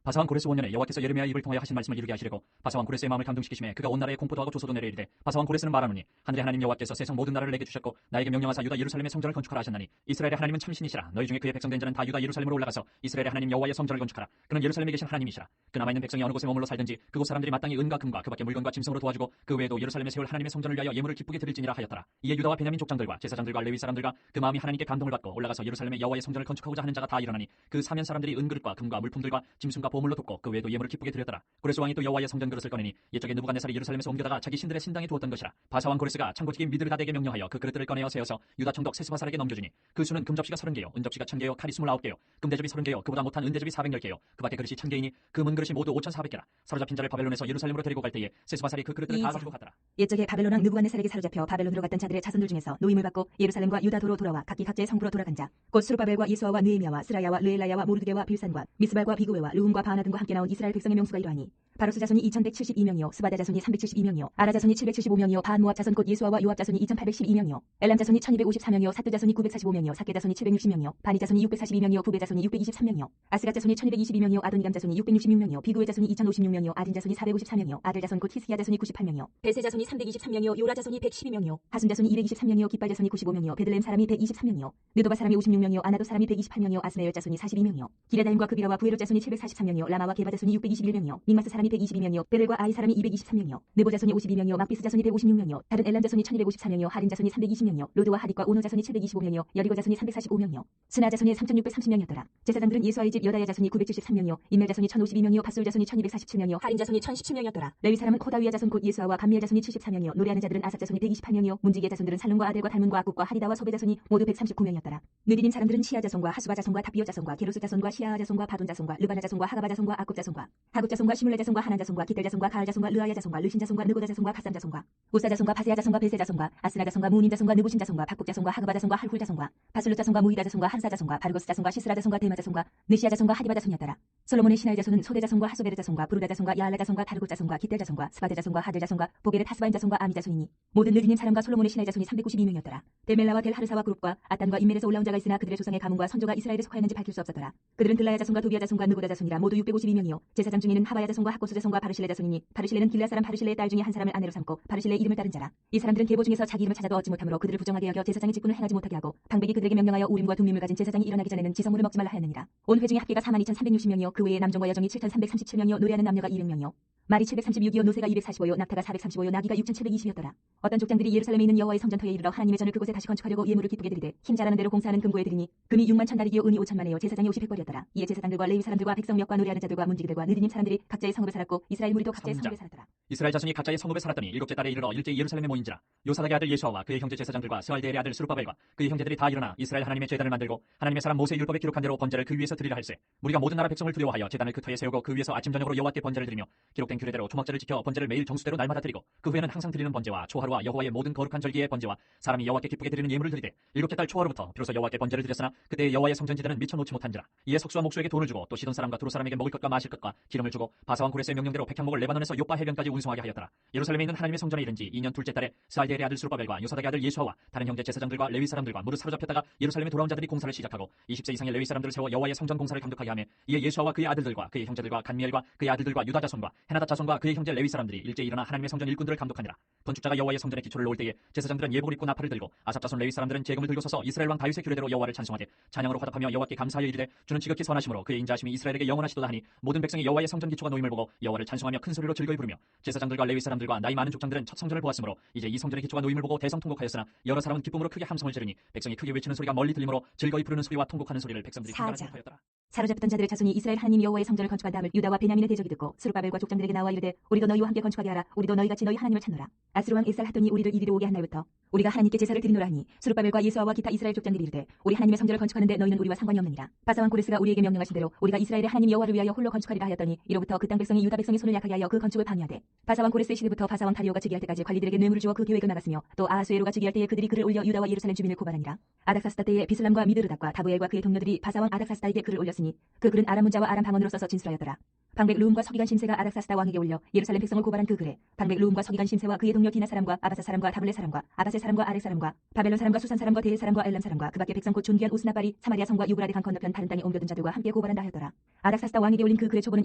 바사왕 고레스 5년에 여호와께서 예레미야 입을 통하여 하신 말씀을 이루게 하시려고 바사왕 고레스의 마음을 감동시키심에 그가 온 나라에 공포도 하고 조소도 내려 이르되 바사왕 고레스는 말하노니 하늘의 하나님 여호와께서 세상 모든 나라를 내게 주셨고 나에게 명령하사 유다 예루살렘의 성전을 건축하라 하셨나니 이스라엘의 하나님은 참신이시라. 너희 중에 그의 백성된 자는 다 유다 예루살렘으로 올라가서 이스라엘의 하나님 여호와의 성전을 건축하라. 그는 예루살렘에 계신 하나님이시라. 그 남아있는 백성이 어느 곳에 머물러 살든지 그곳 사람들이 마땅히 은과 금과 그 밖의 물건과 짐승으로 도와주고 그 외에도 예루살렘에 세울 하나님의 성전을 위하여 예물을 기쁘게 드릴지니라 하였더라. 이에 유다와 베냐민 족장들과 제사장들과 레위 사람들과 그 마음이 하나님께 감동을 받고 올라가서 예루살렘의 여호와의 성전을 건축하고자 하는 자가 다 일어나니 그 사면 사람들이 은그릇과 금과 물품들과 짐승과 보물로 돕고 그 외에도 예물을 기쁘게 드렸더라. 고레스 왕이 또 여호와의 성전 그릇을 꺼내니 옛적에 느부갓네살이 예루살렘에서 옮겨다가 자기 신들의 신당에 두었던 것이라. 바사왕 고레스가 창고지기 미드르다덱에게 명령하여 그 그릇들을 꺼내어 세워서 유다 총독 세스바살에게 넘겨주니 그 수는 금접시가 30개요 은접시가 1000개요 칼이 29개요 금대접이 30개요 그보다 못한 은대접이 410개요 그 밖에 그릇이 1000개이니 그 문그릇이 모두 5400개라. 사로잡힌 자를 바벨론에서 예루살렘으로 데리고 갈 때에 세스바살이 그 그릇들을 다 가지고 갔더라. 옛적에 바벨론 왕 느부갓네살에게 사로잡혀 바벨론으로 갔던 자들의 자손들 중에서 노임을 받고 예루살렘과 유다도로 돌아와 각기 각자의 성부로 돌아간 자 곧 스룹바벨과 예수아와 느헤미야와 스라야와 르엘라야와 모르드게와 빌산과 미스발과 비그웨와 르훔과 바하나 등과 함께 나온 이스라엘 백성의 명수가 이러하니 바로스 자손이 2172명이요 스바다 자손이 372명이요 아라 자손이 775명이요 바한 모압 자손 곧 예수아와 요압 자손이 2812명이요 엘람 자손이 1254명이요 사뜨 자손이 945명이요 사케 자손이 760명이요 바니 자손이 642명이요 부베 자손이 623명이요 아스가 자손이 1222명이요 아도니감 자손이 666명이요 비그웨 자손이 2056명이요 아딘 자손이 454명이요 아들 자손 곧 히스기야 자손이 98명이요 베세 자손이 323명이요 요라 자손이 112명이요 하순 자손이 223명이요 깃발 자손이 95명이요 베들레헴 사람이 123명이요 느도바 사람이 56명이요 아나도 사람이 128명이요 아스메엘 자손이 42명이요 기레다임과 그비라와 부에롯 자손이 743명이요 라마와 게바 자손이 621명이요 믹마스 사람이 122명이요 베델과 아이 사람이 223명이요 느보 자손이 52명이요 막비스 자손이 156명이요 다른 엘람 자손이 1254명이요 하린 자손이 320명이요 로드와 하딧과 오노 자손이 725명이요 여리고 자손이 345명이요 스나 자손이 3630명이었더라. 제사장들은 예수아의 집 여다야 자손이 973명이요 인멜 자손이 1052명이요 밧술 자손이 1247명이요 하린 자손이 1017명이었더라. 레위 사람은 호다위아 자손 곧 예수아와 감미엘 자손이 74명이요 노래하는 자들은 아삽 자손이 128명이요 문지기의 자손들은 살룸과 아델과 달문과 아굽과 하리다와 소베 자손이 모두 139명이었더라. 느디님 사람들은 시아 자손과 하수바 자손과 다비오 자손과 게로스 자손과 시아하 자손과 바돈 자손과 르바나 자손과 하가바 자손과 아굽 자손과 하굽 자손과 시물레 자손과 하난 자손과 기델 자손과 가알 자손과 르아야 자손과 르신 자손과 느고다 자손과 가삼 자손과 우사 자손과 바세야 자손과 베세 자손과 아스나 자손과 무님 자손과 느부신 자손과 박국 자손과 하그바 자손과 할훌 자손과 바슬루 자손과 무이다 자손과 한사 자손과 바르고스 자손과 시스라 자손과 데마 자손과 느시아 자손과 하디바 자손이었더라. 솔로몬의 신하의 자손은 소대 자손과 하소베르 자손과 부르다 자손과 야알라 자손과 다르고 자손과 기델 자손과 스바데 자손과 하들 자손과 보게르 타스바임 자손과 아미 자손이니 모든 느디님 사람과 솔로몬의 신하의 자손이 392명이었더라. 델멜라와 델 하르사와 그룹과 아단과 인멜에서 올라온 자가 있으나 그들의 조상의 가문과 선조가 이스라엘에 속하였는지 밝힐 수 없었더라. 그들은 들라야 자손과 도비아 자손과 느고다 자손이라 모두 652명이요 제사장 중에는 하바야 자손과 하코스 자손과 바르실레 자손이니 바르실레는 길라 사람 바르실레의 딸 중에 한 사람을 아내로 삼고 바르실레의 이름을 따른 자라. 이 사람들은 계보 중에서 자기 이름을 찾아도 얻지 못하므로 그들을 부정하게 여겨 제사장의 직분을 행하지 못하게 하고 방백이 그들에게 명령하여 우림과 둠밈을 가진 제사장이 일어나기 전에는 지성물을 먹지 말라 하였느니라. 온 회중의 합계가 42,360명이요 그 외에 남종과 여종이 7,337명이요 노래하는 남녀가 200명이요 말이 736이요 노새가 245요 낙타가 435요 나귀가 6,720이었더라. 어떤 족장들이 예루살렘에 있는 여호와의 성전터에 이르러 하나님의 전을 그곳에 다시 건축하려고 예물을 기쁘게 드리되 힘 잘하는 대로 공사하는 금고에 드리니 금이 6만 천다리기요 은이 5천만에요 제사장이 50백벌이었더라. 이에 제사장들과 레위 사람들과 백성 몇과 노래하는 자들과 문지기들과 느디님 사람들이 각자의 성읍에 살았고 이스라엘 무리도 각자의 성읍에 살았더라. 이스라엘 자손이 각자의 성읍에 살았더니 일곱째 달에 이르러 일제히 예루살렘에 모인지라. 요사닥의 아들 예수아와 그의 형제 제사장들과 스알데엘의 아들 스룹바벨과 그의 형제들이 다 일어나 이스라엘 하나님의 제단을 만들고 하나님의 사람 모세 율법에 기록한 대로 번제를 그 위에서 드리라 할세. 우리가 모든 나라 백성을 두려워하여 제단을 그 터에 세우고 그 위에서 아침 저녁으로 여호와께 번제를 드리며 기록된 규례대로 초막절을 지켜 번제를 매일 정수대로 날마다 드리고 그 후에는 항상 드리는 번제와 초하루와 여호와의 모든 거룩한 절기의 번제와 사람이 여호와께 기쁘게 드리는 예물을 드리되 일곱째 달 초하루부터 비로소 여호와께 번제를 드렸으나 그때 여호와의 성전 지대는 미쳐 놓지 못한지라. 이에 석수와 목수에게 돈을 주고 또 시돈 사람과 두로 사람에게 먹을 것과 마실 것과 기름을 주고 바사왕 고레스의 명령대로 백향목을 레바논에서 요빠 해변까지 운송하게 하였더라. 예루살렘에 있는 하나님의 성전에 이른지 2년 둘째 달에 스알데엘의 아들 스룹바벨과 요사닥의 아들 예수아와 다른 형제 제사장들과 레위 사람들과 무릇 사로잡혔다가 예루살렘에 돌아온 자들이 공사를 시작하고 20세 이상의 레위 사람들을 세워 여호와의 성전 공사를 감독하게 하며 이에 예수아와 그의 아들들과 그의 형제들과 간미엘과 그의 아들들과 유다 자손과 헤나다 자손과 그의 형제 레위 사람들이 일제히 일어나 하나님의 성전 일꾼들을 감독하니라. 건축자가 여호와의 성전에 기초를 놓을 때에 제사장들은 예복을 입고 나팔을 들고 아삽 자손 레위 사람들은 제금을 들고 서서 이스라엘 왕 다윗의 규례대로 여호와를 찬송하되 찬양으로 화답하며 여호와께 감사하여 이르되 주는 지극히 선하심으로 그의 인자하심이 이스라엘에게 영원하시도다 하니 모든 백성이 여호와의 성전 기초가 놓임을 보고 여호와를 찬송하며 큰 소리로 즐거이 부르며 제사장들과 레위 사람들과 나이 많은 족장들은 첫 성전을 보았으므로 이제 이 성전의 기초가 놓임을 보고 대성통곡하였으나 여러 사람은 기쁨으로 크게 함성을 지르니 백성이 크게 외치는 소리가 멀리 들리므로 즐거이 부르는 소리와 통곡하는 소리를 백성들이 중간에 하였더라. 사로잡혔던 자들의 자손이 이스라엘 하나님 여호와의 성전을 건축한 다음을 유다와 베냐민의 대적이 듣고 스룹바벨과 족장들에게 나와 이르되 우리도 너희와 함께 건축하게 하라. 우리도 너희같이 너희 하나님을 찾노라. 아스루 왕 에살 하더니 우리를 이리로 오게 한 날부터 우리가 하나님께 제사를 드리노라 하니 스룹바벨과 예수아와 기타 이스라엘 족장들이 이르되 우리 하나님의 성전을 건축하는데 너희는 우리와 상관이 없느니라. 바사왕 고레스가 우리에게 명령하신 대로 우리가 이스라엘의 하나님 여호와를 위하여 홀로 건축하리라 하였더니 이로부터 그 땅 백성이 유다 백성의 손을 약하게 하여 그 건축을 방해하되 바사왕 고레스의 시대부터 바사왕 다리오가 즉위할 때까지 관리들에게 뇌물을 주어 그 계획을 막았으며 또 아하수에로가 즉위할 때에 그들이 글을 올려 유다와 예루살렘 주민을 고발하니라. 아닥사스다 때에 비슬람과 미드르닥과 다부엘과 그의 동료들이 바사왕 아닥사스다에게 글을 올렸으니 그 글은 아람 문자와 아람 방언으로 써서 진술하였더라. 방백 루움과 서기관 심세가 아닥사스다 왕에게 올려 예루살렘 백성을 고발한 그 글에 방백 루움과 서기관 심세와 그의 동료 기나 사람과 아바사 사람과 다블레 사람과 아바세 사람과 아렉 사람과 바벨론 사람과 수산 사람과 데일 사람과 엘람 사람과 그 밖에 백성 곧 존귀한 오스나발이 사마리아 성과 유브라데 강 건너편 다른 땅에 옮겨둔 자들과 함께 고발한다 하였더라. 아닥사스다 왕에게 올린 그 글의 초본은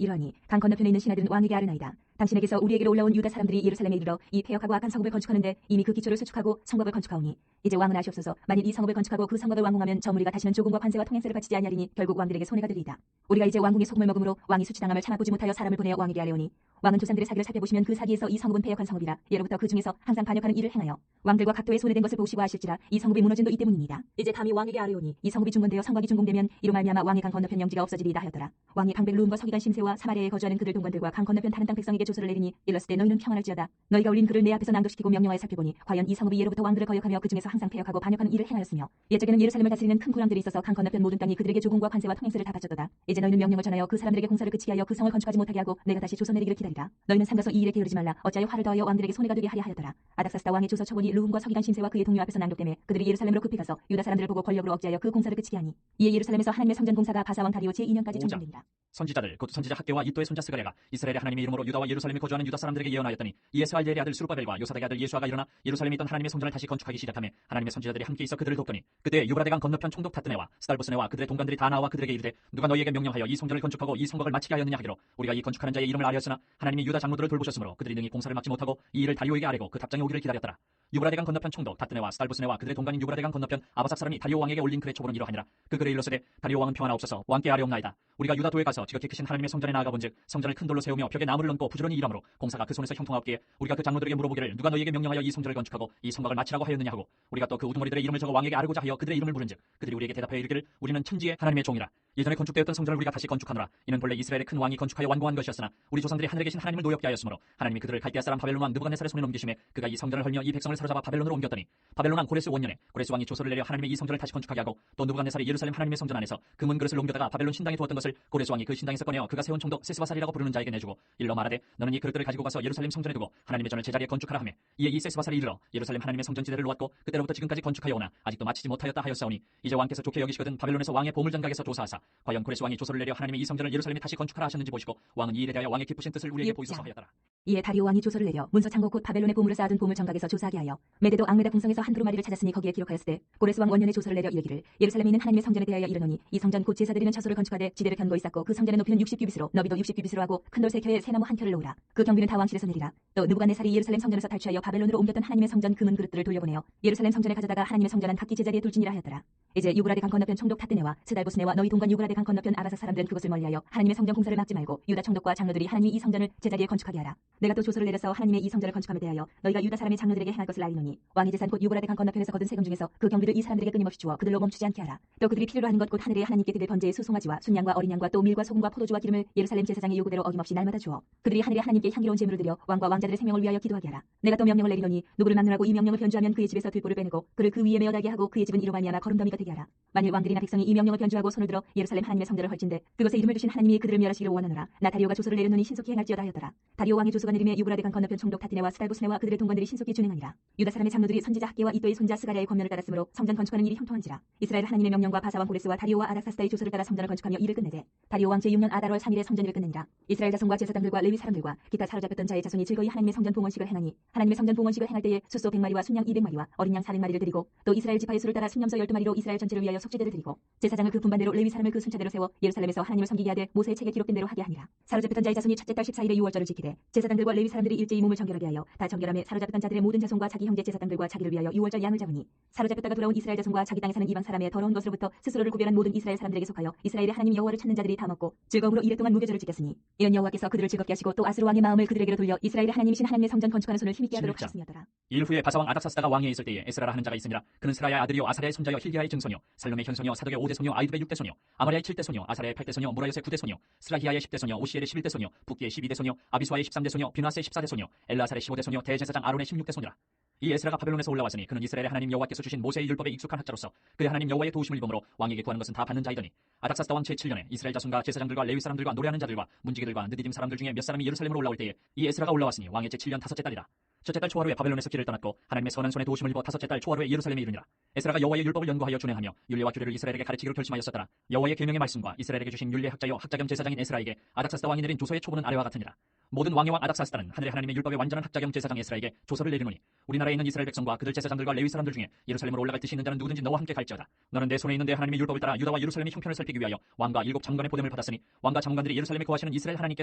이러하니 강 건너편에 있는 신하들은 왕에게 아뢰나이다. 당신에게서 우리에게로 올라온 유다 사람들이 예루살렘에 이르러 이 폐역하고 악한 성읍을 건축하는데 이미 그 기초를 수축하고 성곽을 건축하오니 이제 왕은 아시옵소서. 만일 이 성읍을 건축하고 그 성곽을 완공하면 저 무리가 다시는 조공과 관세와 통행세를 바치지 아니하리니 결국 왕들에게 손해가 되리이다. 우리가 이제 왕궁의 소금을 먹음으로 왕이 수치당함을 참아보지 못하여 사람을 보내어 왕에게 아뢰오니 왕은 조상들의 사기를 살펴보시면 그 사기에서 이 성읍은 패역한 성읍이라 예로부터 그 중에서 항상 반역하는 일을 행하여 왕들과 각도에 손해된 것을 보시고 아실지라 이 성읍이 무너진도 이 때문이니이다. 이제 감히 왕에게 아뢰오니 이 성읍이 중건되어 성곽이 준공되면 이로 말미암아 왕의 강 건너편 영지가 없어지리이다 하였더라. 왕이 방백 루움과 서기관 심세와 사마리아에 거주하는 그들 동관들과 강 건너편 다른 땅 백성에게 조서를 내리니 일렀을 때 너희는 평안할지어다. 너희가 올린 글을 내 앞에서 낭독시키고 명령하여 살펴보니 과연 이 성읍이 예로부터 왕들을 거역하며 그 중에서 항상 패역하고 반역하는 일을 행하였으며 옛적에는 예루살렘을 다스리는 큰 구랑들이 있어서 강 건너편 모든 땅이 그들에게 조공과 관세와 통행세를 다 바쳤도다. 이제 너희는 명령을 전하여 그 사람들에게 공사를 그치게 하여 그 성을 건축하지 못하게 하고 내가 다시 조서 내리기를 기다리라. 너희는 삼가서 이 일에 게으르지 말라. 어찌하여 화를 더하여 왕들에게 손해가 되게 하려 하였더라. 아닥사스다 왕의 조서 처분이 루움과 서기관 심세와 그의 동료 앞에서 낭독되매 그들이 예루살렘으로 급히 가서 유다 사람들을 보고 권력으로 억제하여 그 공사를 그치게 하니 이에 예루살렘에서 하나님의 성전 공사가 바사왕 다리오 제2년까지 전공되니라. 선지자들 곧 선지자 학계와 이또의 손자 스가랴가 이스라엘의 하나님의 이름으로 유다와 예루살렘에 거주하는 유다 사람들에게 예언하였더니 이에 스알디엘의 아들 수르바벨과 요사닥의 아들 예수아가 일어나 예루살렘에 있던 하나님의 성전을 다시 건축하기 시작하며 하나님의 선지자들이 함께 있어 그들을 돕더니 그때 유브라데강 건너편 총독 타뜨네와 스달보스네와 그들의 동관들이 다 나와 그들에게 이르되 누가 너희에게 명령하여 이 성전을 건축하고 이 성곽을 마치게 하였느냐 하기로 우리가 이 건축하는 자의 이름을 아뢰었으나 하나님이 유다 장로들을 돌보셨으므로 그들이 능히 공사를 막지 못하고 이 일을 다리오에게 아뢰고 그 답장이 오기를 기다렸더라. 유브라데강 건너편 총독 타뜨네와 스달보스네와 그들의 동관인 유브라데강 건너편 아바삭 사람이 다리오 왕에게 올린 글의 초본은 이러하니라. 그 글에 일렀으되 다리오 왕은 평안하옵소서. 왕께 아뢰옵나이다. 우리가 유다도에 가서 지극히 크신 하나님의 성전에 나아가본즉 성전을 큰 돌로 세우며 벽에 나무를 얹고 부지런히 일하므로 공사가 그 손에서 형통하옵기에 우리가 그 장로들에게 물어보기를 누가 너희에게 명령하여 이 성전을 건축하고 이 성곽을 마치라고 하였느냐 하고 우리가 또 그 우두머리들의 이름을 적어 왕에게 아뢰고자 하여 그들의 이름을 물은즉 그들이 우리에게 대답하여 이르기를 우리는 천지의 하나님의 종이라. 예전에 건축되었던 성전을 우리가 다시 건축하노라. 이는 본래 이스라엘의 큰 왕이 건축하여 완공한 것이었으나 우리 조상들이 하늘에 계신 하나님을 노엽게 하였으므로 하나님이 그들을 갈대아 사람 바벨론 왕 느부갓네살의 손에 넘기심에 그가 이 성전을 헐며 이 백성을 사로잡아 바벨론으로 옮겼더니 바벨론 왕 고레스 원년에 고레스 왕이 조서를 내려 하나님의 이 성전을 다시 건축하게 하고 또 느부갓네살이 예루살렘 하나님의 성전 안에서 금은 그릇을 옮겨다가 바벨론 신당에 두었던 것을 고레스 왕이 그 신당에서 꺼내어 그가 세운 총독 세스바살이라고 부르는 자에게 내주고 일러 말하되 너는 이 그릇들을 가지고 가서 예루살렘 성전에 두고 하나님의 전을 제자리에 건축하라 하며 이에 이 세스바살이 이르러 예루살렘 하나님의 성전 지대를 놓았고 그때로부터 지금까지 건축하여 오나 아직도 마치지 못하였다 하였사오니 이제 왕께서 좋게 여기시거든 바벨론에서 왕의 보물장각에서 조사하사 과연 고레스 왕이 조서를 내려 하나님의 이 성전을 예루살렘에 다시 건축하라 하셨는지 보시고 왕은 이 일에 대하여 왕의 기쁘신 뜻을 우리에게 보이소서 하였더라. 이에 다리오 왕이 조서를 내려 문서 창고 곧 바벨론의 보물을 쌓아둔 보물 정각에서 조사하게 하여 메대도 앙메다 궁성에서 한 두루마리를 찾았으니 거기에 기록하였을 때 고레스 왕 원년에 조서를 내려 이르기를 예루살렘에 있는 하나님의 성전에 대하여 이르노니 이 성전 곧 제사 드리는 처소를 건축하되 지대를 견고히 쌓고 그 성전의 높이는 60규빗으로 너비도 60규빗으로 하고 큰 돌 3켜에 새나무 한 켜를 놓으라. 그 경비는 다 왕실에서 내리라. 또 느부갓네살이 예루살렘 성전에서 탈취하여 바벨론으로 옮겼던 하나님의 성전 금은 그릇들을 돌려보내어 예루살렘 성전에 가져다가 하나님의 성전은 각기 제자리에 둘지니라 하였더라. 이제 유브라데 강 건너편 총독 타뜨네와 스달보스네와 너희 동관 유브라데 강 건너편 아바삭 사람들은 그것을 멀리하여 하나님의 성전 공사를 막지 말고 유다 총독과 장로들이 하나님이 이 성전을 제자리에 건축하게 하라. 내가 또 조서를 내려서 하나님의 이 성전을 건축함에 대하여 너희가 유다 사람의 장로들에게 행할 것을 알리노니 왕의 재산 곧 유브라데 강 건너편에서 거둔 세금 중에서 그 경비를 이 사람들에게 끊임없이 주어 그들로 멈추지 않게 하라. 또 그들이 필요로 하는 것 곧 하늘의 하나님께 드릴 번제의 수송아지와 순양과 어린 양과 또 밀과 소금과 포도주와 기름을 예루살렘 제사장의 요구대로 어김없이 날마다 주어 그들이 하늘의 하나님께 향기로운 제물을 드려 왕과 왕자들의 생명을 위하여 기도하게 하라. 내가 또 명령을 내리노니 누구를 막론하고 이 명령을 변주하면 그의 집에서 들보를 빼내고 그를 그 위에 메어다게 하고 그의 집은 이로 말미암아 거름더미가 되게 하라. 만일 왕들이나 백성이 이 명령을 변주하고 손을 들어 예루살렘 하나님의 성전을 헐진대 그것에 이름을 두신 하나님이 그들을 멸하시기를 원하노라. 나 다리오가 조서를 내렸노니 신속히 행할지어다 하였더라. 다리오 왕의 조서가 내림에 유브라데 강 건너편 총독 타티네와 스달보스네와 그들의 동관들이 신속히 준행하니라. 유다 사람의 장로들이 선지자 학계와 이또의 손자 스가랴의 권면을 따랐으므로 성전 건축하는 일이 형통한지라. 이스라엘 하나님의 명령과 바사왕 고레스와 다리오와 아닥사스다의 조서를 따라 성전을 건축하며 일을 끝내되 다리오 왕 제6년 아달월 3일에 성전 일을 끝내니라. 이스라엘 자손과 제사장들과 레위 사람들과 기타 사로잡혔던 자의 자손이 즐거이 하나님의 성전 봉헌식을 행하니 하나님의 성전 봉헌식을 행할 때에 숫소 100마리와 순양 200마리와 어린 양 400마리를 드리고 또 이스라엘 지파의 수를 따라 순염소 12마리로 이스라엘 전체를 위하여 속죄제를 드리고 제사장을 그 분반대로 레위 사람을 그 순차대로 세워 예루살렘에서 하나님을 섬기게 하되 모세의 책에 기록된 대로 하게 하니라. 사로잡혔던 자의 자손이 첫째 달 14일에 유월절을 지키되 제사장들과 레위 사람들이 일제히 몸을 정결하게 하여 다 정결함에 사로잡혔던 자들의 모든 자손과 자기 형제 제사장들과 자기를 위하여 유월절 양을 잡으니 사로잡혔다가 돌아온 이스라엘 자손과 자기 땅에 사는 이방 사람의 더러운 것으로부터 스스로를 구별한 모든 이스라엘 사람들에게 속하여 이스라엘의 하나님 여호와를 찾는 자들이 다 먹고 즐거움으로 이랫동안 무교절을 지켰으니 이는 여호와께서 그들을 즐겁게 하시고 또 아스루 왕의 마음을 그들에게로 돌려 이스라엘의 하나님이신 하나님의 성전 건축하는 손을 힘있게 하도록 하셨음이었더라. 일 후에 바사왕 아닥사스다가 왕위에 있을 때에 에스라라 하는 자가 있으니라. 그는 스라야의 아들이요 아사랴의 손자여 힐기야의 증손이요 살롬의 현손이요 사독의 5대 손이요 아이두의 6대 손이요 아마리아의 7대 손이요 아사랴의 8대 손이요 무라요스의 9대 손이요 스라히야의 10대 손이요 오시엘의 11대 손이요 붓기의 12대 손이요 아비수아의 13대 손이요 비나스의 14대 손이요 엘라살의 15대 손이요 대제사장 아론의 16대 손이라. 이 에스라가 바벨론에서 올라왔으니 그는 이스라엘의 하나님 여호와께서 주신 모세의 율법에 익숙한 학자로서 그의 하나님 여호와의 도우심을 입음으로 왕에게 구하는 것은 다 받는 자이더니 아닥사스다 왕 제7년에 이스라엘 자손과 제사장들과 레위 사람들과 노래하는 자들과 문지기들과 느디딤 사람들 중에 몇 사람이 예루살렘으로 올라올 때에 이 에스라가 올라왔으니 왕의 제7년 다섯째 달이라. 첫째 달 초하루에 바벨론에서 길을 떠났고 하나님의 선한 손에 도우심을 입어 다섯째 달 초하루에 예루살렘에 이르니라. 에스라가 여호와의 율법을 연구하여 준행하며 율례와 규례를 이스라엘에게 가르치기로 결심하였었더라. 여호와의 계명의 말씀과 이스라엘에게 주신 율례 학자여 학자 겸 제사장인 에스라에게 아닥사스다 왕이 내린 조서의 초본은 아래와 같으니라. 모든 왕의 왕 아닥사스다는 하늘의 하나님의 율법의 완전한 학자 겸 제사장 에스라에게 조서를 내리노니 우리나라에 있는 이스라엘 백성과 그들 제사장들과 레위 사람들 중에 예루살렘으로 올라갈 뜻이 있는 자는 누구든지 너와 함께 갈지어다. 너는 내 손에 있는 내 하나님의 율법을 따라 유다와 예루살렘의 형편을 살피기 위하여 왕과 7 장관의 보냄을 받았으니 왕과 장관들이 예루살렘에 거하시는 이스라엘 하나님께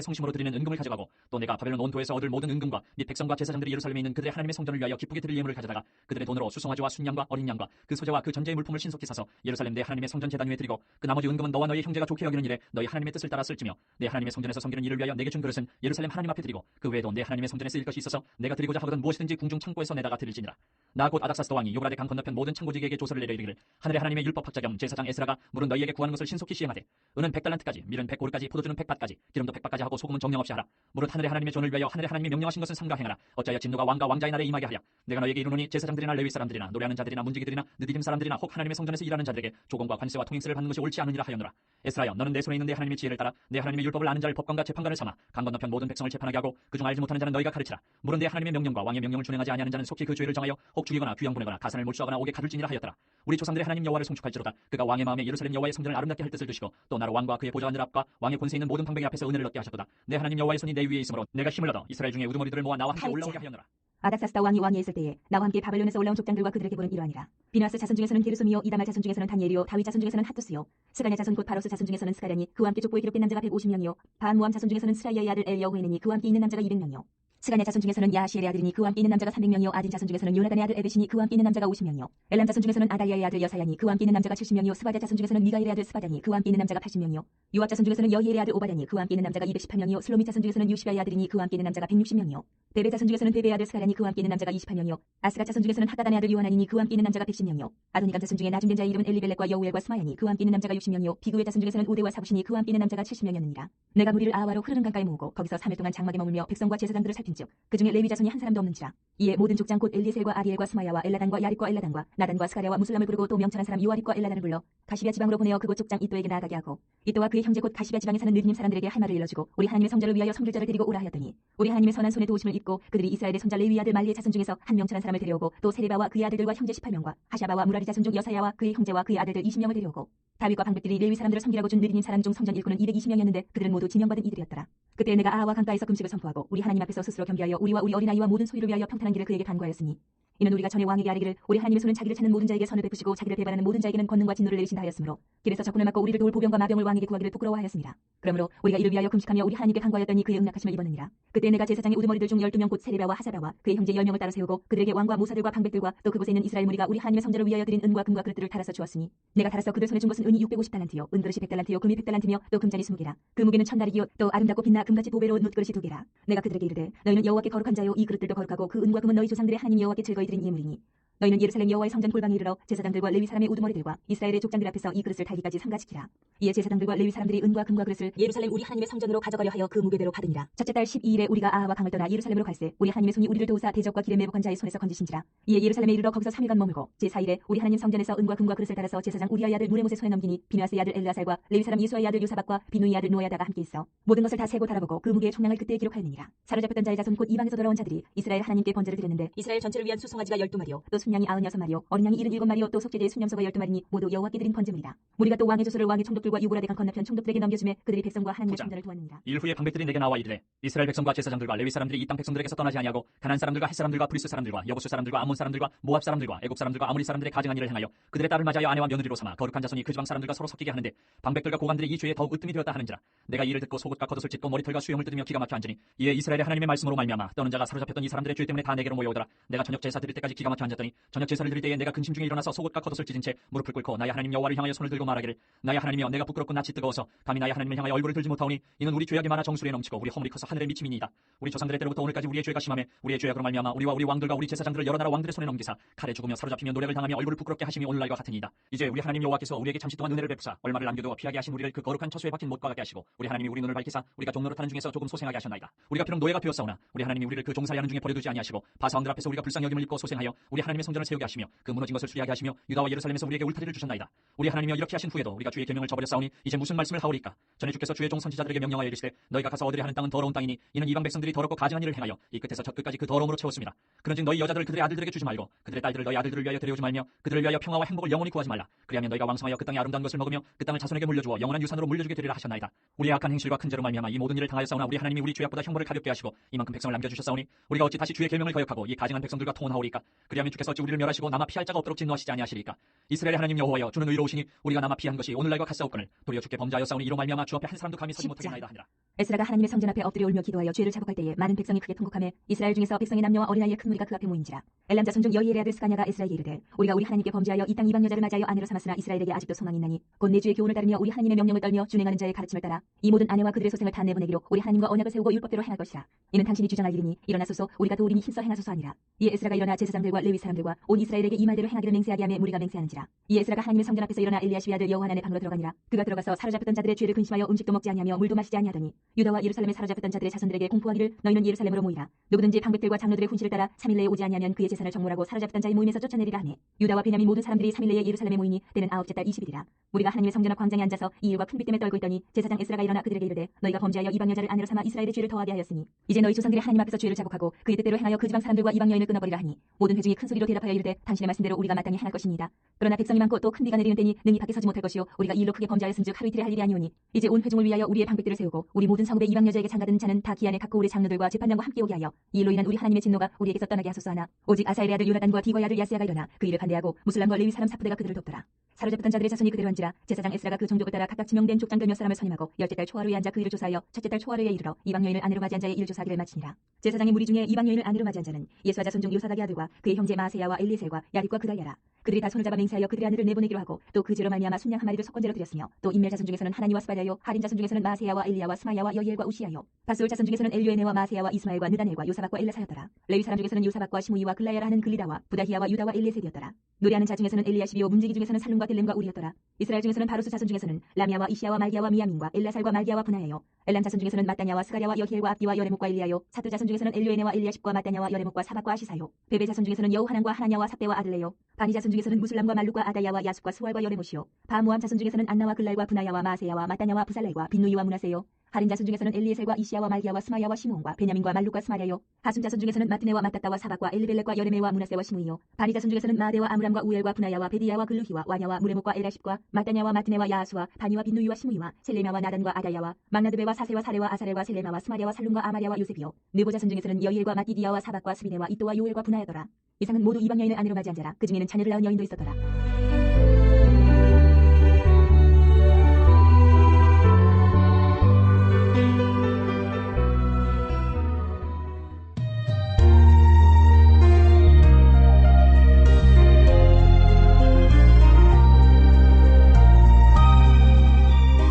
성심으로 드리는 은금을 가져가고 또 내가 바벨론 온도에서 얻을 모든 은금과 및 백성과 제사장들이 예루살렘에 있는 그들의 하나님의 성전을 위하여 기쁘게 드릴 예물을 가져다가 그들의 돈으로 수송아지와 순양과 어린 양과 그 소재와 그 전제의 물품을 신속히 사서 예루살렘 내 하나님의 성전 제단 위에 드리고 그 나머지 은금은 너와 너의 형제가 좋게 여기는 일에 너희 하나님의 뜻을 따라 쓸지며 내 하나님의 성전에서 섬기는 일을 위하여 내게 준 그릇은 예루살렘 하나님 앞에 드리고 그 외에도 내 하나님의 성전에 쓰일 것이 있어서 내가 드리고자 하거든 무엇이든지 궁중 창고에서 내다가 드릴지니라. 나 곧 아닥사스다 왕이 유브라데 강 건너편 모든 창고지기에게 조서를 내려 이르기를 하늘의 하나님의 율법 학자 겸 제사장 에스라가 물은 너희에게 구하는 것을 신속히 시행하되 은은 100달란트까지 밀은 100고르까지 포도주는 100밭까지 기름도 100밭까지 하고 소금은 정령 없이 하라. 무릇 하늘의 하나님의 존을 위하여 하늘의 하나님이 명령하신 것은 삼가 행하라. 어찌하여 진노가 왕과 왕자의 날에 임하게 하랴. 내가 너에게 이르노니 제사장들이나 레위 사람들이나 노래하는 자들이나 문지기들이나 느디딤 사람들이나 혹 하나님의 성전에서 일하는 자들에게 조공과 관세와 통행세를 받는 것이 옳지 않으니라 하였노라. 에스라여 너는 내 손에 있는 내 하나님의 지혜를 따라 내 하나님의 율법을 아는 자를 법관과 재판관을 삼아 강 건너편 모든 백성을 재판하게 하고 그중 알지 못하는 자는 너희가 가르치라. 물은 내 하나님의 명령과 왕의 명령을 준행하지 아니하는 자는 속히 그 죄를 정하여 혹 죽이거나 귀양 보내거나 가산을 몰수하거나 옥에 가둘지니라 하였더라. 우리 조상들의 하나님 여호와를 송축할지로다. 그가 왕의 마음에 예루살렘 여호와의 성전을 아름답게 할 뜻을 두시고 또 나로 왕과 그의 보좌관들 앞과 왕의 권세 있는 모든 방백의 앞에서 은혜를 얻게 하셨도다. 내 하나님 여호와의 손이 내 위에 있으므로 내가 힘을 얻어 이스라엘 중에 우두머리들을 모아 나와 함께 올라오게 하였노라. 아닥사스다 왕이 왕위에 있을 때에 나와 함께 바벨론에서 올라온 족장들과 그들에게 보는 이러하니라. 비누아스 자손 중에서는 게르솜이요 이다말 자손 중에서는 다니엘이요 다윗 자손 중에서는 하투스요 스가냐 자손 곧 바로스 자손 중에서는 스가랴니 그와 함께 족보에 기록된 남자가 150명이요 바한모함 자손 중에서는 스라이아의 아들 엘여호에느니 그와 함께 있는 남자가 200명이요 스가냐 자손 중에서는 야하시엘의 아들이니 그와 함께 있는 남자가 300명이요 아딘 자손 중에서는 요나단의 아들 에벳이니 그와 함께 있는 남자가 50명이요 엘람 자손 중에서는 아달리아의 아들 여사야니 그와 함께 있는 남자가 70명이요 스바랴 자손 중에서는 미가엘의 아들 스바랴니 그와 함께 있는 남자가 80명이요 요압 자손 중에서는 여히엘의 아들 오바랴니 그와 함께 있는 남자가 218명이요 슬로밋 자손 중에서는 유시바의 아들이니 그와 함께 있는 남자가 160명이요 베베 자손 중에서는 베베의 아들 스가랴니 그와 함께 있는 남자가 28명이요 아스가 자손 중에서는 하가단의 아들 요하나니니 그와 함께 있는 남자가 110명이요 아도니감 자손 중에 나중된 자의 이름은 엘리벨렉과 여우엘과 스마야니 그와 함께 있는 남자가 60명이요 비구의 자손 중에서는 오데와 사부시니 그와 함께 있는 남자가 70명이었느니라. 내가 무리를 아하와로 흐르는 강가에 모으고 거기서 3일 동안 장막에 머물며 백성과 제사장들을 살핀즉 그중에 레위 자손이 한 사람도 없는지라. 이에 모든 족장 곧 엘리에셀과 아리엘과 스마야와 엘라단과 야립과 엘라단과 나단과 스가랴와 무슬람을 부르고 또 명철한 사람 요아립과 엘라단을 불러 가시비아 지방으로 보내어 그곳 족장 이또에게 나아가게 하고 이또와 그의 형제 곧 가시비아 지방에 사는 느디님 사람들에게 할 말을 일러주고 우리 하나님의 성전을 위하여 섬길자를 데리고 오라 하였더니 우리 하나님의 선한 손에 도우심을 입고 그들이 이스라엘의 손자 레위 아들 말리의 자손 중에서 한 명철한 사람을 데려오고 또 세레바와 그의 아들들과 형제 18명과 하샤바와 무라리 자손 중 여사야와 그의 형제와 그의 아들들 20명을 데려오고 다윗과 방백들이 레위 사람들을 섬기라고 준 느디님 사람 중 성전 일꾼은 220명이었는데 그들은 모두 지명받은 이들이었더라. 그때 내가 아하와 강가에서 금식을 선포하고 우리 하나님 앞에서 스스로 겸비하여 우리와 우리 어린아이와 모든 소유를 위하여 평탄한 길을 그에게 간구하였으니 이는 우리가 전에 왕에게 아뢰기를 우리 하나님의 손은 자기를 찾는 모든 자에게 선을 베푸시고 자기를 배반하는 모든 자에게는 권능과 진노를 내리신다 하였으므로 길에서 적군을 맞고 우리를 도울 보병과 마병을 왕에게 구하기를 부끄러워하였습니다. 그러므로 우리가 이를 위하여 금식하며 우리 하나님께 간구하였더니 그의 응낙하심을 입었느니라. 그때 내가 제사장의 우두머리들 중 12명 곧 세레바와 하사바와 그의 형제 10명을 따라 세우고 그들에게 왕과 모사들과 방백들과 또 그곳에 있는 이스라엘 무리가 우리 하나님의 성전을 위하여 드린 은과 금과 그릇들을 달아서 주었으니 내가 달아서 그들 손에 준 것은 은이 650달란트요 은그릇이 100달란트요 금이 100달란트며 또 금잔이 20개라. 그 무게는 1000다리기요 또 아름답고 빛나 금같이 보배로 놋그릇이 2개라. 내가 그들에게 이르되 너희는 여호와께 거룩한 자요 이 그릇들도 거룩하고 그 은과 금은 너희 조상들의 하나님 여호와께 즐거이 드린 예물이니 너희는 예루살렘 여호와의 성전 골방에 이르러 제사장들과 레위 사람의 우두머리들과 이스라엘의 족장들 앞에서 이 그릇을 달기까지 삼가지키라. 이에 제사장들과 레위 사람들이 은과 금과 그릇을 예루살렘 우리 하나님의 성전으로 가져가려 하여 그 무게대로 받으니라. 첫째 달 12일에 우리가 아하와 강을 떠나 예루살렘으로 갈새 우리 하나님의 손이 우리를 도우사 대적과 길에 매복한 자의 손에서 건지신지라. 이에 예루살렘에 이르러 거기서 3일간 머물고 제4일에 우리 하나님 성전에서 은과 금과 그릇을 달아서 제사장 우리아의 아들 무레못의 손에 넘기니 비누아스의 아들 엘르아살과 레위 사람 예수아의 아들 요사박과 비누이의 아들 노야다가 함께 있어 모든 것을 다 세고 달아보고 그 무게의 총량을 그때 기록하였느니라. 사로잡혔던 자의 자손 곧 이방에서 돌아온 자들이 이스라엘 하나님께 번제를 드렸는데 이스라엘 전체를 위한 수송아지가 12마리요 또 순양이 96마리요 어린 양이 77마리요 또 속죄제의 순염소가 12마리니 모두 여호와께 드린 번제물이다. 우리가 또 왕의 조서를 왕의 총독들과 유브라데 강 건너편 총독들에게 넘겨주매 그들이 백성과 하나님의 성전을 도왔느니라. 일후에 방백들이 내게 나와 이르되 이스라엘 백성과 제사장들과 레위 사람들이 이 땅 백성들에게서 떠나지 아니하고 가나안 사람들과 헷 사람들과 브리스 사람들과 여부수 사람들과 암몬 사람들과 모압 사람들과 애굽 사람들과 아모리 사람들의 가증한 일을 행하여 그들의 딸을 맞아여 아내와 며느리로 삼아 거룩한 자손이 그 지방 사람들과 서로 섞이게 하는데 방백들과 고관들이 이 죄에 더욱 으뜸이 되었다 하는지라. 내가 이 일을 듣고 속옷과 겉옷을 찢고 머리털과 수염을 뜯으며 기가 막혀 앉으니 이에 이스라엘의 하나님의 말씀으로 말미암아 떠는 자가 사로잡혔던 이 사람들의 죄 때문에 다 내게로 모여오더라. 내가 저녁 제사 드릴 때까지 기가 막혀 앉았더니 저녁 제사를 드릴 때에 내가 근심 중에 일어나서 속옷과 겉옷을 찢은 채 무릎을 꿇고 나의 하나님 여호와를 향하여 손을 들고 말하기를 나의 하나님이여 내가 부끄럽고 낯이 뜨거워서 감히 나의 하나님을 향하여 얼굴을 들지 못하오니 이는 우리 죄악이 많아 정수리에 넘치고 우리 허물이 커서 하늘에 미침이니이다. 우리 조상들의 때로부터 오늘까지 우리의 죄가 심하며 우리의 죄악으로 말미암아 우리와 우리 왕들과 우리 제사장들을 여러 나라 왕들의 손에 넘기사 칼에 죽으며 사로잡히며 노력을 당하며 얼굴을 부끄럽게 하심이 오늘날과 같으니이다. 이제 우리 하나님 여호와께서 우리에게 잠시 동안 은혜를 베푸사 얼마를 남겨두어 피하게 하신 우리를 그 거룩한 처소에 박힌 못과 같게 하시고 우리 하나님이 우리 눈을 밝히사 우리가 종로를 타는 중에서 조금 소생하게 하셨나이다. 우리가 비록 노예가 되었사오나 우리 하나님이 우리를 그 종살이 하는 중에 버려두지 아니하시고 바사원들 앞에서 우리가 불쌍히 여김을 입고 소생하여 우리 하나님의 성전을 세우게 하시며 그 무너진 것을 수리하게 하시며 유다와 예루살렘에서 우리에게 울타리를 주셨나이다. 우리 하나님이여 이렇게 하신 후에도 우리가 주의 계명을 저버렸사오니 이제 무슨 말씀을 하오리까? 전에 주께서 주의 종 선지자들에게 명령하여 이르시되 너희가 가서 얻으려 하는 땅은 더러운 땅이니 이는 이방 백성들이 더럽고 가증한 일을 행하여 이 끝에서 저 끝까지 그 더러움으로 채웠습니다. 그런즉 너희 여자들을 그들의 아들들에게 주지 말고 그들의 딸들을 너희 아들들을 위하여 데려오지 말며 그들을 위하여 평화와 행복을 영원히 구하지 말라. 그리하면 너희가 왕성하여 그 땅의 아름다운 것을 먹으며 그 땅을 자손에게 물려주어 영원한 유산으로 물려주게 되리라 하셨나이다. 우리의 악한 행실과 큰 죄로 말미암아 이 모든 일을 당하였사오나 우리 하나님이 우리 죄악보다 형벌을 가볍게 하시고 이만큼 백성을 남겨주셨사오니 우리가 어찌 다시 주의 계명을 거역하고 이 가증한 백성들과 통혼하오리까? 그리하면 주께서 어찌 우리를 멸하시고 남아 피할 자가 없도록 진노하시지 아니하시리까? 이스라엘의 하나님 여호와여 주는 의로우시니 우리가 남아 피한 것이 오늘날과 같사옵거늘 도리어 주께 범죄하였사오니 이로 말미암아 주 앞에 한 사람도 감히 서지 못하겠나이다 하니라. 에스라가 하나님의 성전 앞에 엎드려 울며 기도하여 죄를 자복할 때에 많은 백성이 크게 통곡하며 이스라엘 중에서 백성의 남녀와 어린아이의 큰 무리가 그 앞에 모인지라. 엘람 자손 중 여이엘의 아들 스가냐가 에스라에게 이르되 우리가 우리 하나님께 범죄하여 이 땅 이방 여자를 맞이하여 아내로 삼았으나 이스라엘에게 아직도 소망이 있나니 곧 내 주의 교훈을 따르며 우리 하나님의 명령을 떨며 준행하는 자의 가르침을 따라 이 모든 아내와 그들의 소생을 다 내보내기로 우리 하나님과 언약을 세우고 율법대로 행할 것이라. 이는 당신이 주장할 일이니 일어나소서 우리가 도우리니 힘써 행하소서 하니라. 이에 에스라가 일어나 제사장들과 레위 사람들과 온 이스라엘에게 이 말대로 행하기를 맹세하게 하며 무리가 맹세하는지라. 이 에스라가 하나님의 성전 앞에서 일어나 엘리야십의 아들 여호하난의 방으로 들어가니라. 그가 들어가서 사로잡혔던 자들의 죄를 근심하여 음식도 먹지 아니하며 물도 마시지 아니하더니 유다와 예루살렘에 사로잡혔던 자들의 자손들에게 공포하기를 너희는 예루살렘으로 모이라. 누구든지 방백들과 장로들의 훈시를 따라 3일 내에 오지 아니하면 그의 재산을 정몰하고 사로잡혔던 자의 모임에서 쫓아내리라 하네. 유다와 베냐민 모든 사람들이 3일 내에 예루살렘에 모이니 때는 아홉째 달 20일이라. 우리가 하나님의 성전 앞 광장에 앉아서 이 일과 큰 비 때문에 떨고 있더니 제사장 에스라가 일어나 그들에게 이르되 너희가 범죄하여 이방 여자를 아내로 삼아 이스라엘의 죄를 더하게 하였으니 이제 너희 조상들이 하나님 앞에서 죄를 자복하고 그의 뜻대로 행하여 그 지방 사람들과 이방 여인을 끊어버리라 하니 모든 회중이 큰 소리로 대답하여 이르되 당신의 말씀대로 우리가 마땅히 행할 것입니다. 그러나 백성이 많고 또 큰 비가 내리는 때니 능히 밖에 서지 못할 것이요 우리가 이 일로 크게 범죄하였은즉 하루 이틀에 할 일이 아니오니 이제 온 회중을 위하여 우리의 방백들을 세우고 우리 모든 성읍의 이방 여자에게 장가든 자는 다 기한에 각고 우리 장로들과 재판장과 함께 오게 하여 이 일로 인한 우리 하나님의 진노가 우리에게서 떠나게 하소서 하나 오직 아사엘의 아들 요나단과 디거의 아들 야스야가 일어나 그 일을 반대하고 무슬람과 레위 사람 사프대가 그들을 돕더라. 사로잡혔던 자들의 자손이 그대로 한지라. 제사장 에스라가 그 종족을 따라 각각 지명된 족장들 몇 사람을 선임하고 열째 달 초하루에 앉아 그 일을 조사하여 첫째 달 초하루에 이르러 이방 여인을 아내로 맞이한 자의 일을 조사하기를 마치니라. 제사장의 무리 중에 이방 여인을 아내로 맞이한 자는 예수와 자손 중 요사닥의 아들과 그의 형제 마세야와 엘리에셀과 야릿과 그달야라. 그들이 다 손을 잡아 맹세하여 그들의 아내를 내보내기로 하고 또 그 죄로 말미암아 순양 한 마리를 속건제로 드렸으며 또 인멜 자손 중에서는 하나니와 스바랴요 하린 자손 중에서는 마세야와 엘리야와 스마야와 여이엘과 우시야요 바스울 자손 중에서는 엘류에네와 마세야와 이스마엘과 느다넬과 요사박과 엘라사였더라. 레위 사람 중에서는 요사박과 시므이와 글라야라 하는 글리다와 부다히야와 유다와 엘리에셀이었더라. 노래하는 자 중에서는 엘리야십이요 문지기 중에서는 살룸과 델렘과 우리였더라. 이스라엘 중에서는 바로스 자손 중에서는 라미야와 이시야와 말기야와 미야민과 엘라살과 말기야와 분하예요. 엘람 자손 중에서는 마따냐와 스가랴와 여히엘과 압디와 여레목과 엘리야요 사투 자손 중에서는 엘류에네와 엘리야십과 마따냐와 여레목과 사박과 아시사요 베베 자손 중에서는 여우하난과 하나냐와 삭대와 아들레요 바니 자손 중에서는 무슬람과 말룩과 아다야와 야숫과 스왈과 여레모시요 바모함 자손 중에서는 안나와 글랄과 분하야와 마세야와 마따냐와 부살렐과 빈누이와 문하세요 하린 자손 중에서는 엘리에셀과 이시야와 말기야와 스마야와 시므온과 베냐민과 말룩과 스마랴요 하순 자손 중에서는 마트네와 마따따와 사박과 엘리벨렉과 여레메와 문하세와 시므이요 바니 자손 중에서는 마데와 아므람과 우엘과 분하야와 베디야와 글루히와 와냐와 무레목과 엘라십과 마따냐와 마트네와 야하수와 바니와 빈누이와 시므이와 셀레마와 나단과 아다야와 막나드베와 사세와 사레와 아사렐과 셀레마와 스마랴와 살룸과 아마랴와 요셉이요 느보 자손 중에서는 여이엘과 마띠디야와 사박과 스비네와 이또와 요엘과 분하여더라. 이상은 모두 이방 여인을 아내로 맞이한 자라. 그 중에는 자녀를 낳은 여인도 있었더라.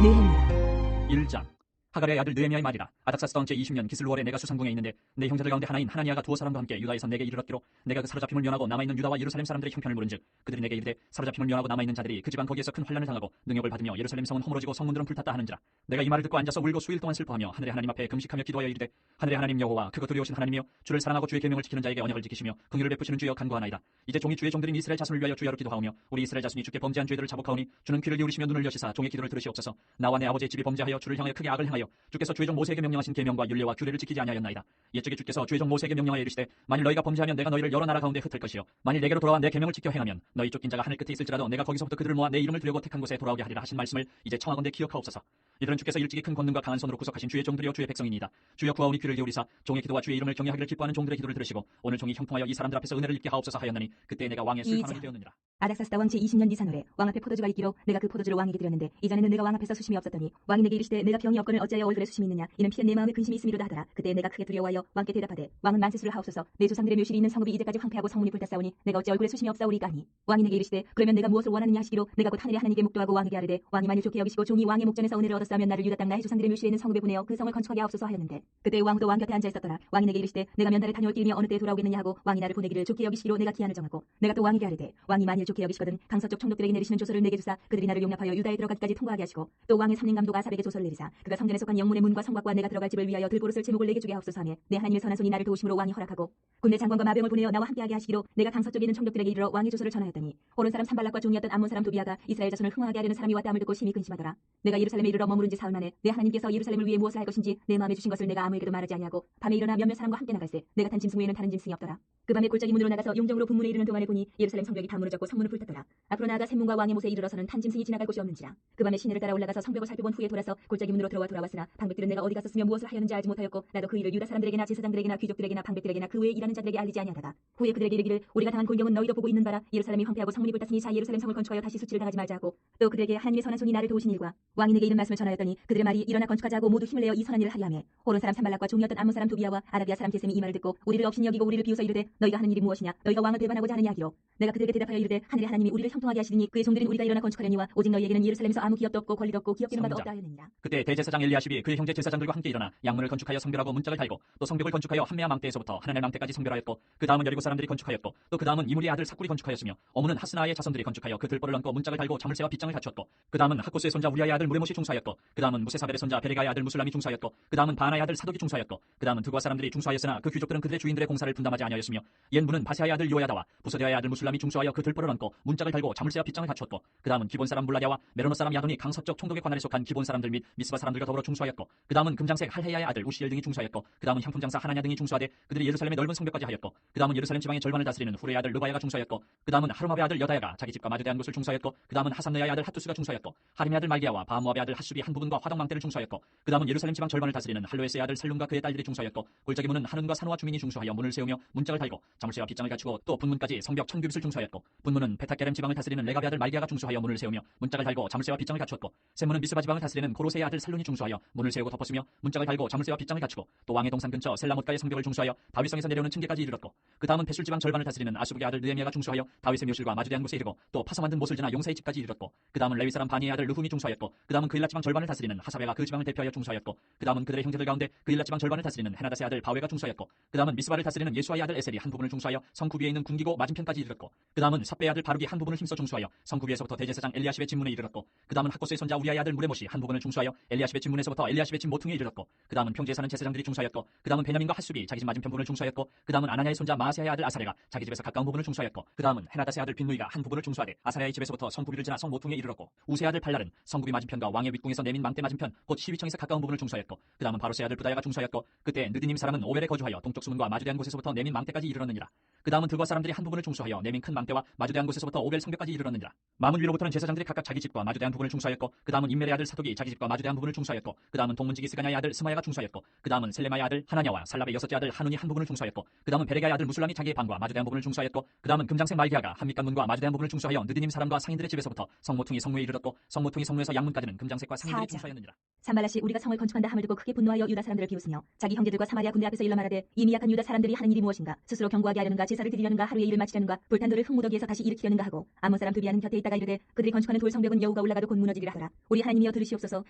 느헤미야 1장 하갈의 아들 느헤미야의 말이라. 아닥사스 제 20년 기슬루월에 내가 수상궁에 있는데 내 형제들 가운데 하나인 하나니아가 두어 사람과 함께 유다에서 내게 이르렀기로 내가 그 사로잡힘을 면하고 남아있는 유다와 예루살렘 사람들의 형편을 물은즉 그들이 내게 이르되 사로잡힘을 면하고 남아있는 자들이 그 지방 거기에서 큰 환난을 당하고 능욕을 받으며 예루살렘 성은 허물어지고 성문들은 불탔다 하는지라. 내가 이 말을 듣고 앉아서 울고 수일 동안 슬퍼하며 하늘의 하나님 앞에 금식하며 기도하여 이르되 하늘의 하나님 여호와 그것 두려우신 하나님이여 주를 사랑하고 주의 계명을 지키는 자에게 언약을 지키시며 긍휼을 베푸시는 주여 간구하나이다. 이제 종이 주의 종들인 이스라엘 자손을 위하여 주야로 기도하오며 우리 이스라엘 자손이 주께 범죄한 죄들을 자복하오니 주는 귀를 기울이시며 눈을 여시사 종의 기도를 들으시옵소서. 나와 내 아버지의 집이 범죄하여 주를 향하여 크게 악을 행하여 주께서 주의 종 모세에게 명령하신 계명과 율례와 규례를 지키지 아니하였나이다. 옛적에 주께서 주의 종 모세에게 명령하여 이르시되 만일 너희가 범죄하면 내가 너희를 여러 나라 가운데 흩을 것이요 만일 내게로 돌아와 내 계명을 지켜 행하면 너희 쫓긴 자가 하늘 끝에 있을지라도 내가 거기서부터 그들을 모아 내 이름을 두려고 택한 곳에 돌아오게 하리라 하신 말씀을 이제 청하건대 기억하옵소서. 이들은 주께서 일찍이 큰 권능과 강한 손으로 구속하신 주의 종들이요 주의 백성이니이다. 주여 구하오니 귀를 기울이사 종의 기도와 주의 이름을 경외하기를 기뻐하는 종들의 기도를 들으시고 오늘 종이 형통하여 이 사람들 앞에서 은혜를 입게 하옵소서 하였나니 그때 내가 왕의 술판원이 되었느니라. 아닥사스다 왕 제20년 니산월에 왕 앞에 포도주가 있기로 내가 그 포도주를 왕에게 드렸는데 이전에는 내가 왕 앞에서 수심이 없었더니 왕이 내게 이르시되 내가 병이 없거늘 어찌하여 얼굴에 수심이 있느냐 이는 필연 내 마음에 근심이 있음이로다 하더라. 그때 내가 크게 두려워하여 왕께 대답하되 왕은 만세수를 하옵소서. 내 조상들의 묘실이 있는 성읍이 이제까지 황폐하고 성문이 불탔사오니 내가 어찌 얼굴에 수심이 없사오리까 하니 왕이 내게 이르시되 그러면 내가 무엇을 원하느냐 하시기로 내가 곧 하늘의 하나님께 묵도하고 왕에게 아뢰되 왕이 만일 좋게 여기시고 종이 왕의 목전에서 은혜를 얻었사면 나를 유다 땅 나의 조상들의 묘실에 있는 성읍에 보내어 그 성을 건축하게 하옵소서 하였는데 그때 왕도 왕 곁에 앉아 있었더라. 왕이 내게 이르시되 내가 면달에 다녀올 길이며 어느 때에 돌아오겠느냐 하고 왕이 나를 보내기를 좋게 여기시기로 내가 기한을 정하고 내가 또 왕에게 아뢰되 왕이 만일 좋게 여기시거든 강서쪽 총독들에게 내리시는 조서를 내게 주사 그들이 나를 용납하여 유다에 들어가기까지 통과하게 하시고 또 왕의 삼림 감독 아삽에게 조서를 내리사 그가 성전에서 속한 영문의 문과 성곽과 내가 들어갈 집을 위하여 들보릇을 제목을 내게 주게 하옵소서 하며 내 하나님의 선한 손이 나를 도우심으로 왕이 허락하고 군대 장관과 마병을 보내어 나와 함께하게 하시기로 내가 강서쪽에 있는 총독들에게 이르러 왕의 조서를 전하였더니 호론 사람 산발락과 종이었던 암몬 사람 도비아가 이스라엘 자손을 흥하게 하려는 사람이 왔다 함을 듣고 심히 근심하더라. 내가 예루살렘에 이르러 머무른 지 사흘 만에 내 하나님께서 예루살렘을 위해 무엇을 할 것인지 내 마음에 주신 것을 내가 아무에게도 말하지 아니하고 밤에 일어나 몇몇 사람과 함께 나갈새 내가 탄 짐승 외에는 다른 짐승이 없더라. 그 밤에 골짜기 문으로 나가서 용정으로 분문에 이르는 동안에 보니 예루살렘 성벽이 다 무너졌고 성문은 불탔더라. 앞으로 나아가 샘문과 왕의 못에 이르러서는 탄 짐승이 지나갈 곳이 없는지라. 그 밤에 시내를 따라 올라가서 성벽을 살펴본 후에 돌아서 골짜기 문으로 돌아왔으나 방백들은 내가 어디 갔었으며 무엇을 하였는지 알지 못하였고 나도 그 일을 유다 사람들에게나 제사장들에게나 귀족들에게나 방백들에게나 그 외에 일하는 자들에게 알리지 아니하다가 후에 그들에게 이르기를 우리가 당한 골경은 너희도 보고 있는 바라. 예루살렘이 황폐하고 성문이 불탔으니 자 예루살렘 성을 건축하여 다시 수치를 당하지 말자 하고 또 그들에게 하나님의 선한 손이 나를 도우신 일과 왕이 내게 이른 말씀을 전하였더니 그들의 말이 일어나 건축하자 하고 모두 힘을 내어 이 선한 일을 하려 하며 호론 사람 산발락과 종이었던 암몬 사람 도비아와 아라비아 사람 게셈이 이 말을 듣고 우리를 업신 여기고 우리를 비웃어 이르되 너희가 하는 일이 무엇이냐 너희가 왕을 배반하고자 하느냐 하기로 내가 그들에게 대답하여 이르되 하늘의 하나님이 우리를 형통하게 하시리니 그의 종들인 우리가 일어나 건축하려니와 오직 너희에게는 예루살렘에서 아무 기업도 없고 권리도 없고 기업되는 바도 없다 하였느니라. 그때 대제사장 엘리야십이 그의 형제 제사장들과 함께 일어나 양문을 건축하여 성별하고 문짝을 달고 또 성벽을 건축하여 한메아 망대에서부터 하나넬 망대까지 성별하였고 그 다음은 여리고 사람들이 건축하였고 또 그 다음은 이므리의 아들 삭굴이 건축하였으며 어무는 하스나의 자손들이 건축하여 그 들보를 얹고 문짝을 달고 자물쇠와 빗장을 갖추었고 그 다음은 학고스의 손자 우리아의 아들 무레못이 중수하였고 그 다음은 무세사벨의 손자 베레가의 아들 무술람이 중수하였고 그 다음은 바나의 아들 사독이 중수하였고 그 다음은 드고아 사람들이 중수하였으나 그 귀족들은 그들의 주인들의 공사를 분담하지 아니하였으며 옛 문은 바세아의 아들 요야다와 부소데아의 아들 무술람이 중수하여 그 들보를 얹고 문짝을 달고 자물쇠와 빗장을 갖추었고 그 다음은 기본 사람 물라디아와 메로노 사람 야돈이 강서쪽 총독의 관할에 속한 기본 사람들 및 미스바 사람들과 더불어 중수하였고 그 다음은 금장색 할헤야의 아들 우시엘 등이 중수하였고 그 다음은 향품 장사 하나냐 등이 중수하되 그들이 예루살렘의 넓은 성벽까지 하였고 그 다음은 예루살렘 지방의 절반을 다스리는 후레의 아들 르바야가 중수하였고 그 다음은 하루마베의 아들 여다야가 자기 집과 마주대한 곳을 중수하였고 그 다음은 하삼느야의 아들 핫투스가 중수하였고 하림의 아들 말기야와 바모압의 아들 핫수비 한 부분과 화덕망대를 중수하였고 그 다음은 예루살렘 지방 절반을 다스리는 할로에스의 아들 살룸과 그의 딸들이 중수하였고 골짜기 문은 한운과 산호와 주민이 중수하여 문을 세우며 문짝을 달고 자물쇠와 빗장을 갖추고 또 분문까지 성벽 1000규빗을 중수하였고 분문은 베타게렘 지방을 다스리는 레갑의 아들 말기야가 중수하여 문을 세우며 문짝을 달고 자물쇠와 빗장을 갖추었고 샘문은 미스바 지방을 다스리는 고로세의 아들 살룬이 중수하여 문을 세우고 덮었으며 문짝을 달고 자물쇠와 빗장을 갖추고 또 왕의 동산 근처 셀라못가의 성벽을 중수하여 다윗성에서 내려오는 층계까지 이르렀고 그 다음은 페술 지방 절반을 다스리는 아수북의 아들 느헤미야가 중수하여 다윗의 묘실과 마주대한 곳에 이르고 또 파서 만든 못을 지나 용사의 집까지 이르렀고 그 다음은 레위 사람 바니의 아들 르훔이 중수하였고 그 다음은 그일라 지방 절반을 다스리는 하사베가 그 지방을 대표하여 중수하였고 그 다음은 그들의 형제들 가운데 그일라 지방 절반을 다스리는 헤나다스의 아들 바웨가 중수하였고 그 다음은 미스바를 다스리는 예수아의 아들 에셀이 한 부분을 중수하여 성구비에 있는 군기고 맞은편까지 이르렀고 그 다음은 삽베의 아들 바룩이 한 부분을 힘써 중수하여 성구비에서부터 대제사장 엘리야십의 집문에 이르렀고 그 다음은 학고스의 손자 우리아의 아들 무레못이 한 부분을 중수하여 엘리야십의 집문에서부터 엘리야십의 집 모퉁이에 이르렀고 그 다음은 평지에 사는 제사장들이 중수하였고 그 다음은 베냐민과 핫수비 자기 집 맞은편 부분을 중수하였고 그 다음은 아나냐의 손자 마아세아의 아들 아사레가 자기 집에서 가까운 부분을 중수하였고 그 다음은 헤나다스의 아들 빈누이가 한 부분을 중수하되 아사레의 집에서부터 성구비를 지나 성모퉁이에 이르렀고 우세의 아들 발랄은 성구비 맞은편과 왕의 윗궁에서 내민 망대 맞은편 곧 시위청에서 가까운 부분을 중수하였고 그 다음은 바로스의 아들 부다야가 중수하였고 그때 느드님 사람은 오벨에 거주하여 동쪽 수문과 마주대한 곳에서부터 내민 망대까지 이르렀느니라. 그 다음은 드고아 사람들이 한 부분을 중수하여 내민 큰 망대와 마주대한 곳에서부터 오벨 성벽까지 이르렀느니라. 마문 위로부터는 제사장들이 각각 자기 집과 마주대한 부분을 중수하였고 그 다음은 임멜의 아들 사독이 자기 집과 마주대한 부분을 중수하였고 그 다음은 동문지기 스가냐의 아들 스마야가 중수하였고 그 다음은 셀레마의 아들 하나냐와 살랍의 여섯째 아들 하눈이 한 부분을 중수하였고 그 다음은 베레가의 아들 무술람이 자기의 방과 마주대한 부분을 중수하였고 그 다음은 금장색 말기야가 한밑간문과 마주대한 부분을 중수하여 느드님 사람과 상인들의 집에서부터 성모퉁이 성무에 이르렀고 성모퉁이 성무에서 양문까지는 금장색과 상인들이 중수하였느니라. 산발라시 우리가 성을 건축한다 함을 듣고 크게 분노하여 유다 사람들을 비웃으며 자기 형제들과 사마리아 군대 앞에서 일러 말하되 이미 약한 유다 사람들이 하는 일이 무엇인가 스스로 경고하게 하려는가 제사를 드리려는가 하루의 일을 마치려는가 불탄 돌을 흙무더기에서 다시 일으키려는가 하고 아몬 사람 두비아는 곁에 있다가 이르되 그들이 건축하는 돌 성벽은 여우가 올라가도 곧 무너지리라 하더라. 우리 하나님이여 들으시옵소서.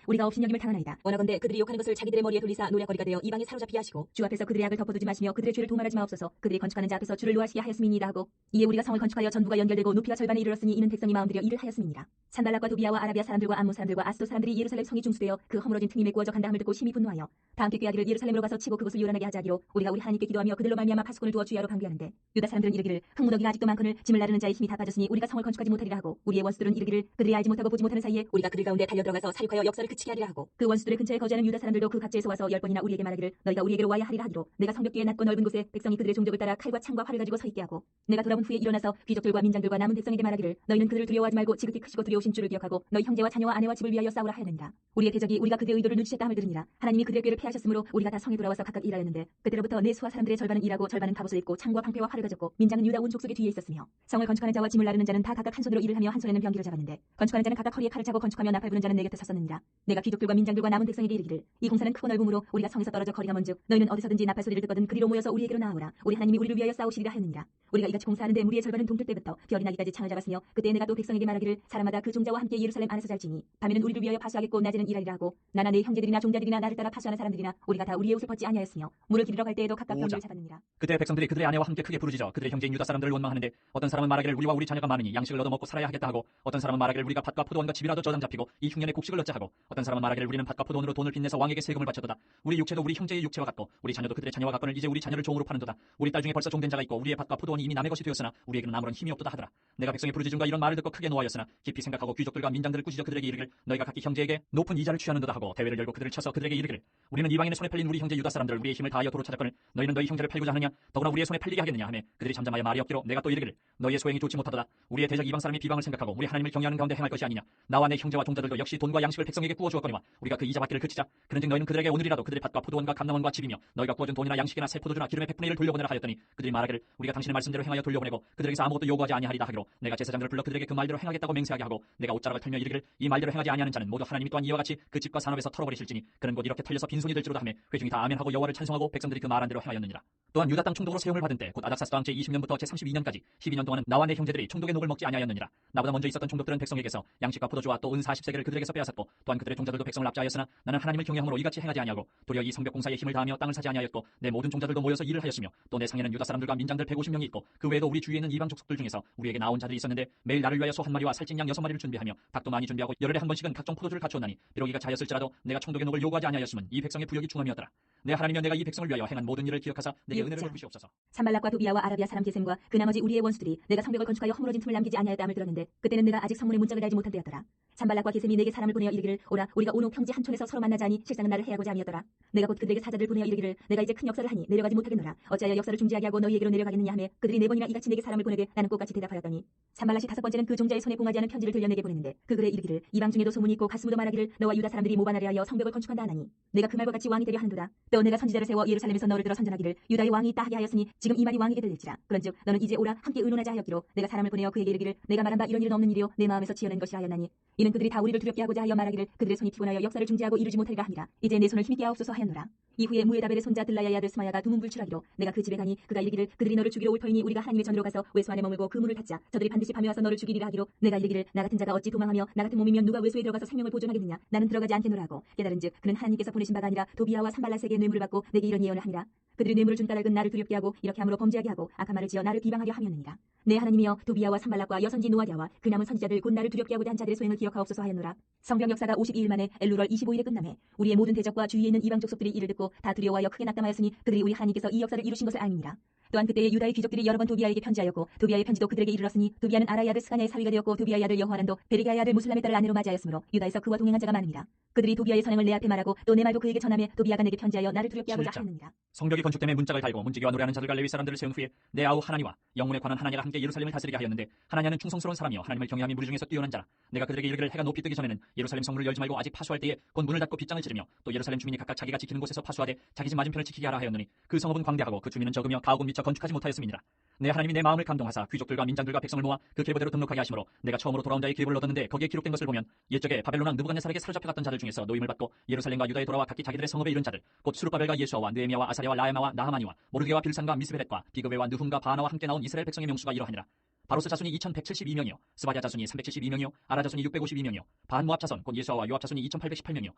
우리가 업신여김을 당하나이다. 원하건대 그들이 욕하는 것을 자기들의 머리에 돌리사 노략거리가 되어 이방에 사로잡히게 하시고 주 앞에서 그들의 악을 덮어두지 마시며 그들의 죄를 도말하지 마옵소서. 그들이 건축하는 자 앞에서 주를 노하시게 하였음이니이다 하고 이에 우리가 성을 건축하여 전부가 연결되고 높이가 절반에 이르렀으니 이는 백성이 마음들여 일을 하였음이니라. 산발락과 도비아와 아라비아 사람들과 암몬 사람들과 아스도 사람들이 예루살렘 성이 중수되어 그 허물어진 틈이 메꾸어져 간다 함을 듣고 심히 분노하여 다 함께 꾀하기를 예루살렘으로 가서 치고 그곳을 요란하게 하자 하기로 우리가 우리 하나님께 기도하며 그들로 말미암아 파수꾼을 두어 주야로 방비하는데 유다 사람들은 이르기를 흙무더기가 아직도 많거늘 짐을 나르는 자의 힘이 다 빠졌으니 우리가 성을 건축하지 못하리라 하고 우리의 원수들은 이르기를 그들이 알지 못하고 보지 못하는 사이에 우리가 그들 가운데 달려들어가서 사륙하여 역사를 그치게 하리라 하고 그 원수들의 근처에 거주하는 유다 사람들도 그 각지에서 와서 10번이나 우리에게 말하기를 너희가 우리에게로 와야 하리라 하기로 내가 성벽 뒤에 낮고 넓은 곳에 백성이 그들의 종족을 따라 칼과 창과 활을 가지고 서 있게 하고 내가 돌아본 후에 일어나서 귀족들과 민장들과 남은 백성에게 말하기를 너희는 그들을 두려워하지 말고 지극히 크시고 두려우신 주를 기억하고 너희 형제와 자녀와 아내와 집을 위하여 싸우라 하였느니라. 우리의 대적이 우리가 그들의 의도를 눈치챘다 함을 들으니라. 하나님이 그들의 꾀를 패하셨으므로 우리가 다 성에 돌아와서 각각 일하였는데 그때로부터 내 수하 사람들의 절반은 일하고 절반은 갑옷을 입고 창과 방패와 활을 가졌고 민장은 유다 온 족속의 뒤에 있었으며 성을 건축하는 자와 짐을 나르는 자는 다 각각 한 손으로 일을 하며 한 손에는 병기를 잡았는데 건축하는 자는 각각 허리에 칼을 차고 건축하며 나팔 부는 자는 내 곁에 섰었느니라. 내가 귀족들과 민장들과 남은 백성에게 이르기를 이 공사는 크고 넓음으로 우리가 성에서 떨어져 거리가 먼즉 너희는 어디서든지 나팔 소리를 듣거든 그리로 모여서 우리에게로 나아오라. 우리 하나님이 우리를 위하여 싸우시리라 하였느니라. 우리가 이같이 공사하는데 무리의 절반은 동틀 때부터 별이 나기까지 창을 잡았으며 그때 내가 또 백성에게 말하기를 사람마다 그 종자와 함께 예루살렘 안에서 잘지니 밤에는 우리를 위하여 파수하겠고 낮에는 일하리라 하고 나나 내 형제들이나 종자들이나 나를 따라 파수하는 사람들이나 우리가 다 우리의 옷을 벗지 아니하였으며 물을 기르러 갈 때에도 각각 병기를 잡았느니라. 그때 백성들이 그들의 아내와 함께 크게 부르짖어 그들의 형제인 유다 사람들을 원망하는데 어떤 사람은 말하기를 우리와 우리 자녀가 많으니 양식을 얻어 먹고 살아야 하겠다 하고 어떤 사람은 말하기를 우리가 밭과 포도원과 집이라도 저당 잡히고 이 흉년에 곡식을 얻자 하고 어떤 사람은 말하기를 우리는 밭과 밭과 포도원으로 돈을 빚내서 왕에게 세금을 바쳤도다. 우리 육체도 우리 형제의 육체와 같고 우리 자녀도 그들의 자녀와 같거늘 이제 우리 자녀를 종으로 파는도다. 우리 딸 중에 벌써 종된 자가 있고 우리의 밭과 포도원이 이미 남의 것이 되었으나 우리에게는 아무런 힘이 없도다 하더라. 내가 백성의 부르짖음과 이런 말을 듣고 크게 노하였으나 깊이 생각하고 귀족들과 민장들을 꾸짖어 그들에게 이르기를 너희가 각기 형제에게 높은 이자를 취하는도다 하고 대회를 열고 그들을 쳐서 그들에게 이르기를 우리는 이방인의 손에 팔린 우리 형제 유다 사람들을 우리의 힘을 다하여 도로 찾았거늘 너희는 너희 형제를 팔고자 하느냐 더구나 우리의 손에 팔리게 하겠느냐 하매 그들이 잠잠하여 말이 없기로 내가 또 이르기를 너희의 소행이 좋지 못하도다. 우리의 대적 이방 사람이 비방을 생각하고 우리 하나님을 경외하는 가운데 행할 것이 아니냐. 나와 내 형제와 동자들도 역시 돈과 양식을 백성에게 구워 주었거니와 우리가 그 이자 받기를 그치자. 그런즉 너희는 그들에게 오늘이라도 그들의 밭과 포도원과 감남원과 집이며 너희가 구워준 돈이나 양식이나 새 포도주나 기름의 100분의 1을 돌려보내라 하였더니 그들이 말하기를 우리가 당신의 말씀대로 행하여 돌려보내고 그들에게서 아무것도 요구하지 아니하리다 하기로 내가 제사장들을 불러 그들에게 그 말대로 행하겠다고 맹세하게 하고 내가 옷자락을 털며 이르기를 이 말대로 행하지 아니하는 자는 모두 하나님이 또한 이와 같이 그 집과 산업에서 털어버리실지니 그는 곧 이렇게 털려서 빈손이 될지로다 하며 회중이 다 아멘하고 여호와를 찬송하고 백성들이 그 말한 대로 행하였느니라. 또한 유다 땅 총독으로 세움을 받은 때 곧 아닥사스 왕 제20년부터 제32년까지 12년 동안은 나와 내 형제들이 총독의 녹을 먹지 아니하였느니라. 나보다 먼저 있었던 총독들은 백성에게서 양식과 포도주와 또 은 40세겔을 그들에게서 빼앗았고 또한 그들의 종자들도 백성을 압제하였으나 나는 하나님을 경외함으로 이같이 행하지 아니하고 도리어 이 성벽 공사에 힘을 다하며 땅을 사지 아니하였고 내 모든 종자들도 모여서 일을 하였으며 또 내 상에는 유다 사람들과 민장들 150명이 있고 그 외에도 우리 주위에 있는 이방 족속들 중에서 우리에게 나온 자들이 있었는데 매일 나를 위하여 소 한 마리와 살찐 양 6마리를 준비하며 닭도 많이 준비하고 열흘에 한 번씩은 각종 포도주를 갖추었나니 비록 이가 자였을지라도 내가 총독의 녹을 요구하지 아니하였으면 이 백성의 부역이 중함이었더라. 내 하나님이여 내가 이 백성을 위하여 행한 모든 일을 기억하사 내게 은혜를 베푸시옵소서. 산발락과 도비아와 아라비아 사람 게셈과 그 나머지 우리의 원수들이 내가 성벽을 건축하여 허물어진 틈을 남기지 아니하였다함을 들었는데 그때는 내가 아직 성문의 문짝을 달지 못한 때였더라. 산발락과 게셈이 내게 사람을 보내어 이르기를 오라 우리가 오노 평지 한 촌에서 서로 만나자니 실상은 나를 해하고자 함이었더라. 내가 곧 그들에게 사자들을 보내어 이르기를 내가 이제 큰 역사를 하니 내려가지 못하겠노라. 어찌하여 역사를 중지하게 하고 너희에게로 내려가겠느냐 하매 그들이 4번이나 이같이 내게 사람을 보내게 나는 꽃같이 대답하였더니 산발락이 5번째는 그 종자의 손에 봉하지 않은 편지를 들려 내게 보내는데 그 글에 이르기를 이방 중에도 소문이 있고 가스무도 말하기를 너와 유다 사람들이 모반하려 하여 성벽을 건축한다 하나니 내가 그 말과 같이 왕이 되려 하는도다. 또 내가 선지자를 세워 예루살렘에서 너를 들어 선전하기를 유다의 왕이 있다 하게 하였으니 지금 이 말이 왕에게 들릴지라. 그런즉 너는 이제 오라 함께 의논하자 하였기로 내가 사람을 보내어 그에게 이르기를 내가 말한 바 이런 일은 없는 일이요 내 마음에서 지어낸 것이라 하였나니 이는 그들이 다 우리를 두렵게 하고자 하여 말하기를 그들의 손이 피곤하여 역사를 중지하고 이루지 못하리라 함이라. 이제 내 손을 힘있게 하옵소서 하였노라. 이후에 무에다벨의 손자 들라야의 아들 스마야가 두문불출하기로 내가 그 집에 가니 그가 이르기를 그들이 너를 죽이러 올 터이니 우리가 하나님의 전으로 가서 외소 안에 머물고 그 문을 닫자. 저들이 반드시 밤에 와서 너를 죽이리라 하기로 내가 이르기를 나 같은 자가 어찌 도망하며 나 같은 몸이면 누가 외소에 들어가서 생명을 보존하겠느냐. 나는 들어가지 않겠노라 하고 깨달은즉 그는 하나님께서 보내신 바가 아니라 도비아와 산발락에게 뇌물을 받고 내게 이런 예언을 함이라. 그들이 뇌물을 준 까닭은 나를 두렵게 하고 이렇게 함으로 범죄하게 하고 악한 말을 지어 나를 비방하려 함이었느니라. 내 하나님이여 도비아와 산발락과 여선지 노아디아와 그 남은 선지자들 곧 나를 두렵게 하고자 한 자들의 소행을 기억하옵소서 하였노라. 성경 역사가 52일 만에 엘루럴 25일에 끝나매 우리의 모든 대적과 주위에 있는 이방 족속들이 이를 듣고 다 두려워하여 크게 낙담하였으니 그들이 우리 하나님께서 이 역사를 이루신 것을 알미니라. 또한 그때에 유다의 귀족들이 여러 번 도비아에게 편지하였고 도비아의 편지도 그들에게 이르렀으니 도비아는 아라의 아들 스가냐의 사위가 되었고 도비아의 아들 여호하난도 베르기아의 아들 무슬람의 딸을 아내로 맞이하였으므로 유다에서 그와 동행한 자가 많으니라. 그들이 도비아의 선행을 내 앞에 말하고 또 내 말도 그에게 전하며 도비아가 내게 편지하여 나를 두렵게 하고자 하였느니라. 성벽이 건축됨에 문짝을 달고 문지기와 노래하는 자들과 레위 사람들을 세운 후에 내 아우 하나니와 영문에 관한 하나냐가 함께 예루살렘을 다스리게 하였는데 하나냐는 충성스러운 사람이요 하나님을 경외함이 무리 중에서 뛰어난 자라. 내가 그들에게 이르기를 해가 높이 뜨기 전에는 예루살렘 성문을 열지 말고 아직 파수할 때에 곧 문을 닫고 빗장을 치르며 또 예루살렘 주민이 각각 자기가 지키는 곳에서 파수하되 자기 집 맞은편을 지키게 하라 하였느니 그 성읍은 광대하고 그 주민은 적으며 가옥은 미처 건축하지 못하였음이니라. 내 하나님이 내 마음을 감동하사 귀족들과 민장들과 백성을 모아 그 계보대로 등록하게 하심으로 내가 처음으로 돌아온 자의 기록을 얻었는데 거기에 기록된 것을 보면 옛적에 바벨론 왕 느부갓네살에게 사로잡혀갔던 자들 중에서 노임을 받고 예루살렘과 유다에 돌아와 각기 자기들의 성읍에 이른 자들 곧 스룹바벨과 예수아와 느헤미야와 아사랴와 라야마와 나하마니와 모르게와 빌산과 미스베렛과 비그베와 느훔과 바나와 함께 나온 이스라엘 백성의 명수가 이러하니라. 바로스 자손이 2172명이요 스바랴 자손이 372명이요 아라 자손이 652명이요 반모압 자손 곧 예수아와 요압 자손이 2818명이요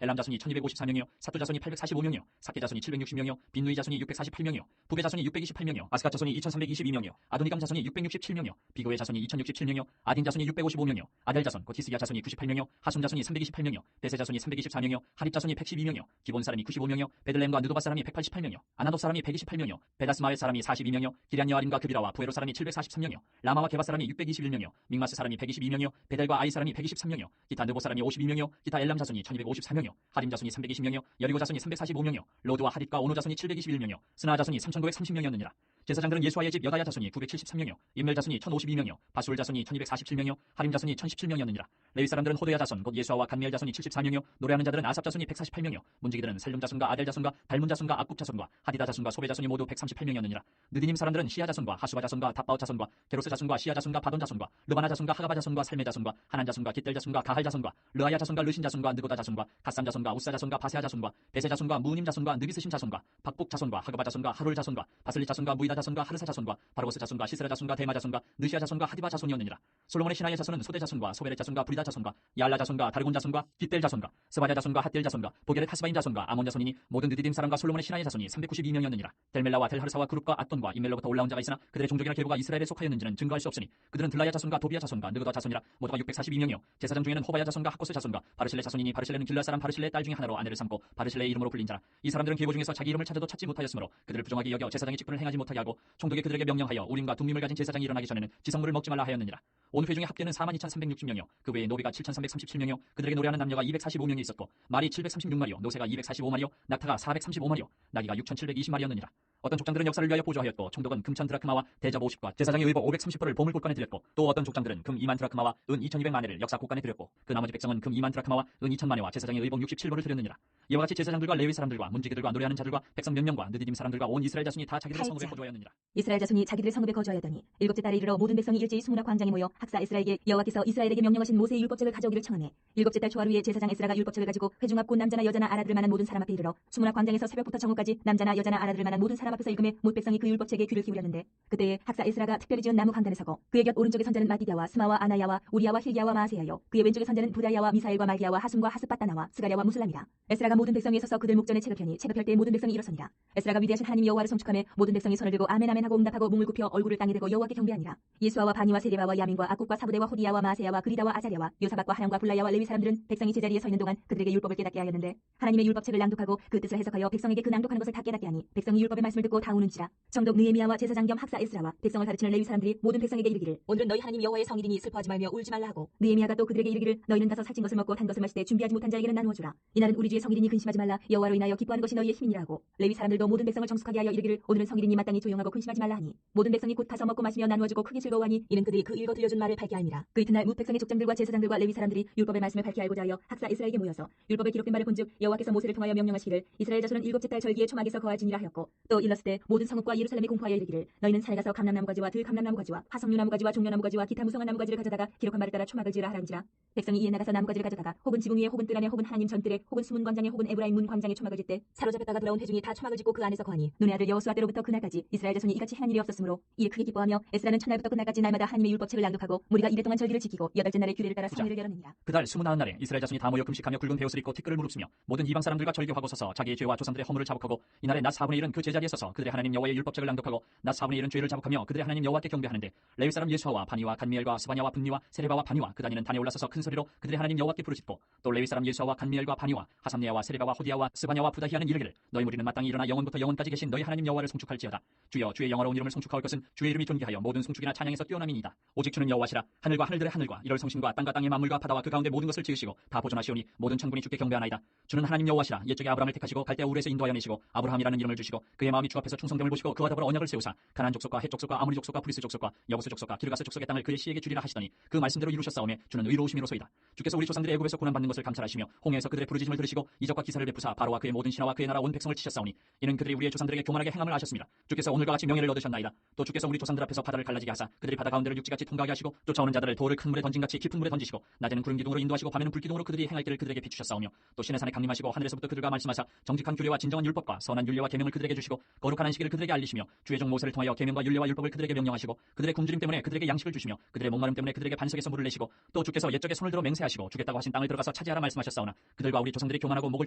엘람 자손이 1254명이요 사투 자손이 845명이요 사케 자손이 760명이요 빈누이 자손이 648명이요 부베 자손이 628명이요 아스가 자손이 2322명이요 아도니감 자손이 667명이요 비고의 자손이 2067명이요 아딘 자손이 655명이요 아델 자손 곧 히스기야 자손이 98명이요 하숨 자손이 328명이요 베세 자손이 324명이요 하립 자손이 112명이요 기본 사람이 95명이요 베들레헴과 느도바 사람이 188명이요 아나도 사람이 128명이요 베다스마의 사람이 42명이요 기란 여아림과 그비라와 부에로 사람이 743명이요 라마와 게바 사람이 621명이요 믹마스 사람이 122명이요 베델과 아이 사람이 123명이요 기타 느보 사람이 52명이요 기타 엘람 자손이 1254명이요 하림 자손이 320명이요 여리고 자손이 345명이요 로드와 하립과 오노 자손이 721명이요 스나 자손이 3930명이었느니라. 제사장들은 예수아의 집 여다야 자손이 973명이요 임멜 자손이 1052명이요 바술 자손이 1247명이요 하림 자손이 1017명이었느니라. 레위 사람들은 호도야 자손 곧 예수아와 간미엘 자손이 74명이요 노래하는 자들은 아삽 자손이 148명이요 문지기들은 살룸 자손과 아델 자손과 달문 자손과 악굽 자손과 하디다 자손과 소베 자손이 모두 138명이었느니라. 느디님 사람들은 시아 자손과 하수바 자손과 탑바오 자손과 게로스 자손과 시아 자손과 바돈 자손과 르바나 자손과 하가바 자손과 살메 자손과 하난 자손과 깃델 자손과 가할 자손과 르아야 자손과 르신 자손과 느고다 자손과 갓삼 자손과 우사 자손과 바세아 자손과 베세 자손과 무님 자손과 느비스심 자손과 박복 자손과 하가바 자손과 하룰 자손과 바슬리 자손과 무이다 자손과 하르사 자손과 바르고스 자손과 시스라 자손과 데마 자손과 느시아 자손과 하디바 자손이었느니라. 솔로몬의 신하의 자손은 소대 자손과 소베렛 자손과 브리다 자손과 야알라 자손과 다르곤 자손과 깃델 자손과 스바냐 자손과 핫델 자손과 보게르 타스바임 자손과 아몬 자손이니 모든 느디딤 사람과 솔로몬의 신하의 자손이 392명이었느니라. 델멜라와 델하르사와 그룹과 앗돈과 이멜로부터 올라온 자가 있으나 그들의 종족이나 계보가 이스라엘에 속하였는지는 증거할 수 없으니 그들은 들라야 자손과 도비야 자손과 느그다 자손이라. 모두가 642명이요 제사장 중에는 호바야 자손과 하코스 자손과 바르실레 자손이니 바르실레는 길라 사람 바르실레의 딸 중에 하나로 아내를 삼고 바르실레의 이름으로 불린 자라. 이 사람들은 계보 중에서 자기 이름을 찾아도 찾지 못하였으므로 그들을 부정하게 여겨 제사장의 직분을 행하지 못하게 하고 총독이 그들에게 명령하여 우림과 둠밈을 가진 제사장이 일어나기 전에는 지성물을 먹지 말라 하였느니라. 온 회중의 합계는 42,360명이요 그 외에 노비가 7,337명이요 그들에게 노래하는 남녀가 245명이 있었고 말이 736마리요 노새가 245마리요 낙타가 435마리요 나귀가 6,720마리였느니라. 어떤 족장들은 역사를 위하여 보조하였고 총독은 금 1,000드라크마와 대접 50과 제사장의 의복 530벌을 보물 곳간에 드렸고 또 어떤 족장들은 금 2만 드라크마와 은 2,200만회를 역사 곳간에 드렸고 그 나머지 백성은 금 2만 드라크마와 은 2,000만회와 제사장의 의복 67벌을 드렸느니라. 이와 같이 제사장들과 레위 사람들과 문지기들과 노래하는 자들과 백성 몇 명과 느디딤 사람들과 온 이스라엘 자손이 다 자기들의 성읍에 거주하였느니라. 이스라엘 자손이 자기들의 성읍에 거주하였더니 일곱째 달에 이르러 모든 백성이 일제히 수문화 광장에 모여 학사 에스라에게 여호와께서 이스라엘에게 명령하신 모세의 율법책을 가져오기를 청하네. 일곱째 달 초하루에 제사장 에스라가 율법책을 가지고 회중 앞 곧 남자나 여자나 알아들을 만한 모든 사람 앞에 이르러 수문화 광장에서 새벽부터 정오까지 남자나 여자나 알아들을 만한 모든 사람 앞에서 읽음에 못 백성이 그 율법책에 귀를 기울였는데 그때에 학사 에스라가 특별히 지은 나무 강단에 서고 그의 곁 오른쪽에 선자는 마디다와 스마와 아나야와 우리야와 힐기야와 마아세야요 그의 왼쪽에 선자는 부다야와 미사엘과 말기야와 하숨과 하스바따나와 스가랴와 무슬람이라. 에스라가 모든 백성에 서서 그들 목전에 책을 펴니 책을 펼 때 모든 백성이 일어서니라. 에스라가 위대하신 하나님 여호와를 송축하며 모든 백성이 손을 들고 아멘 아멘 하고 응답하고 몸을 굽혀 얼굴을 땅에 대고 여호와께 경배하니라. 예수아와 바니와 세레바와 야민과 악국과 사부대와 호디야와 마아세야와 그리다와 아자랴와 요사박과 하량과 불라야와 레위 사람들은 백성이 제자리에 서 있는 동안 그들에게 율법을 깨닫게 하였는데 하나님의 율법책을 낭독하고 그 뜻을 해석하여 백성에게 그 낭독하는 것을 다 깨닫게 하니 백성이 율법의 말씀을 듣고 다 우는지라. 정독 느헤미야와 제사장 겸 학사 에스라와 백성을 가르치는 레위 사람들이 모든 백성에게 이르기를 오늘은 너희 하나님 여호와의 성일이니 슬퍼하지 말며 울지 말라 하고 느헤미야가 또 그들에게 이르기를 너희는 가서 살찐 것을 먹고 탄 것을 마실 때 준비하지 못한 자에게는 나누어 주라. 이날은 우리 주의 성일이니 근심하지 말라 여호와로 인하여 기뻐하는 것이 너희의 힘이니라 하고 레위 사람들도 모든 백성을 정숙하게 하여 이르기를 오늘은 성일이니 마땅히 조용하고 근심하지 말라 하니 모든 백성이 곧 가서 먹고 마시며 나누어주고 크게 즐거워하니 이는 그들이 그 읽어 들려준 말을 밝게 함이라. 그 이튿날 뭇 백성의 족장들과 제사장들과 레위 사람들이 율법의 말씀을 밝게 알고자 하여 학사 에스라에게 모여서 율법에 기록된 바를 본즉 여호와께서 모세를 통하여 명령하시기를 이스라엘 자손은 일곱째 달 절기에 초막에서 거하지니라 하였고 또 일렀을 때 모든 성읍과 예루살렘에 공포하여 이르기를 너희는 산에 가서 감람나무 가지와 들 감람나무 가지와 화석류나무 가지와 종려나무 가지와 기타 무성한 나무 가지를 가져다가 기록한 말을 따라 초막을 지으라 하란지라. 백성이 이에 나가서 나무 가지를 가져다가 혹은 지붕 위에 혹은 뜰 안에 혹은 하나님 전뜰에 혹은 수문 광장에 혹은 에브라임 문 광장에 초막을 짓되 사로잡혔다가 돌아온 회중이 다 초막을 짓고 그 안에서 거하니 눈의 아들 여호수아 때로부터 그날까지 이스라엘 자손이 이같이 행한 일이 없었으므로 이에 크게 기뻐하며 에스라는 첫날부터 끝날까지 날마다 하나님의 율법책을 낭독하고 무리가 이래 동안 절기를 지키고 여덟째 날에 규례를 따라 성회를 열었느니라. 그달 29날에 이스라엘 자손이 다 모여 금식하며 굵은 베옷을 입고 티끌을 무릅쓰며 모든 이방 사람들과 절교하고 서서 자기의 죄와 조상들의 허물을 자복하고 이날에 낮 4분의 1은 그 제자리에 서서 그들의 하나님 여호와의 율법책을 낭독하고 낮 4분의 1은 죄를 자복하며 그들의 하나님 여호와께 경배하는데 레위 사람 예수아와 바니와 간미엘과 스바냐와 분니와 세레바와 바니와 그 다니는 단에 올라서서 큰 소리로 그들의 하나님 여호와께 부르짖고 또 레위 사람 예수아와 간미엘과 바니와 하삼네아와 세레바와 호디아와 스바냐와 부다히아는 이르기를 너희 무리는 마땅히 일어나 영원부터 영원까지 계신 너희 하나님 여호와를 송축할지어다. 주여 주의 영화로운 이름을 송축할 것은 주의 이름이 존귀하여 모든 송축이나 찬양에서 뛰어남이니이다. 오직 주는 여호와시라. 하늘과 하늘들의 하늘과 이럴 성신과 땅과 땅의 만물과 바다와 그 가운데 모든 것을 지으시고 다 보존하시오니 모든 천군이 주께 경배하나이다. 주는 하나님 여호와시라. 옛적에 아브라함을 택하시고 갈대아 우르에서 인도하여 내시고 아브라함이라는 이름을 주시고 그의 마음이 주 앞에서 충성됨을 보시고 그와 더불어 언약을 세우사 가나안 족속과 헷 족속과 아모리 족속과 브리스 족속과 여부스 족속과 기르가스 족속의 땅을 그의 시에게 주리라 하시더니 그 말씀대로 이루셨사오매 주는 의로우심이로소이다. 주께서 우리 조상들의 애굽에서 고난받는 것을 감찰하시며 홍해에서 그들의 부르짖음을 들으시고 이적과 기사를 베푸사 바로와 그의 모든 신하와 그의 나라 온 백성을 치셨사오니 이는 그들이 우리의 조상들에게 교만하게 행함을 아셨습니다. 주께서 오늘과 같이 명예를 얻으셨나이다. 또 주께서 우리 조상들 앞에서 바다를 갈라지게 하사 그들이 바다 가운데를 육지같이 통과하게 하시고 쫓아오는 자들을 돌을 큰 물에 던진같이 깊은 물에 던지시고 낮에는 구름 기둥으로 인도하시고 밤에는 불 기둥으로 그들이 행할 길을 그들에게 비추셨사오며 또 신의 산에 강림하시고 하늘에서부터 그들과 말씀하사 정직한 규례와 진정한 율법과 선한 율례와 계명을 그들에게 주시고 거룩한 안식일을 그들에게 알리시며 주의 종 모세를 통하여 계명과 율례와 율법을 그들에게 명령하시고 그들의 굶주림 때문에 그들에게 양식을 주시며 그들의 목마름 때문에 그들에게 반석에서 물을 내시고 또 주께서 옛적에 손을 들어 맹세하시고 주겠다고 하신 땅을 들어가서 차지하라 말씀하셨사오나 그들과 우리 조상들이 교만하고 목을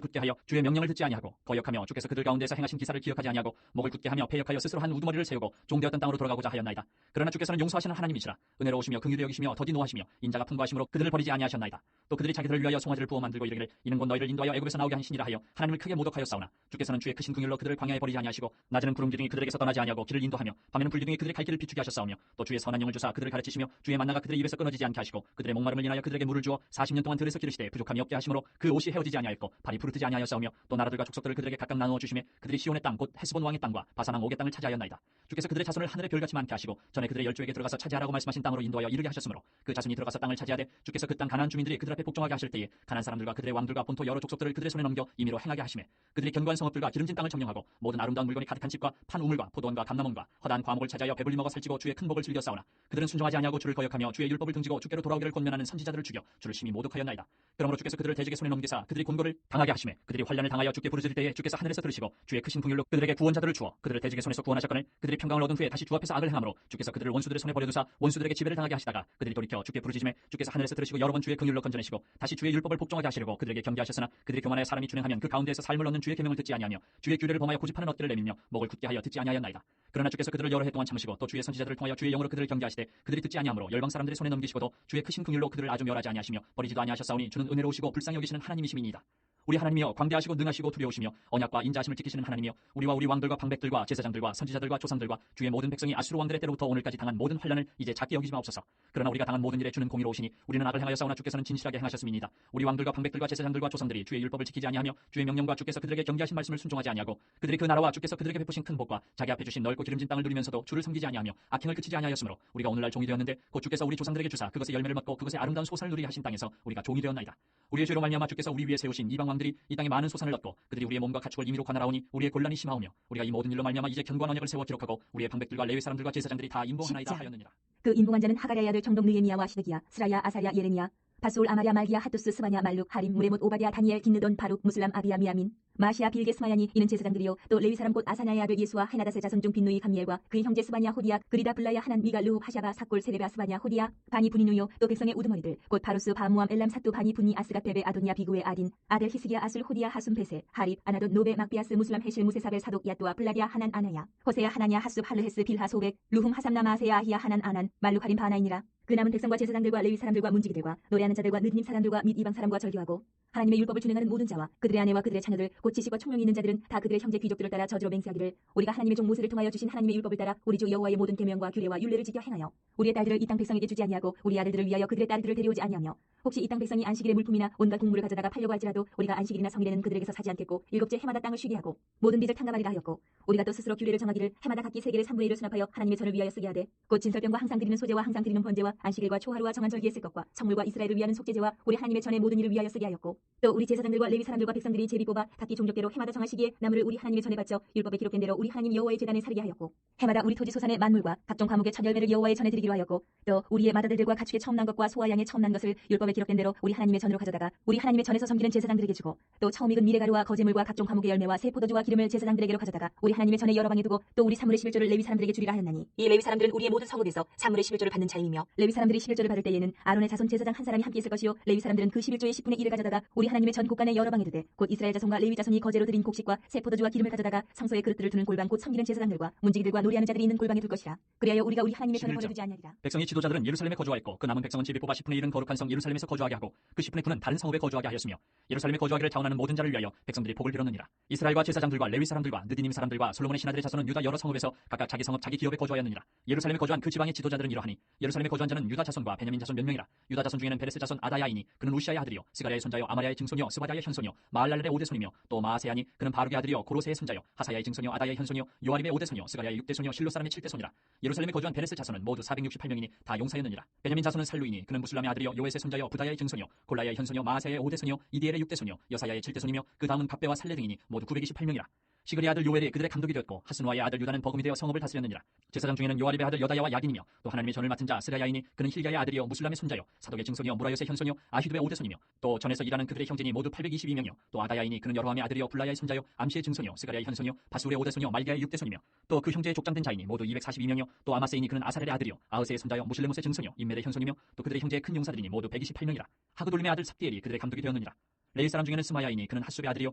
굳게 하여 주의 명령을 듣지 아니하고 거역하며 주께서 그들 가운데서 행하신 기사를 기억하지 아니하고 목을 굳게 하며 패역하여 스스로 한 우두머리를 세우고 종되었던 땅으로 돌아가고자 하였나이다. 그러나 주께서는 용서하시는 하나님이시라. 은혜로우시며 긍휼히 여기시며 더디 노하시며 인자가 풍부하심으로 그들을 버리지 아니하셨나이다. 또 그들이 자기들을 위하여 송아지를 부어 만들고 이르기를 이는 곧 너희를 인도하여 애굽에서 나오게 하신 신이라 하여 하나님을 크게 모독하였사오나 주께서는 주의 크신 긍휼로 그들을 광야에 버리지 아니하시고 낮에는 구름 기둥이 그들에게서 떠나지 아니하고 길을 인도하며 밤에는 불 기둥이 그들의 갈 길을 비추게 하셨사오며 또 주의 선한 영을 주사 그들을 가르치시며 주의 만나가 그들의 입에서 끊어지지 않게 하시고 그들의 목마름을 인하여 그들에게 물을 주어 40년 동안 들에서 기르시되 부족함이 없게 하심으로 그 옷이 헤어지지 아니하였고 발이 부르트지 아니하였사오며 또 나라들과 족속들을 그들에게 각각 나누어 주시며 그들이 시온의 땅 곧 헤스본 왕의 땅과 바산 왕 옥의 땅을 차지하였나이다. 주께서 그들의 자손을 하늘의 별같이 많게 하시고 전에 그들의 열조에게 들어가서 차지하라고 말씀하신 땅으로 인도하여 이르게 하셨으므로 그 자손이 들어가서 땅을 차지하되 주께서 그 땅 가나안 주민들이 그들 앞에 복종하게 하실 때에 가나안 사람들과 그들의 왕들과 본토 여러 족속들을 그들의 손에 넘겨 임의로 행하게 하시매 그들이 견고한 성읍들과 기름진 땅을 점령하고 모든 아름다운 물건이 가득한 집과 판 우물과 포도원과 감람원과 허다한 과목을 차지하여 배불리 먹어 살찌고 주의 큰 복을 즐겨 싸우나 그들은 순종하지 아니하고 주를 거역하며 주의 율법을 등지고 주께로 돌아오기를 권면하는 선지자들을 죽여 주를 심히 모독하였나이다. 그러므로 주께서 그들을 대적의 손에 넘기사 그들이 곤고를 당하게 하시매 그들이 환난을 당하여 주께 부르짖을 때에 주께서 하늘에서 들으시고 주의 크신 긍휼로 그들에게 구원자들을 주어 그들을 대적의 손에서 구원하셨거늘 그들이 평강을 얻은 후에 다시 주 앞에서 악을 행함으로 주께서 그들을 원수들의 손에 버려두사 원수들에게 지배를 당하게 하시다가 그들이 돌이켜 주께 부르짖음에 주께서 하늘에서 하늘에서 들으시고 여러 번 주의 긍휼로 건져내시고 다시 주의 율법을 복종하게 하시려고 그들에게 경계하셨으나 그들이 교만하여 사람이 준행하면 그 가운데에서 삶을 얻는 주의 계명을 듣지 아니하며 주의 규례를 범하여 고집하는 얻기를 내밀며 목을 굳게 하여 듣지 아니하였나이다. 그러나 주께서 그들을 여러 해 동안 참으시고 또 주의 선지자들을 통하여 주의 영으로 그들을 경계하시되 그들이 듣지 아니하므로 열방 사람들의 손에 넘기시고도 주의 크신 긍휼로 그들을 아주 멸하지 아니하시며 버리지도 아니하셨사오니 주는 은혜로우시고 불쌍히 여기시는 하나님이심이니이다. 우리 하나님이여 광대하시고 능하시고 두려우시며 언약과 인자하심을 지키시는 하나님이여 우리와 우리 왕들과 방백들과 제사장들과 선지자들과 조상들과 주의 모든 백성이 아수르 왕들의 때로부터 오늘까지 당한 모든 환난을 이제 작게 여기지 마옵소서. 그러나 우리가 당한 모든 일에 주는 공의로 오시니 우리는 악을 행하여 싸우나 주께서는 진실하게 행하셨음이니이다. 우리 왕들과 방백들과 제사장들과 조상들이 주의 율법을 지키지 아니하며 주의 명령과 주께서 그들에게 경계하신 말씀을 순종하지 아니하고 그들이 그 나라와 주께서 그들에게 베푸신 큰 복과 자기 앞에 주신 넓고 기름진 땅을 누리면서도 주를 섬기지 아니하며 악행을 그치지 아니하였으므로 우리가 오늘날 종이 되었는데 곧 주께서 우리 조상들에게 주사 그것의 열매를 먹고 그것의 아름다운 소산을 누리게 하신 땅에서 우리가 종이 되었나이다. 우리의 죄로 말미암아 주께서 우리 위에 세우신 이방 왕들이 이 땅에 많은 소산을 얻고 그들이 우리의 몸과 가축을 임의로 관할하오니 우리의 곤란이 심하오며 우리가 이 모든 일로 말미암아 이제 견고한 언약을 세워 기록하고 우리의 방백들과 레위 사람들과 제사장들이 다 임봉하나이다 하였느니라. 그 임봉한 자는 하가랴의 아들 정독 느헤미야와 시드기야, 스라야, 아사랴, 예레미야, 바스올, 아마랴, 말기야, 하투스, 스바냐, 말룩, 하림, 무레못, 오바댜, 다니엘, 긴느돈, 바룩, 무슬람, 아비야, 미야민, 마시아, 빌게, 스마야니. 이는 제사장들이요 또 레위 사람 곧 아사냐의 아들 예수와 헤나닷의 자손 중 빈누이 감미엘과 그의 형제 스바냐, 호디야, 그리다, 블라야, 하난, 미가, 르후, 하샤바, 사골, 세레바, 스바냐, 호디야, 바니, 분이누요 또 백성의 우두머리들 곧 바루스, 바무암, 엘람, 사뚜, 바니, 분니, 아스가, 베베, 아도냐, 비구의 아딘, 아델, 히스기야, 아술, 호디야, 하숨, 베세, 하립, 아나돈, 노베, 막비아스, 무슬람, 헤실, 무세사벨, 사독, 야뚜아, 블라디아, 하난, 아나야, 호세야, 하나냐, 하숲, 할르헤스, 빌하, 소백, 루훔, 하삼나, 마세야, 아히야, 하난, 아난, 말룩, 하림, 바나이니라. 그 남은 백성과 제사장들과 레위 사람들과 문지기들과 노래하는 자들과 느드님 사람들과 및 이방 사람과 절교하고 하나님의 율법을 준행하는 모든 자와 그들의 아내와 그들의 자녀들 곧 지식과 총명이 있는 자들은 다 그들의 형제 귀족들을 따라 저주로 맹세하기를 우리가 하나님의 종 모세를 통하여 주신 하나님의 율법을 따라 우리 주 여호와의 모든 계명과 규례와 율례를 지켜 행하여 우리의 딸들을 이 땅 백성에게 주지 아니하고 우리 아들들을 위하여 그들의 딸들을 데려오지 아니하며 혹시 이 땅 백성이 안식일의 물품이나 온갖 곡물을 가져다가 팔려고 할지라도 우리가 안식일이나 성일에는 그들에게서 사지 않겠고 일곱째 해마다 땅을 쉬게 하고 모든 빚을 탕감하리라 하였고 우리가 또 스스로 규례를 정하기를 해마다 각기 세겔의 3분의 1을 수납하여 하나님의 전을 위하여 쓰게 하되 곧 진설병과 항상 드리는 소제와 항상 드리는 번제와 안식일과 초하루와 정한 절기에 쓸 것과 성물과 이스라엘을 위하는 속죄제와 우리 하나님의 전의 모든 일을 위하여 쓰게 하였고 또 우리 제사장들과 레위 사람들과 백성들이 제비 뽑아 각기 종족대로 해마다 정한 시기에 나무를 우리 하나님의 전에 바쳐 율법에 기록된 대로 우리 하나님 여호와의 제단에 사리게 하였고 해마다 우리 토지 소산의 만물과 각종 과목의 첫 열매를 여호와의 전에 드리기로 하였고 또 우리의 맏아들들과 가축의 처음 난 것과 소와 양의 처음 난 것을 율법에 기록된 대로 우리 하나님의 전으로 가져다가 우리 하나님의 전에서 섬기는 제사장들에게 주고 또 처음 익은 미레가루와 거제물과 각종 과목의 열매와 새 포도주와 기름을 제사장들에게로 가져다가 우리 하나님의 전에 여러 방에 두고 또 우리 사물의 11조를 레위 사람들에게 주리라 하였나니 이 레위 사람들은 우리의 모든 성읍에서 사물의 11조를 받는 자임이며 레위 사람들이 11조를 받을 때에는 아론의 자손 제사장 한 사람이 함께 있을 것이요 레위 사람들은 그 11조의 10분의 1을 가져다가 우리 하나님의 전 곳간에 여러 방에 두되 곧 이스라엘 자손과 레위 자손이 거제로 드린 곡식과 새 포도주와 기름을 가져다가 성소의 그릇들을 두는 골방 곧 섬기는 제사장들과 문지기들과 노래하는 자들이 있는 골방에 둘 것이라. 그리하여 우리가 우리 하나님의 전을 11장. 버려두지 아니하리라. 백성의 지도자들은 예루살렘에 거주하였고 그 남은 백성은 제비 뽑아 10분의 1은 거룩한 성 예루살렘에서 거주하게 하고 그 10분의 9는 다른 성읍에 거주하게 하였으며 예루살렘에 거주하기를 자원하는 모든 자를 위하여 백성들이 복을 빌었느니라. 이스라엘과 제사장들과 레위 사람들과 느디님 사람들과 솔로몬의 신하들의 자손은 유다 여러 성읍에서 각각 자기 성읍 자기 기업에 거주하였느니라. 예루살렘에 거주한 그 지방의 지도자들은 이러하니 예루살렘에 거주한 자는 유다 자손과 베냐민 자손 몇 명이라. 유다 자손 중에는 베레스 자손 아다야이니 그는 우시아의 아들이요 스가랴의 손자요 아마랴의 증손이요 스바랴의 현손이요 마알랄렐의 오대손이며 또 마아세야니 그는 바룩의 아들이요 고로세의 손자요 하사야의 증손이요 아다야의 현손이요 요아립의 오대손이요 스가랴의 6대손이요 실로 사람의 7대손이라. 예루살렘에 거주한 베레스 자손은 모두 468명이니 다 용사였느니라. 베냐민 자손은 살루이니 그는 무슬람의 아들이요 요에스의 손자요 부다야의 증손이요 골라야의 현손이요 마아세야의 오대손이요 이디엘의 6대손이요 여사야의 7대손이며 그 다음은 밥배와 살레 등이니 모두 928명이라. 시그리의 아들 요엘이 그들의 감독이 되었고 하스누아의 아들 유다는 버금이 되어 성읍을 다스렸느니라. 제사장 중에는 요아립의 아들 여다야와 야긴이며 또 하나님의 전을 맡은 자 스라야이니 그는 힐가의 아들이요 무슬람의 손자요 사독의 증손이요 무라요스의 현손이요 아히두의 오대손이며 또 전에서 일하는 그들의 형제니 모두 822명이요 또 아다야이니 그는 여로함의 아들이요 블라야의 손자요 암시의 증손이요 스가랴의 현손이요 바술의 오대손이요 말기야의 6대손이며 또 그 형제의 족장된 자이니 모두 242명이요 또 아마세이니 그는 아사렐의 아들이요 아흐스의 손자요 무실레못의 증손이요 임멜의 현손이며 또 그들의 형제의 큰 용사들이니 모두 128명이라. 하그돌림의 아들 삽디엘이 그들의 감독이 되었느니라. 레위 사람 중에는 스마야이니 그는 핫숲의 아들이요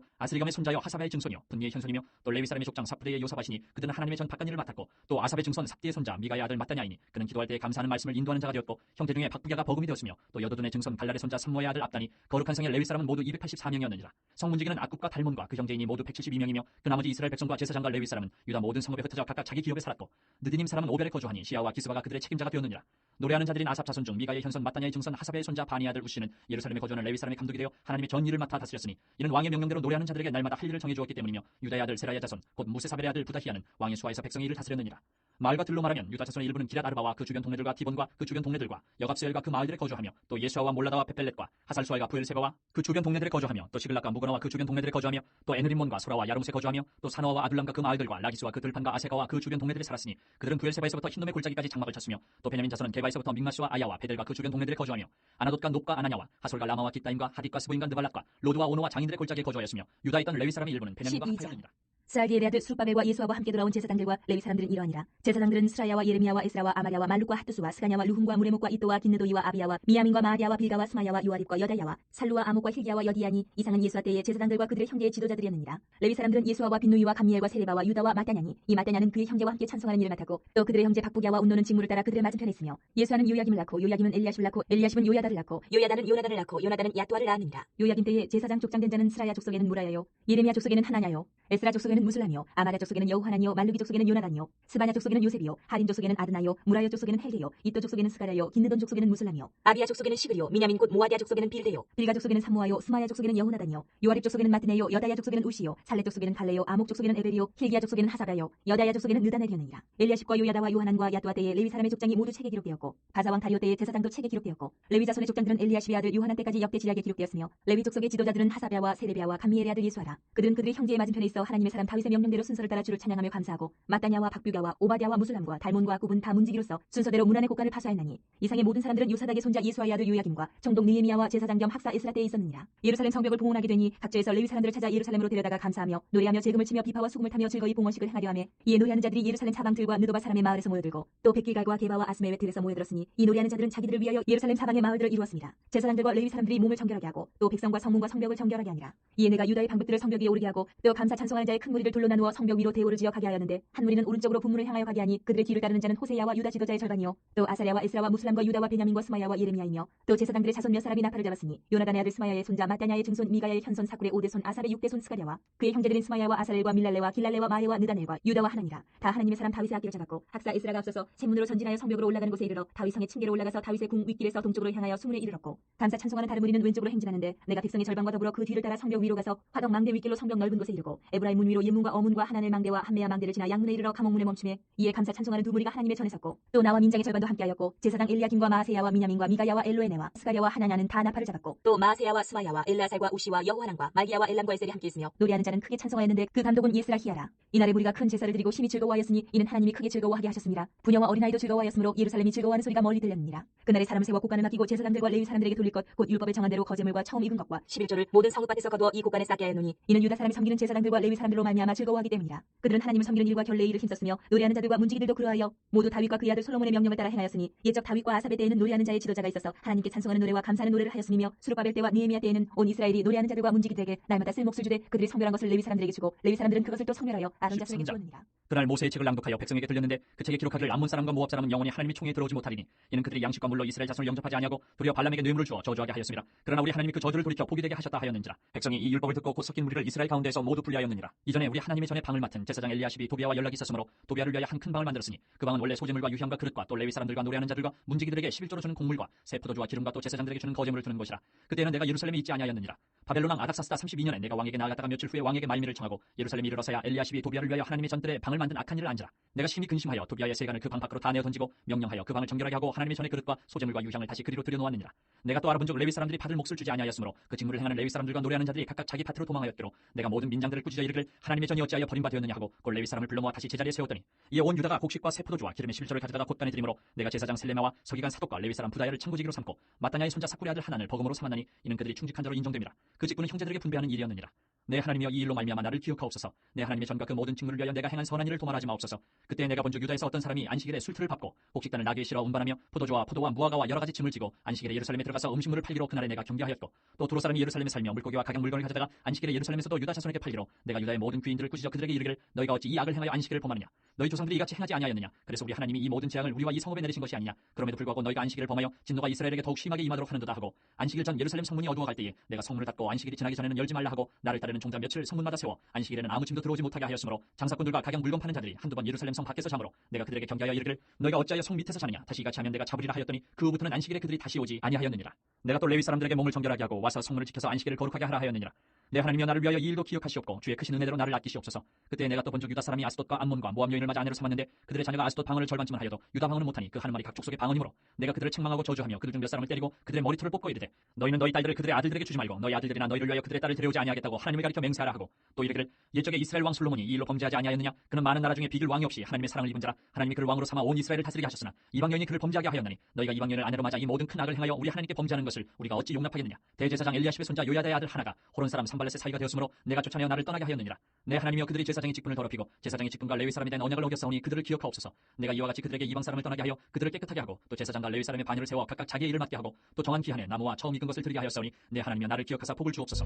아스리감의 손자요 하사바의 증손이요 분니의 현손이며 또 레위 사람의 족장 사프레의 요사바시니 그들은 하나님의 전 바깥일을 맡았고 또 아삽의 증손 삽디의 손자 미가의 아들 마따냐이니 그는 기도할 때 감사하는 말씀을 인도하는 자가 되었고 형제 중에 박부야가 버금이 되었으며 또 여도둔의 증손 갈랄의 손자 삼모의 아들 압단이 거룩한 성의 레위 사람은 모두 284명이었느니라. 성문지기는 악굽과 달몬과 그 형제이니 모두 172명이며 그 나머지 이스라엘 백성과 제사장과 레위 사람은 유다 모든 성읍에 흩어져 각각 자기 기업에 살았고 느디님 사람은 오벨에 거주하니 시아와 기스바가 그들의 책임자가 되었느니라. 노래하는 자들인 아삽 자손 중 미가의 현손 마따냐의 증손 하사베의 손자 바니 아들 우시는 예루살렘에 거주하는 레위 사람의 감독이 되어 하나님의 전 일을 맡아 다스렸으니 이는 왕의 명령대로 노래하는 자들에게 날마다 할 일을 정해 주었기 때문이며 유다의 아들 세라야 자손 곧 무세사벨의 아들 부다히아는 왕의 수하에서 백성의 일을 다스렸느니라. 마을과 들로 말하면 유다 자손의 일부는 기랏 아르바와 그 주변 동네들과 디본과 그 주변 동네들과 여갑스엘과 그 마을들에 거주하며 또 예수아와 몰라다와 베펠렛과 하살수알과 부엘세바와 그 주변 동네들에 거주하며 또 시글락과 무거나와 그 주변 동네들에 거주하며 또 에느림몬과 소라와 야름세 거주하며 또 사노아와 아둘람과 그 마을들과 라기스와 그 들판과 아세가와 그 주변 동네들에 살았으니 그들은 부엘세바에서부터 흰돔의 골짜기까지 장막을 쳤으며 또 베냐민 자손은 게바에서부터 믹마스와 아야와 베델과 그 주변 동네들에 거주하며 아나돗과 높과 아나냐와 하솔과 라마와 깃다임과 하딧과 스보인과 느발락과 로드와 오노와 장인들의 골짜기에 거주하였으며 유다에 있던 레위 사람의 일부는 베냐민과 합하였느니라. 스알디엘의 아들 수룹바벨과 예수아와 함께 돌아온 제사장들과 레위 사람들은 이러하니라. 제사장들은 스라야와 예레미야와 에스라와 아마랴와 말룩과 핫두스와 스가냐와 루훔과 무레목과 이또와 긴느도이와 아비야와 미야민과 마아디아와 빌가와 스마야와 요아립과 여다야와 살루와 아목과 힐기야와 여디야니 이상은 예수아 때의 제사장들과 그들의 형제의 지도자들이었느니라. 레위 사람들은 예수아와 빈누이와 감미엘과 세레바와 유다와 마따냐니 이 마따냐는 그의 형제와 함께 찬송하는 일을 맡았고 또 그들의 형제 박부기야와 운노는 직무를 따라 그들의 맞은편에 있으며 예수아는 요야김을 낳고 요야김은 엘리야십을 낳고 엘리야십은 요야다를 낳고 요야다는 요나단을 낳고 요나단은 야뚜아를 낳았느니라. 요야김 때에 제사장 족장된 자는 스라야 족속에는 무라야요 예레미야 족속에는 하나냐요 에스라 족속에는 무슬람이요 아마랴 족속에는 여호하나니요 말루기 족속에는 요나단이요 스바냐 족속에는 요셉이요 하린 족속에는 아드나요 무라여 족속에는 헬게요 이또 족속에는 스가랴요 긴느돈 족속에는 무슬람이요 아비야 족속에는 시그리요 미냐민 곧 모아디아 족속에는 빌데요 빌가 족속에는 사무아요 스마야 족속에는 여호나단이요 요아립 족속에는 마트네요 여다야 족속에는 우시요 살레 족속에는 갈레요 아목 족속에는 에벨이요 힐기야 족속에는 하사가요 여다야 족속에는 느다넬이었느니라. 엘리야십과 요야다와 요하난과 야뚜아 때에 레위 사람의 족장이 모두 책에 기록되었고 바사왕 다리오 때의 제사장도 책에 기록되었고 레위 자손의 족장들은 엘리야십의 아들 요하난 때까지 역대 지략에 기록되었으며 레위 족속의 지도자들은 하사랴와 세레비야와 감미엘의 아들 예수아라. 그들은 그들의 형제의 맞은편에 있어 하나님의 사람 다윗의 명령대로 순서를 따라 주를 찬양하며 감사하고 마따냐와 박뷰가와 오바댜와 무슬람과 달몬과 구분 다 문지기로서 순서대로 문안의 곡간을 파수하였나니 이상의 모든 사람들은 요사닥의 손자 예수아의 아들 요야김과 총독 느헤미야와 제사장 겸 학사 에스라 때에 있었느니라. 예루살렘 성벽을 봉헌하게 되니 각지에서 레위 사람들을 찾아 예루살렘으로 데려다가 감사하며 노래하며 재금을 치며 비파와 수금을 타며 즐거이 봉헌식을 행하려 하며 이에 노래하는 자들이 예루살렘 사방들과 느도바 사람의 마을에서 모여들고 또 백길갈과 게바와 아스메웨 들에서 모여들었으니 이 노래하는 자들은 자기들을 위하여 예루살렘 사방의 마을들을 이루었습니다. 제사장들과 레위 사람들이 몸을 정결하게 하고 또 백성과 성문과 성벽을 정결하게 하니라. 이에 내가 유다의 방백들을 성벽 위에 오르게 하고 또 감사 찬송하는 자의 큰 무리를 둘로 나누어 성벽 위로 대오를 지어 가게 하였는데 한 무리는 오른쪽으로 분문을 향하여 가게 하니 그들의 뒤를 따르는 자는 호세야와 유다 지도자의 절반이요 또 아사랴와 에스라와 무슬람과 유다와 베냐민과 스마야와 예레미야이며 또 제사장들의 자손 몇 사람이 나팔을 잡았으니 요나단의 아들 스마야의 손자 마따냐의 증손 미가야의 현손 사쿨의 5대손 아삽의 6대손 스가랴와 그의 형제들인 스마야와 아사렐과 밀랄레와 길랄레와 마에와 느다넬과 유다와 하나니라. 다 하나님의 사람 다윗의 악기를 잡았고 학사 에스라가 앞서서 샘문으로 전진하여 성벽으로 올라가는 곳에 이르러 다윗 성의 층계로 올라가서 다윗의 궁 윗길에서 동쪽으로 향하여 수문에 이르렀고 감사 찬송하는 다른 무리는 왼쪽으로 행진하는데 내가 백성의 절반과 더불어 그 뒤를 따라 성벽 위로 가서 화덕 망대 윗길로 성벽 넓은 곳에 이르고 에브라임 문 위로 옛문과 어문과 하나넬 망대와 한메야 망대를 지나 양문에 이르러 감옥문에 멈춤에 이에 감사 찬송하는 두 무리가 하나님의 전에 섰고 또 나와 민장의 절반도 함께하였고 제사장 엘리야김과 마아세야와 미냐민과 미가야와 엘로에네와 스가랴와 하나냐는 다 나팔을 잡았고 또 마아세야와 스마야와 엘라살과 우시와 여호하난과 말기야와 엘람과 에셀이 함께 있으며 노래하는 자는 크게 찬송하였는데 그 감독은 예스라히야라. 이날에 무리가 큰 제사를 드리고 심히 즐거워하였으니 이는 하나님이 크게 즐거워하게 하셨습니다. 부녀와 어린아이도 즐거워하였으므로 예루살렘이 즐거워하는 소리가 멀리 들렸느니라. 그날에 사람을 세워 곳간을 맡기고 제사장들과 레위 사람들에게 돌릴 것 곧 율법에 정한 대로 거제물과 처음 익은 것과 11조를 모든 성읍밭에서 거두어 이 곳간에 쌓게 하였노니 이는 유다 사람이 섬기는 제사장들과 레위 사람들로 말미암아 즐거워하기 때문이라. 그들은 하나님을 섬기는 일과 결례의 일을 힘썼으며 노래하는 자들과 문지기들도 그러하여 모두 다윗과 그의 아들 솔로몬의 명령을 따라 행하였으니 옛적 다윗과 아삽의 때에는 노래하는 자의 지도자가 있어서 하나님께 찬송하는 노래와 감사하는 노래를 하였으며 수룹바벨 때와 느헤미야 때에는 온 이스라엘이 노래하는 자들과 문지기들에게 날마다 쓸 몫을 주되 그들이 성별한 것을 레위 사람들에게 주고 레위 사람들은 그것을 또 성별하여 아론 자손에게 주었느니라. 그날 모세의 책을 낭독하여 백성에게 들렸는데 그 책에 기록하기를 암몬 사람과 모압 사람은 영원히 하나님의 총회에 들어오지 못하리니 이는 그들이 양식과 물로 이스라엘 자손을 영접하지 아니하고 도리어 발람에게 뇌물을 주어 저주하게 하였습니다. 그러나 우리 하나님이 그 저주를 돌이켜 복이 되게 하셨다 하였는지라. 백성이 이 율법을 듣고 곧 섞인 무리를 이스라엘 가운데에서 모두 분리하였느니라. 이전에 우리 하나님의 전에 방을 맡은 제사장 엘리야십이 도비아와 연락이 있었으므로 도비아를 위하여 한 큰 방을 만들었으니 그 방은 원래 소재물과 유향과 그릇과 또 레위 사람들과 노래하는 자들과 문지기들에게 11조로 주는 곡물과 새 포도주와 기름과 또 제사장들에게 주는 거제물을 두는 것이라. 그때는 내가 예루살렘에 있지 아니하였느니라. 바벨론 왕 아닥사스다 32년에 내가 왕에게 나아갔다가 며칠 후에 왕에게 말미를 청하고 예루살렘에 이르러서야 엘리야십이 도비아를 위하여 하나님의 전뜰에 방을 만든 악한 일을 안지라. 내가 심히 근심하여 도비아의 세간을 그 방 밖으로 다 내어 던지고 명령하여 그 방을 정결하게 하고 하나님의 전에 그릇과 소재물과 유향을 다시 그리로 들여놓았느니라. 내가 또 알아본즉 레위 사람들이 받을 몫을 주지 아니하였으므로 그 직무를 행하는 레위 사람들과 노래하는 자들이 각각 자기 밭으로 도망하였기로 내가 모든 민장들을 꾸짖어 이르기를 하나님의 전이 어찌하여 버림바 되었느냐 하고 곧 레위 사람을 불러 모아 다시 제자리에 세웠더니 이에 온 유다가 곡식과 새 포도주와 기름의 11조를 가져다가 곳간에 드림으로 내가 제사장 셀레마와 서기관 사독과 레위 사람 부다야를 창구지기로 삼고 마따냐의 손자 사쿨의 아들 하난을 버금으로 삼았나니 이는 그들이 충직한 자로 인정됨이라. 그 직분은 형제들에게 분배하는 일이었느니라. 내 하나님이여 이 일로 말미암아 나를 기억하옵소서. 내 하나님의 전과 그 모든 직무를 위하여 내가 행한 선한 일을 도말하지 마옵소서. 그때 내가 본즉 유다에서 어떤 사람이 안식일에 술틀을 밟고 곡식단을 나귀에 실어 운반하며 포도주와 포도와 무화과와 여러 가지 짐을 지고 안식일에 예루살렘에 들어가서 음식물을 팔기로 그날에 내가 경계하였고 또 두로 사람이 예루살렘에 살며 물고기와 각양 물건을 가져다가 안식일에 예루살렘에서도 유다 자손에게 팔기로 내가 유다의 모든 귀인들을 꾸짖어 그들에게 이르기를 너희가 어찌 이 악을 행하여 안식일을 범하느냐. 너희 조상들이 이같이 행하지 아니하였느냐. 그래서 우리 하나님이 이 모든 재앙을 우리와 이 성읍에 내리신 것이 아니냐. 그럼에도 불구하고 너희가 안식일을 범하여 진노가 이스라엘에게 더욱 심하게 임하도록 하는도다 하고 안식일 전 예루살렘 성문이 어두워갈 때에 내가 성문을 닫고 안식일이 지나기 전에는 열지 말라 하고 나를 따르는 종자 며칠 성문마다 세워 안식일에는 아무 짐도 들어오지 못하게 하였으므로 장사꾼들과 각양 물건 파는 자들이 한두 번 예루살렘 성 밖에서 자므로 내가 그들에게 경계하여 이르기를 너희가 어찌하여 성 밑에서 자느냐. 다시 이같이 하면 내가 잡으리라 하였더니 그 후부터는 안식일에 그들이 다시 오지 아니하였느니라. 내가 또 레위 사람들에게 몸을 정결하게 하고 와서 성문을 지켜서 안식일을 거룩하게 하라 하였느니라. 내 하나님이여 나를 위하여 이 일도 기억하시옵고 주의 크신 은혜대로 나를 아끼시옵소서. 그때 내가 또 본적 유다 사람이 아스돗과 암몬과 모압 여인을 맞아 아내로 삼았는데 그들의 자녀가 아스돗 방언을 절반쯤을 하여도 유다 방언은 못하니 그 한 마리 각 족속의 방언이므로 내가 그들을 책망하고 저주하며 그들 중 몇 사람을 때리고 그들의 머리털을 뽑고 이르되 너희는 너희 딸들을 그들의 아들들에게 주지 말고 너희 아들들이나 너희를 위하여 그들의 딸을 데려오지 아니하겠다고 하나님을 가리켜 맹세하라 하고 또 이르기를 옛적에 이스라엘 왕 솔로몬이 이 일로 범죄하지 아니하였느냐. 그는 많은 나라 중에 비길 왕이 없이 하나님의 사랑을 입은 자라. 하나님이 그를 왕으로 삼아 온 이스라엘을 다스리게 하셨으나 이방 여인이 그를 범죄하게 하였나니 너희가 이방 여인을 아내로 맞아 이 모든 큰 악을 행하여 우리 하나님께 범죄하는 것을 우리가 어찌 용납하겠느냐. 대제사장 엘리야십의 손자 요야다의 아들 하나가 호론 사람 산발렛의 사이가 되었으므로 내가 쫓아내어 나를 떠나게 하였느니라. 내 하나님이여 그들이 제사장의 직분을 더럽히고 제사장의 직분과 레위 사람에 대한 언약을 어겼사오니 그들을 기억하옵소서. 내가 이와 같이 그들에게 이방 사람을 떠나게 하여 그들을 깨끗하게 하고 또 제사장과 레위 사람의 반열을 세워 각각 자기의 일을 맡게 하고 또 정한 기한에 나무와 처음 익은 것을 드리게 하였사오니 내 하나님이여 나를 기억하사 복을 주옵소서.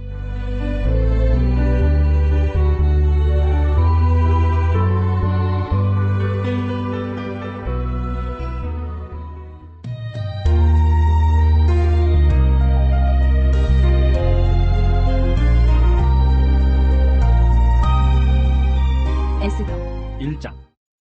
에스더 1장.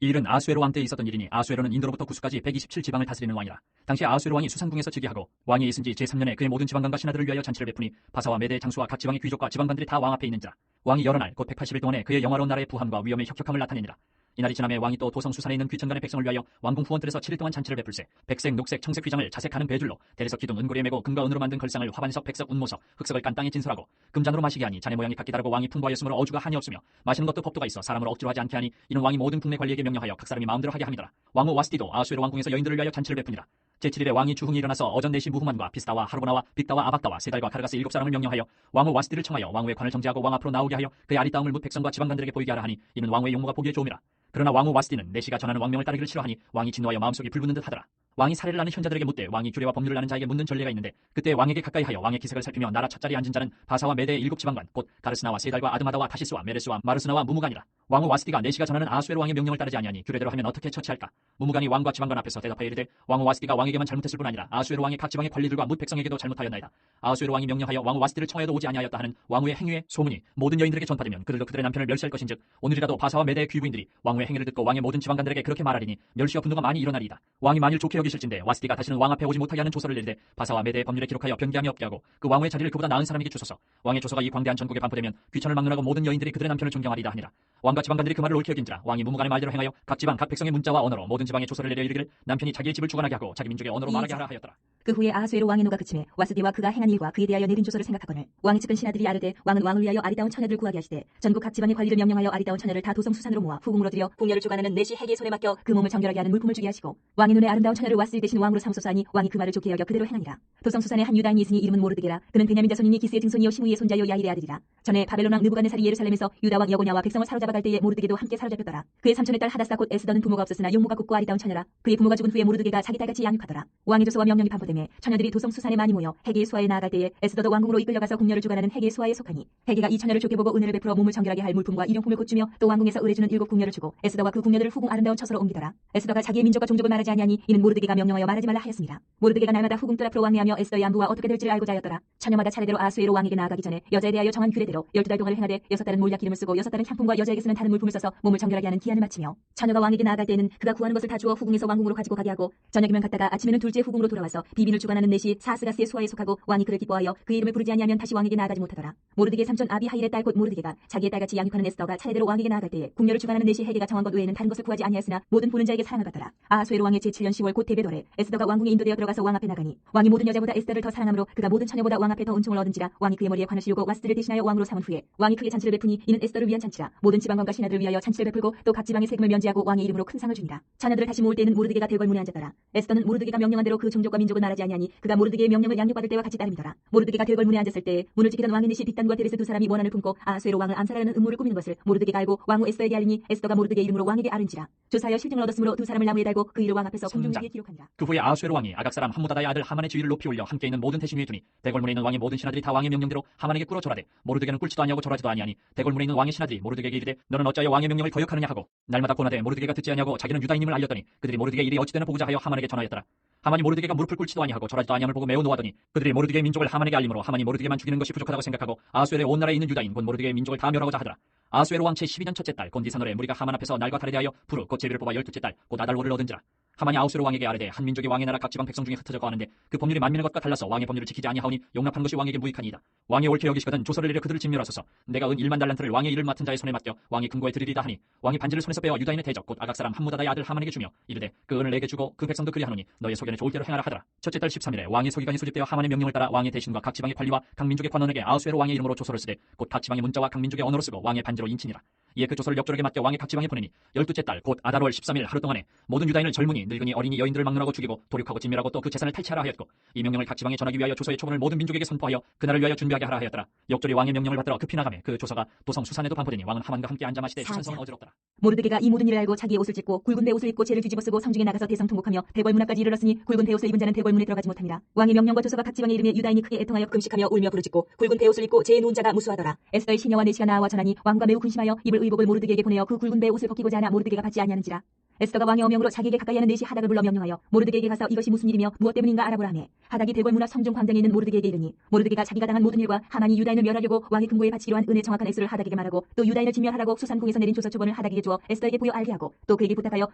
이 일은 아수에로 왕 때에 있었던 일이니 아수에로는 인도로부터 구스까지 127지방을 다스리는 왕이라. 당시 아수에로 왕이 수산궁에서 즉위하고 왕이 있은 지 제3년에 그의 모든 지방관과 신하들을 위하여 잔치를 베푸니 바사와 메대의 장수와 각 지방의 귀족과 지방관들이 다 왕 앞에 있는지라. 왕이 여러 날 곧 180일 동안에 그의 영화로운 나라의 부함과 위엄의 혁혁함을 나타내니라. 이날이 지남에 왕이 또 도성 수산에 있는 귀천간의 백성을 위하여 왕궁 후원들에서 7일 동안 잔치를 베풀세 백색, 녹색, 청색 휘장을 자색 가는 배줄로 대리석 기둥 은고리에 매고 금과 은으로 만든 걸상을 화반석, 백석, 운모석, 흑석을 깐 땅에 진설하고 금잔으로 마시게 하니 잔의 모양이 각기 다르고 왕이 풍부하였으므로 어주가 한이 없으며 마시는 것도 법도가 있어 사람을 억지로 하지 않게 하니 이는 왕이 모든 국내 관리에게 명령하여 각 사람이 마음대로 하게 함이더라. 왕후 와스티도 아수에로 왕궁에서 여인들을 위하여 잔치를 베푸니라. 제7일에 왕이 주흥이 일어나서 어전 내시 무후만과 비스다와 하르보나와 빅다와 아박다와 세달과 카르가스 7사람을 명령하여 왕후 와스티를 청하여 왕후의 관을 정지하고 왕 앞으로 나오게 하여 그의 아리따움을 뭇 백성과 지방관들에게 보이게 하라 하니 이는 왕후의 용모가 보기에 좋음이라. 그러나 왕후 와스티는 내시가 전하는 왕명을 따르기를 싫어하니 왕이 진노하여 마음속이 불붙는 듯 하더라. 왕이 사례를 아는 현자들에게 묻되 왕이 규례와 법률을 아는 자에게 묻는 전례가 있는데 그때 왕에게 가까이 하여 왕의 기색을 살피며 나라 첫자리에 앉은 자는 바사와 메대의 7지방관 곧 가르스나와 세달과 아드마다와 타시스와 메레스와 마르스나와 무무간이라. 왕후 와스티가 내시가 전하는 아수에로 왕의 명령을 따르지 아니하니 규례대로 하면 어떻게 처치할까? 무무간이 왕과 지방관 앞에서 대답하여 이르되 왕후 와스티가 왕에게만 잘못했을 뿐 아니라 아수에로 왕의 각 지방의 관리들과 뭇 백성에게도 잘못하였나이다. 아수에로 왕이 명령하여 왕후 와스티를 청하여도 오지 아니하였다 하는 왕후의 행위의 소문이 모든 여인들에게 전파되면 그들도 그들의 남편을 멸시할 것인즉 오늘이라도 바사와 메대의 귀부인들이 왕후의 행위를 듣고 왕의 모든 지방관들에게 그렇게 말하리니 멸시와 분노가 많이 일어나리이다. 왕이 만일 좋게 여기실진데 와스티가 다시는 왕 앞에 오지 못하게 하는 조서를 내리되 바사와 메대의 법률에 기록하여 변개함이 없게 하고 그 왕후의 자리를 그보다 나은 사람에게 주소서. 왕의 조서가 이 광대한 전국에 반포되면 귀천을 막론하고 모든 여인들이 그들의 남편을 존경하리이다 하니라. 왕과 지방관들이 그 말을 옳게 여긴지라 왕이 무무간의 말대로 행하여 각 지방 각 백성의 문자와 언어로 모든 지방에 조서를 내려 이르기를 남편이 자기의 집을 주관하게 하고 자기 민족의 언어로 말하게 하라 하였더라. 그 후에 아하수에로 왕의 노가 그침에 와스디와 그가 행한 일과 그에 대하여 내린 조서를 생각하거늘 왕의 측근 신하들이 아뢰되 왕은 왕을 위하여 아리따운 처녀들을 구하게 하시되 전국 각 지방의 관리를 명령하여 아리따운 처녀를 다 도성 수산으로 모아 후궁으로 들여 궁녀를 주관하는 내시 해계의 손에 맡겨 그 몸을 정결하게 하는 물품을 주게 하시고 왕의 눈에 아름다운 처녀를 와스디 대신 왕으로 삼소서 하니 왕이 그 말을 좋게 여겨 그대로 행하니라. 도성 수산에 한 유다인이 있으니 이름은 모르드게라. 그는 베냐민 자손이니 기스의 증손이요 시므이의 손자요 야일의 아들이라. 전에 바벨론 왕 느부갓네살이 예루살렘에서 유다 왕 여고냐와 백성을 사로잡아 갈 때에 모르드게도 함께 사로잡혔더라. 그의 삼촌의 딸 하다사 곧 에스더는 부모가 없었으나 용모가 곱고 아리따운 처녀라. 그의 부모가 죽은 후에 모르드게가 자기 딸같이 양육하더라. 왕의 조서와 명령이 반포되매 처녀들이 도성 수산에 많이 모여 해계의 수하에 나아갈 때에 에스더도 왕궁으로 이끌려가서 궁녀를 주관하는 해계의 수하에 속하니 해계가 이 처녀를 좋게 보고 은혜를 베풀어 몸을 정결하게 할 물품과 일용품을 곧 주며 또 왕궁에서 의뢰주는 7 궁녀를 주고 에스더와 그 궁녀들을 후궁 아름다운 처소로 옮기더라. 에스더가 자기의 민족과 종족을 말하지 아니하니 이는 모르드게가 명령하여 말하지 말라 하였습니다. 모르드게가 날마다 후궁 뜰 앞으로 왕래하며 에스더의 안부와 어떻게 될지를 알고자 하였더라. 처녀마다 차례대로 아수에로 왕에게 나아가기 전에 여자에 대하여 정한 규례대로 12달 동안을 행하되 6달은 몰약 기름을 쓰고 6달은 향품과 여자에게 쓰는 다른 물품을 써서 몸을 정결하게 하는 기한을 마치며 처녀가 왕에게 나아갈 때에는 그가 구하는 것을 다 주어 후궁에서 왕궁으로 가지고 가게 하고 저녁이면 갔다가 아침에는 둘째 후궁으로 돌아와서 비빈을 주관하는 내시 사스가스의 수하에 속하고 왕이 그를 기뻐하여 그의 이름을 부르지 아니하면 다시 왕에게 나아가지 못하더라. 모르드게 삼촌 아비하일의 딸 곧 모르드게가 자기의 딸같이 양육하는 에스더가 차례대로 왕에게 나아갈 때에 궁녀를 주관하는 내시 해계가 정한 것 외에는 다른 것을 구하지 아니하였으나 모든 보는 자에게 사랑을 받더라. 아하수에로 왕의 제7년 10월 곧 데베돌에 에스더가 왕궁에 인도되어 들어가서 왕 앞에 나가니 왕이 모든 여자보다 에스더를 더 사랑하므로 그가 모든 처녀보다 왕 앞에 더 은총을 얻은지라. 왕이 그의 머리에 관을 씌우고 와스드를 대신하여 왕으로 삼은 후에 왕이 크게 잔치를 베푸니 이는 에스더를 위한 잔치라. 모든 지방관과 신하들을 위하여 잔치를 베풀고 또 각 지방의 세금을 면제하고 왕의 이름으로 큰 상을 주니라. 처녀들을 다시 모을 때에는 모르드게가 대궐문에 앉았더라. 에스더는 모르드게가 명령한 대로 그 종족과 민족을 말하지 아니하니 그가 모르드게의 명령을 양육받을 때와 같이 따름이더라. 모르드게가 대궐문에 앉았을 때에 문을 지키던 왕의 내시 빅단과 데레스 두 사람이 원한을 품고 아하수에로 왕을 암살하려는 음모를 꾸미는 것을 모르드게가 알고 왕후 에스더에게 알리니 에스더가 모르드게 이름으로 왕에게 아른지라. 조사하여 실증을 얻었으므로 두 사람을 나무에 달고 그 일을 왕 앞에서 공중에게 기록하니라. 그 후에 아수에로 왕이 아각 사람 함무다다의 아들 하만의 지위를 높이 올려 함께 있는 모든 대신 위에 두니 대궐문에 있는 왕의 모든 신하들이 다 왕의 명령대로 하만에게 꿇어 절하되 모르드게는 꿇지도 아니하고 절하지도 아니하니 대궐문에 있는 왕의 신하들이 모르드게에게 이르되 너는 어찌하여 왕의 명령을 거역하느냐 하고 날마다 고나되 모르드게가 듣지 아니하고 자기는 유다인임을 알렸더니 그들이 모르드게의 일이 어찌되나 보고자 하여 하만에게 전하였더라. 하만이 모르드게가 무릎을 꿇지도 아니하고 절하지도 아니함을 보고 매우 노하더니 그들이 모르드게의 민족을 하만에게 알림으로 하만이 모르드게만 죽이는 것이 부족하다고 생각하고 아수엘의 온 나라에 있는 유다인 곧 모르드게의 민족을 다 멸하고자 하더라. 아수에로 왕 제12년 첫째 딸 곤디사노레 무리가 하만 앞에서 날과 달에 대하여 부르 곧 제비를 뽑아 12째 딸 곧 아달로를 얻은지라. 하만이 아수에로 왕에게 아뢰되 한 민족이 왕의 나라 각 지방 백성 중에 흩어져 가는데 그 법률이 만민의 것과 달라서 왕의 법률을 지키지 아니하오니 용납한 것이 왕에게 무익하니이다. 왕이 옳게 여기시거든 조서를 내려 그들을 진멸하소서. 내가 은 1만 달란트를 왕의 일을 맡은 자의 손에 맡겨 왕이 금고에 드리리다 하니 왕이 반지를 손에서 빼어 유다인의 대적 곧 아각 사람 함무다다의 아들 하만에게 주며 이르되 그 은을 내게 주고 그 백성도 그리하노니 너의 소견에 좋을 대로 행하라 하더라. 첫째 달 13일에 왕의 서기관이 소집되어 하만의 명령을 따라 왕의 대신과 각 지방의 관리와 각 민족의 관원에게 아수에로 왕의 이름으로 조서를 쓰되 곧 각 지방의 문자와 각 민족의 언어로 쓰고 왕의 반지로 인친이라. 이에 그 조서를 역조력에 맡겨 왕의 각 지방에 보내니 12째 달 곧 아달월 13일 하루 동안에 모든 유다인을 젊은이 늙은이 어린이 여인들을 막론하고 죽이고 도륙하고 진멸하고 또 그 재산을 탈취하라 하였고 이 명령을 각 지방에 전하기 위하여 조서의 초본을 모든 민족에게 선포하여 그날을 위하여 준비하게 하라 하였더라. 역졸이 왕의 명령을 받들어 급히 나가매 그 조서가 도성 수산에도 반포되니 왕은 하만과 함께 앉아 마시되 수산성은 어지럽더라. 모르드게가 이 모든 일을 알고 자기의 옷을 찢고 굵은 배옷을 입고 죄를 뒤집어 쓰고 성중에 나가서 대성통곡하며 대궐문 앞까지 이르렀으니 굵은 배옷을 입은 자는 대궐문에 들어가지 못함이라. 왕의 명령과 조서가 각 지방에 이르며 유다인이 크게 애통하여 금식하며 울며 부르짖고 굵은 배옷을 입고 죄에 누운 자가 무수하더라. 에스더의 시녀와 내시가 나와 전하니 왕과 매우 근심하여 입을 의복을 모르드게에게 보내어 그 굵은 배옷을 벗기고자 하나 모르드게가 받지 아니하는지라. 에스더가 왕의 어명으로 자기에게 가까이 하는 내시 하닥을 불러 명령하여 모르드게에게 가서 이것이 무슨 일이며 무엇 때문인가 알아보라 하매 하닥이 대궐문 앞 성중 광장에 있는 모르드게에게 이르니 모르드게가 자기가 당한 모든 일과 하만이 유다인을 멸하려고 왕의 금고에 바치기로 한 은혜 정확한 액수를 하닥에게 말하고 또 유다인을 진멸하라고 수산궁에서 내린 조서 초본을 하닥에게 주어 에스더에게 보여 알게 하고 또 그에게 부탁하여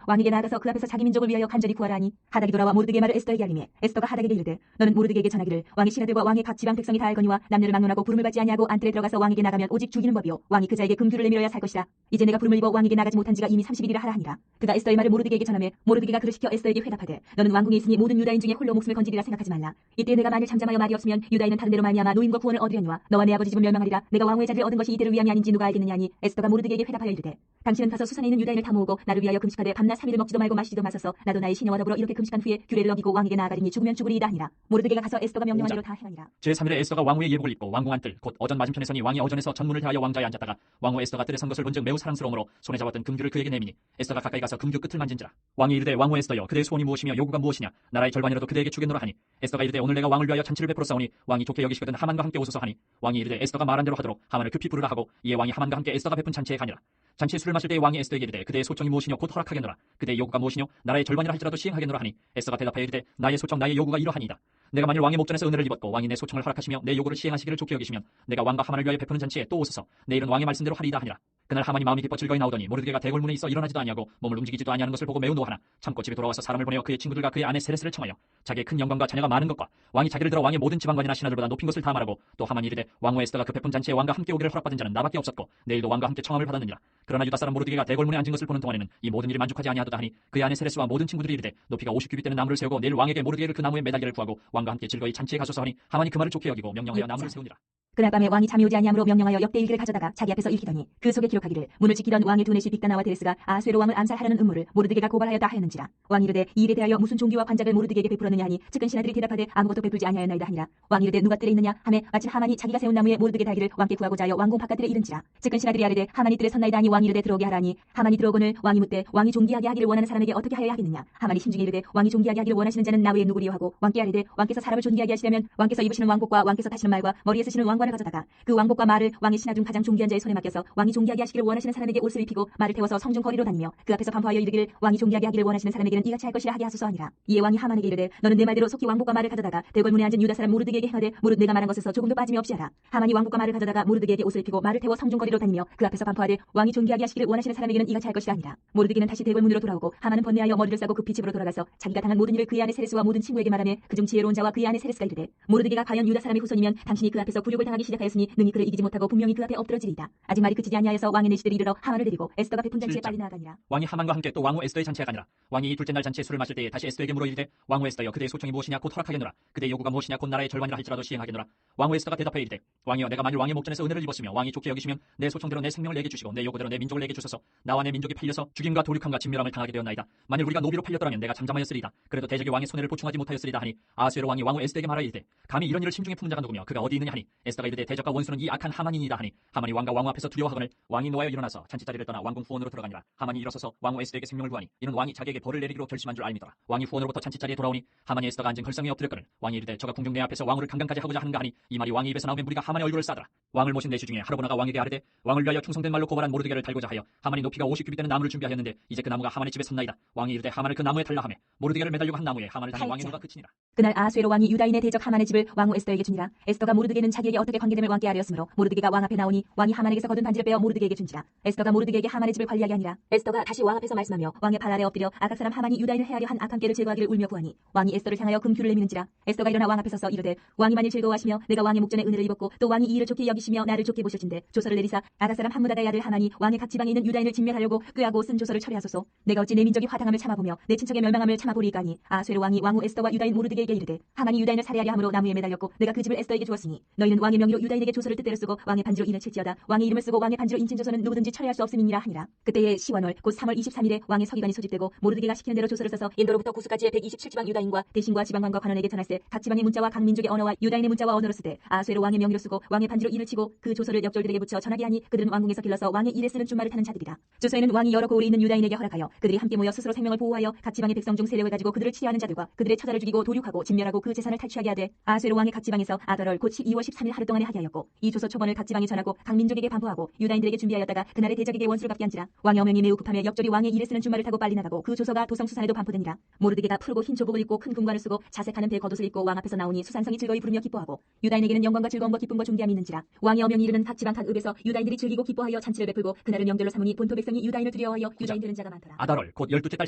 왕에게 나아가서 그 앞에서 자기 민족을 위하여 간절히 구하라 하니 하닥이 돌아와 모르드게의 말을 에스더에게 알리매 에스더가 하닥에게 이르되 너는 모르드게에게 전하기를 왕의 신하들과 왕의 각 지방 백성이 다 알거니와 남녀를 막론하고 부름을 받지 아니하고 안뜰에 들어가서 왕에게 나가면 오직 죽이는 법이요 왕이 그 자에게 금규를 내밀어야 살 것이라. 이제 내가 부름을 입어 왕에게 나가지 못한 지가 이미 30일이라 하라 하니라. 그가 에스더의 말을 모르드게에게 전하매 모르드게가 그를 시켜 에스더에게 회답하되 너는 왕궁에 있으니 모든 유다인 중에 홀로 목숨을 건지리라 생각하지 말라. 이때 내가 만일 잠잠하여 말이 없으면 유다인은 다른 데로 말미암아 노임과 구원을 얻으려니와 너와 내 아버지 집은 멸망하리라. 내가 왕후의 자리를 얻은 것이 이때를 위함이 아닌지 누가 알겠느냐 하니 에스더가 모르드게에게 회답하여 이르되 당신은 가서 수산에 있는 유다인을 다 모으고 나를 위하여 금식하되 밤낮 3일을 먹지도 말고 마시지도 마소서. 나도 나의 시녀와 더불어 이렇게 금식한 후에 규례를 어기고 왕에게 나아가리니 죽으면 죽으리이다 하니라. 모르드게가 가서 에스더가 명령한 대로 다 행하니라. 제3일에 에스더가 왕후의 예복을 입고 왕궁 안뜰 곧 어전 맞은편에 서니 왕이 어전에서 전문을 대하여 왕좌에 앉았다가 왕후 에스더가 뜰에 선 것을 본즉 매우 사랑스러우므로 손에 잡았던 금규를 그에게 내미니 에스더가 가까이 가서 금규 끝을 만진지라. 왕이 이르되 왕후 에스더여 그대의 소원이 무엇이며 요구가 무엇이냐 나라의 절반이라도 그대에게 주겠노라 하니 에스더가 이르되 오늘 내가 왕을 위하여 잔치를 베풀어 싸우니 왕이 좋게 여기시거든 하만과 함께 오소서 하니 왕이 이르되 에스더가 말한 대로 하도록 하만을 급히 부르라 하고 이에 왕이 하만과 함께 에스더가 베푼 잔치에 가니라. 잔치에 술을 마실 때 왕이 에스더에게 이르되 그대의 소청이 무엇이뇨 곧 허락하겠노라. 그대의 요구가 무엇이뇨 나라의 절반이라 할지라도 시행하겠노라 하니 에스더가 대답하여 이르되 나의 소청 나의 요구가 이러하니이다. 내가 만일 왕의 목전에서 은혜를 입었고 왕이 내 소청을 허락하시며 내 요구를 시행하시기를 좋게 여기시면 내가 왕과 하만을 위하여 베푸는 잔치에 또 오소서. 내일은 왕의 말씀대로 하리이다 하니라. 그날 하만이 마음이 기뻐 즐거이 나오더니 모르드게가 대궐문에 있어 일어나지도 아니하고 몸을 움직이지도 아니하는 것을 보고 매우 노하나 참고 집에 돌아와서 사람을 보내어 그의 친구들과 그의 아내 세레스를 청하여 자기의 큰 영광과 자녀가 많은 것과 왕이 자기를 들어 왕의 모든 지방관이나 신하들보다 높인 것을 다 말하고 또 하만이 이르되 왕후 에스더가 그 베푼 잔치에 왕과 함께 오기를 허락받은 자는 나밖에 없었고 내일도 왕과 함께 청함을 받았느니라. 그러나 유다 사람 모르드게가 대궐문에 앉은 것을 보는 동안에는 이 모든 일이 만족하지 아니하도다 하니 그의 아내 세레스와 모든 친구들이 이르되 높이가 50규빗 되는 나무를 세우고 내일 왕에게 모르드게를 그 나무에 매달기를 구하고 왕과 함께 즐거이 잔치에 가소서 하니 하만이 그 말을 좋게 여기고 명령하여 나무를 세우니라. 그날 밤에 왕이 잠이 오지 아니하므로 명령하여 역대 일기를 가져다가 자기 앞에서 읽히더니 그 속에 기록하기를 문을 지키던 왕의 두 내시 빅다나와 데레스가 아수에로 왕을 암살하려는 음모를 모르드게가 고발하였다 하였는지라. 왕이 이르되 이 일에 대하여 무슨 종기와 관작을 모르드게에게 베풀었느냐 하니 측근 신하들이 대답하되 아무것도 베풀지 아니하였나이다 하니라. 왕이 이르되 누가 뜰에 있느냐 하매 마침 하만이 자기가 세운 나무에 모르드게 달기를 왕께 구하고자 하여 왕궁 바깥들에 이른지라. 측근 신하들이 아뢰되 하만이 뜰에 섰나이다 하니 왕이 이르되 들어오게 하라니 하만이 들어오거늘 왕이 묻되 왕이 존귀하게 하기를 원하는 사람에게 어떻게 하여야 하겠느냐. 하만이 심중에 이르되 왕이 존귀하게 하기를 원하시는 자는 나 외에 누구리요 하고 왕께 아뢰되 왕께서 사람을 존귀하게 하시려면 왕께서 입으시는 왕복과 왕께서 타시는 말과 머리에 쓰시는 왕관을 가져다가 그 왕복과 말을 왕의 신하 중 가장 존귀한 자의 손에 맡겨서 왕이 존귀하게 하시기를 원하시는 사람에게 옷을 입히고 말을 태워서 성중 거리로 다니며 그 앞에서 반포하여 이르기를 왕이 존귀하게 하기를 원하시는 사람에게는 이같이 할 것이라 하게 하소서 하니라. 이에 왕이 하만에게 이르되 너는 내 말대로 속히 왕복과 말을 가져다가 대궐문에 앉은 유다 사람 모르드게에게 행하되 무릇 내가 말한 것에서 조금도 빠짐이 없이 하라. 하만이 왕복과 말을 가져다가 모르드게에게 옷을 입히고 말을 태워 성중 거리로 다니며 그 앞에서 반포하되 왕이 존귀하게 하시기를 원하시는 사람에게는 이같이 할 것이라 하니라. 모르드게는 다시 대궐문으로 돌아오고 하만은 번뇌하여 머리를 싸고 급히 집으로 돌아가서 자기가 당한 모든 일을 그의 아내 세레스와 모든 친구에게 말하며 그중 지혜로운 자와 그의 아내 세레스가 이르되 모르드게가 과연 유다 사람의 후손이면 당신이 그 앞에서 굴욕을 당하기 시작하였으니 능히 그를 이기지 못하고 분명히 그 앞에 엎드러지리이다. 아직 말이 그치지 아니하여서 왕의 내시들이 이르러 하만을 데리고 에스더가 베푼 잔치에 빨리 나아가니라. 왕이 하만과 함께 또 왕후 에스더의 잔치에 가니라. 왕이 이 둘째 날 잔치에 술을 마실 때에 다시 에스더에게 물어 이르되 왕후 에스더여 그대의 소청이 무엇이냐 곧 허락하겠노라. 그대의 요구가 무엇이냐 곧 나라의 절반이라 할지라도 시행하겠노라. 왕후 에스더가 대답하여 이르되 왕이여 내가 만일 왕의 목전에서 은혜를 입었으며 왕이 좋게 여기시면 내 소청대로 내 생명을 내게 주시고 내 요구대로 내 민족을 내게 주소서. 나와 내 민족이 팔려서 죽임과 도륙함과 진멸함을 당하게 되었나이다. 만일 우리가 노비로 팔렸더라면 내가 잠잠하였으리이다. 그래도 대적의 왕의 손해를 보충하지 못하였으리이다 하니 아수에로 왕이 왕후 에스더에게 말하여 이르되 감히 이런 일을 심중에 품은 자가 누구며 그가 어디 있느냐 하니 에스더가 이르되 대적과 원수는 이 악한 하만이니이다 하니 하만이 왕과 왕후 앞에서 두려워하거늘 왕이 노하여 일어나서 잔치자리를 떠나 왕궁 후원으로 들어가니라. 하만이 일어서서 왕후 에스더에게 생명을 구하니 이는 왕이 자기에게 벌을 내리기로 결심한 줄 알미더라. 왕이 후원으로부터 잔치자리에 돌아오니 하만이 에스더가 앉은 걸상에 엎드렸거늘 왕이 이르되 저가 궁중 내 앞에서 왕후를 강간까지 하고자 하는가 하니 이 말이 왕의 입에서 나오면 무리가 하만의 얼굴을 싸더라. 왕을 모신 내시 중에 하르보나가 왕에게 아뢰되 왕을 위하여 충성된 말로 고발한 모르드게를 달고자 하여 하만이 높이가 50규빗 되는 나무를 준비하였는데 이제 그 나무가 하만의 집에 섰나이다. 왕이 이르되 하만을 그 나무에 달라 하매 모르드게를 매달리고 한 나무에 하만을 달린 왕의 노가 그치니라. 그날 아수에로 왕이 유다인의 대적 하만의 집을 왕후 에스더에게 주니라. 에스더가 모르드게는 자기에게 어떻게 관계됨을 왕께 아뢰었으므로 모르드게가 왕 앞에 나오니 왕이 하만에게서 거둔 반지를 빼어 모르드게에게 준지라. 에스더가 모르드게에게 하만의 집을 관리하게 하니라. 에스더가 다시 왕 앞에서 말씀하며 왕의 발 아래 엎드려 아각 사람 하만이 유다인을 해하려 한 악한 꾀를 제거하기를 울며 구하니 왕이 에스더를 향하여 금규를 내미는지라. 에스더가 일어나 왕 앞에 서서 이르되 왕이 만일 즐거워하시며 내가 왕의 목전에 은혜를 입었고 또 왕이 이 일을 좋게 여기시며 나를 좋게 보실진대 조서를 내리사 아각 사람 함무다다의 아들 하만이 왕의 각 지방에 있는 유다인을 진멸하려고 꾀하고 쓴 조서를 철회하소서. 내가 어찌 내 민족이 화당함을 참아보며 내 친척의 멸망함을 참아보리이까니 아수에로 왕이 왕후 에스더와 유다인 모르드게에게 이르되 하만이 유다인을 살해하려 함으로 나무에 매달렸고 내가 그 집을 에스더에게 주었으니 너희는 왕의 명의로 유다인에게 조서를 뜻대로 쓰고 왕의 반지로 인을 칠지어다. 왕의 이름을 쓰고 왕의 반지로 인친 조서는 누구든지 철회할 수 없음이니라 하니라. 그때에 시원월 곧 3월 23일에 왕의 서기관이 소집되고 모르드게가 시키는 대로 조서를 써서 인도로부터 구스까지의 127지방 유다인과 대신과 지방관과 관원에게 전할세. 각 지방의 문자와 각 민족의 언어와 유다인의 문자와 언어로 쓰되 아수에로 왕의 명의로 쓰고 왕의 반지로 인을 치고 그 조서를 역졸들에게 붙여 전하게 하니 그들은 왕궁에서 길러서 왕의 일에 쓰는 준말을 타는 자들이다. 조서에는 왕이 여러 고을에 있는 유다인에게 허락하여 그들이 함께 모여 스스로 생명을 보호하여 각 지방의 백성 중 세력을 가지고 그들을 치려하는 자들과 그들의 처자를 죽이고 도륙하고 진멸하고 그 재산을 탈취하게 하되 아수에로 왕의 각 지방에서 아달월 곧 12월 13일 하루 동안에 하게 하였고 이 조서 초본을 각 지방에 전하고 각 민족에게 반포하고 유다인들에게 준비하였다가 그날의 대적에게 원수를 갚게 한지라. 왕의 어명이 매우 급하며 역졸이 왕의 일에 쓰는 준말을 타고 빨리 나가고 그 조서가 도성 수산에도 반포되니라. 모르드게가 푸르고 흰 조복을 입고 큰 군관을 쓰고 자색하는 배 겉옷을 입고 왕 앞에서 나오니 수산성이 즐거이 부르며 기뻐하고 유다인에게는 영광과 즐거움과 기쁨과 존귀함이 있는지라. 왕의 어명이 이르는 각 지방 각 읍에서 유다인들이 즐기고 기뻐하여 잔치를 베풀고 그날을 명절로 삼으니 본토 백성이 유다인을 두려워하여 유다인 되는 자가 많더라. 아달월 곧 12째 달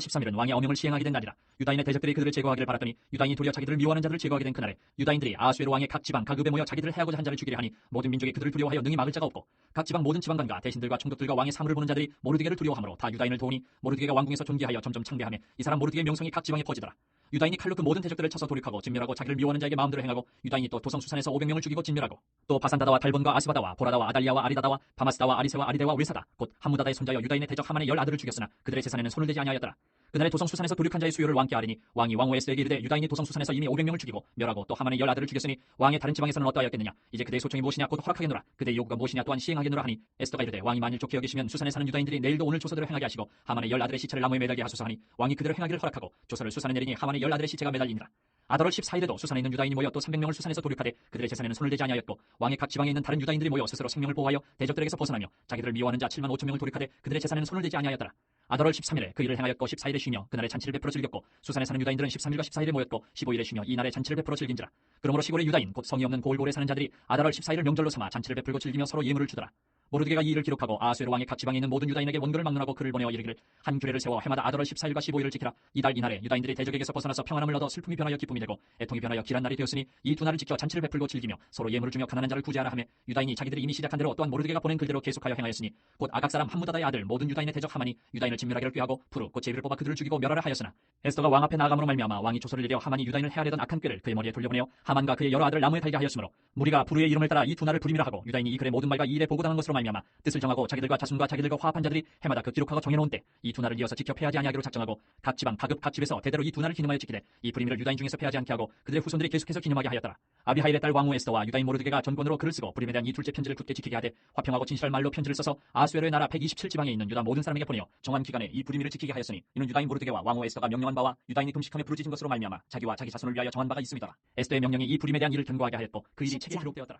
13일은 왕의 어명을 시행하게 된 날이라. 유다인의 대적들이 그들을 제거하기를 바랐더니 유다인이 도리어 자기들을 미워하는 자들을 제거하게 된 그날에 유다인들이 아수에로 왕의 각 지방 각 읍에 모여 자기들을 해하고자 한 자를 죽이려 하니 모든 민족이 그들을 두려워하여 능히 막을 자가 없고 각 지방 모든 지방관과 대신들과 총독들과 왕의 사물을 보는 자들이 모르드게를 두려워하므로 다 유다인을 도우니 모르드게가 왕궁에서 존귀하여 점점 창대하며 이 사람 모르드게의 명성이 각 지방에 퍼지더라. 유다인이 칼로 그 모든 대적들을 쳐서 돌이하고 진멸하고 자기를 미워하는 자에게 마음대로 행하고 유다인이 또 도성 수산에서 500명을 죽이고 진멸하고 또 바산다다와 달본과 아스바다와 보라다와 아달리아와 아리다다와 바마스다와 아리세와 아리데와 외사다 곧 함무다다의 손자여 유다인의 대적 하만의 10아들을 죽였으나 그들의 재산에는 손을 대지 아니하였더라. 그날에 도성 수산에서 도륙한 자의 수요를 왕께 아뢰니 왕이 왕후 에스더에게 이르되 유다인이 도성 수산에서 이미 500명을 죽이고 멸하고 또 하만의 10아들을 죽였으니 왕의 다른 지방에서는 어떠하였겠느냐. 이제 그대의 소총이 무엇이냐 곧 허락하겠노라. 그대의 요구가 무엇이냐 또한 시행하겠노라 하니 에스더가 이르되 왕이 만일 좋게 여기시면 수산에 사는 유다인들이 내일도 오늘 조서대로 행하게 하시고 하만의 10아들의 시체를 나무에 매달게 하소서 하니 왕이 그대로 행하기를 허락하고 조서를 수산에 내리니 하만의 10아들의 시체가 매달리니라. 아달월 14일에도 수산에 있는 유다인이 모여 또 300명을 수산에서 도륙하되 그들의 재산에는 손을 대지 아니하였고 왕의 각 지방에 있는 다른 유다인들이 모여 스스로 생명을 보호하여 대적들에게서 벗어나며 자기들을 미워하는 자 7만 5천 명을 도륙하되 그들의 재산에는 손을 대지 아니하였더라. 아달월 13일에 그 일을 행하였고 14일에 쉬며 그날에 잔치를 베풀어 즐겼고 수산에 사는 유다인들은 13일과 14일에 모였고 15일에 쉬며 이날에 잔치를 베풀어 즐긴지라. 그러므로 시골의 유다인 곧 성이 없는 고을고을에 사는 자들이 아달월 14일을 명절로 삼아 잔치를 베풀고 즐기며 서로 예물을 주더라. 모르드게가 이 일을 기록하고 아수에로 왕의 각 지방에 있는 모든 유다인에게 원고를 막론하고 글을 보내어 이르기를 한 규례를 세워 해마다 아달월 14일과 15일을 지키라. 이날에 유다인들이 대적에게서 벗어나서 평안함을 얻어 슬픔이 변하여 기쁨이 되고 애통이 변하여 길한 날이 되었으니 이 두 날을 지켜 잔치를 베풀고 즐기며 서로 예물을 주며 가난한 자를 구제하라 하며 유다인이 자기들이 이미 시작한 대로 또한 모르드게가 보낸 글대로 계속하여 행하였으니 곧 아각 사람 함무다다의 아들 모든 유다인의 대적 하만이 유다인을 진멸하기를 꾀하고 푸르 곧 제비를 뽑아 그들을 죽이고 멸하라 하였으나 에스더가 왕 앞에 나아감으로 말미암아 왕이 조서를 내려 하만이 유다인을 해하려던 악한 꾀를 그의 머리에 돌려보내어 하만과 그의 여러 아들을 나무에 달게 하였으므로 무리가 푸르의 이름을 따라 이 두 날을 부림이라 하고 유다인이 이 글의 모든 말과 이 일에 보고당한 것으로 말미암아 뜻을 정하고 자기들과 자손과 자기들과 화합한 자들이 해마다 그 기록하고 정해놓은 때 이 두 날을 이어서 지켜 패하지 아니하기로 작정하고 각 지방 각읍 각 집에서 대대로 이 두 날을 기념하여 지키되 이 부림이를 유다인 중에서 패하지 않게 하고 그들의 후손들이 계속해서 기념하게 하였더라. 아비하일의 딸 왕후 에스더와 유다인 모르드게가 전권으로 글을 쓰고 부림에 대한 이 둘째 편지를 굳게 지키게 하되 화평하고 진실할 말로 편지를 써서 아수에로의 나라 127지방에 있는 유다 모든 사람에게 보내어 정한 기간에 이 부림이를 지키게 하였으니 이는 유다인 모르드게와 왕후 에스더가 명령한 바와 유다인이 금식함에 부르짖은 것으로 말미암아 자기와 자기 자손을 위하여 정한 바가 있음이더라. 에스더의 명령이 이 부림에 대한 일을 견고하게 하였고 그 일이 책에 기록되었더라.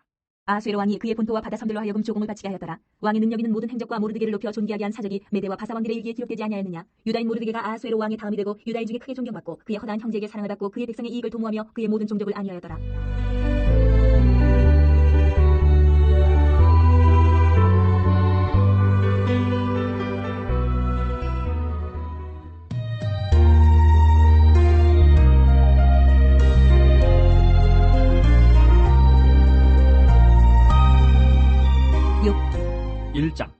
아수에로 왕이 그의 본토와 바다 섬들로 하여금 조공을 바치게 하였더라. 왕의 능력 있는 모든 행적과 모르드게를 높여 존귀하게 한 사적이 메대와 바사 왕들의 일기에 기록되지 아니하였느냐. 유다인 모르드게가 아수에로 왕의 다음이 되고 유다인 중에 크게 존경받고 그의 허다한 형제에게 사랑을 받고 그의 백성의 이익을 도모하며 그의 모든 종족을 안위하였더라. 욥기 1장.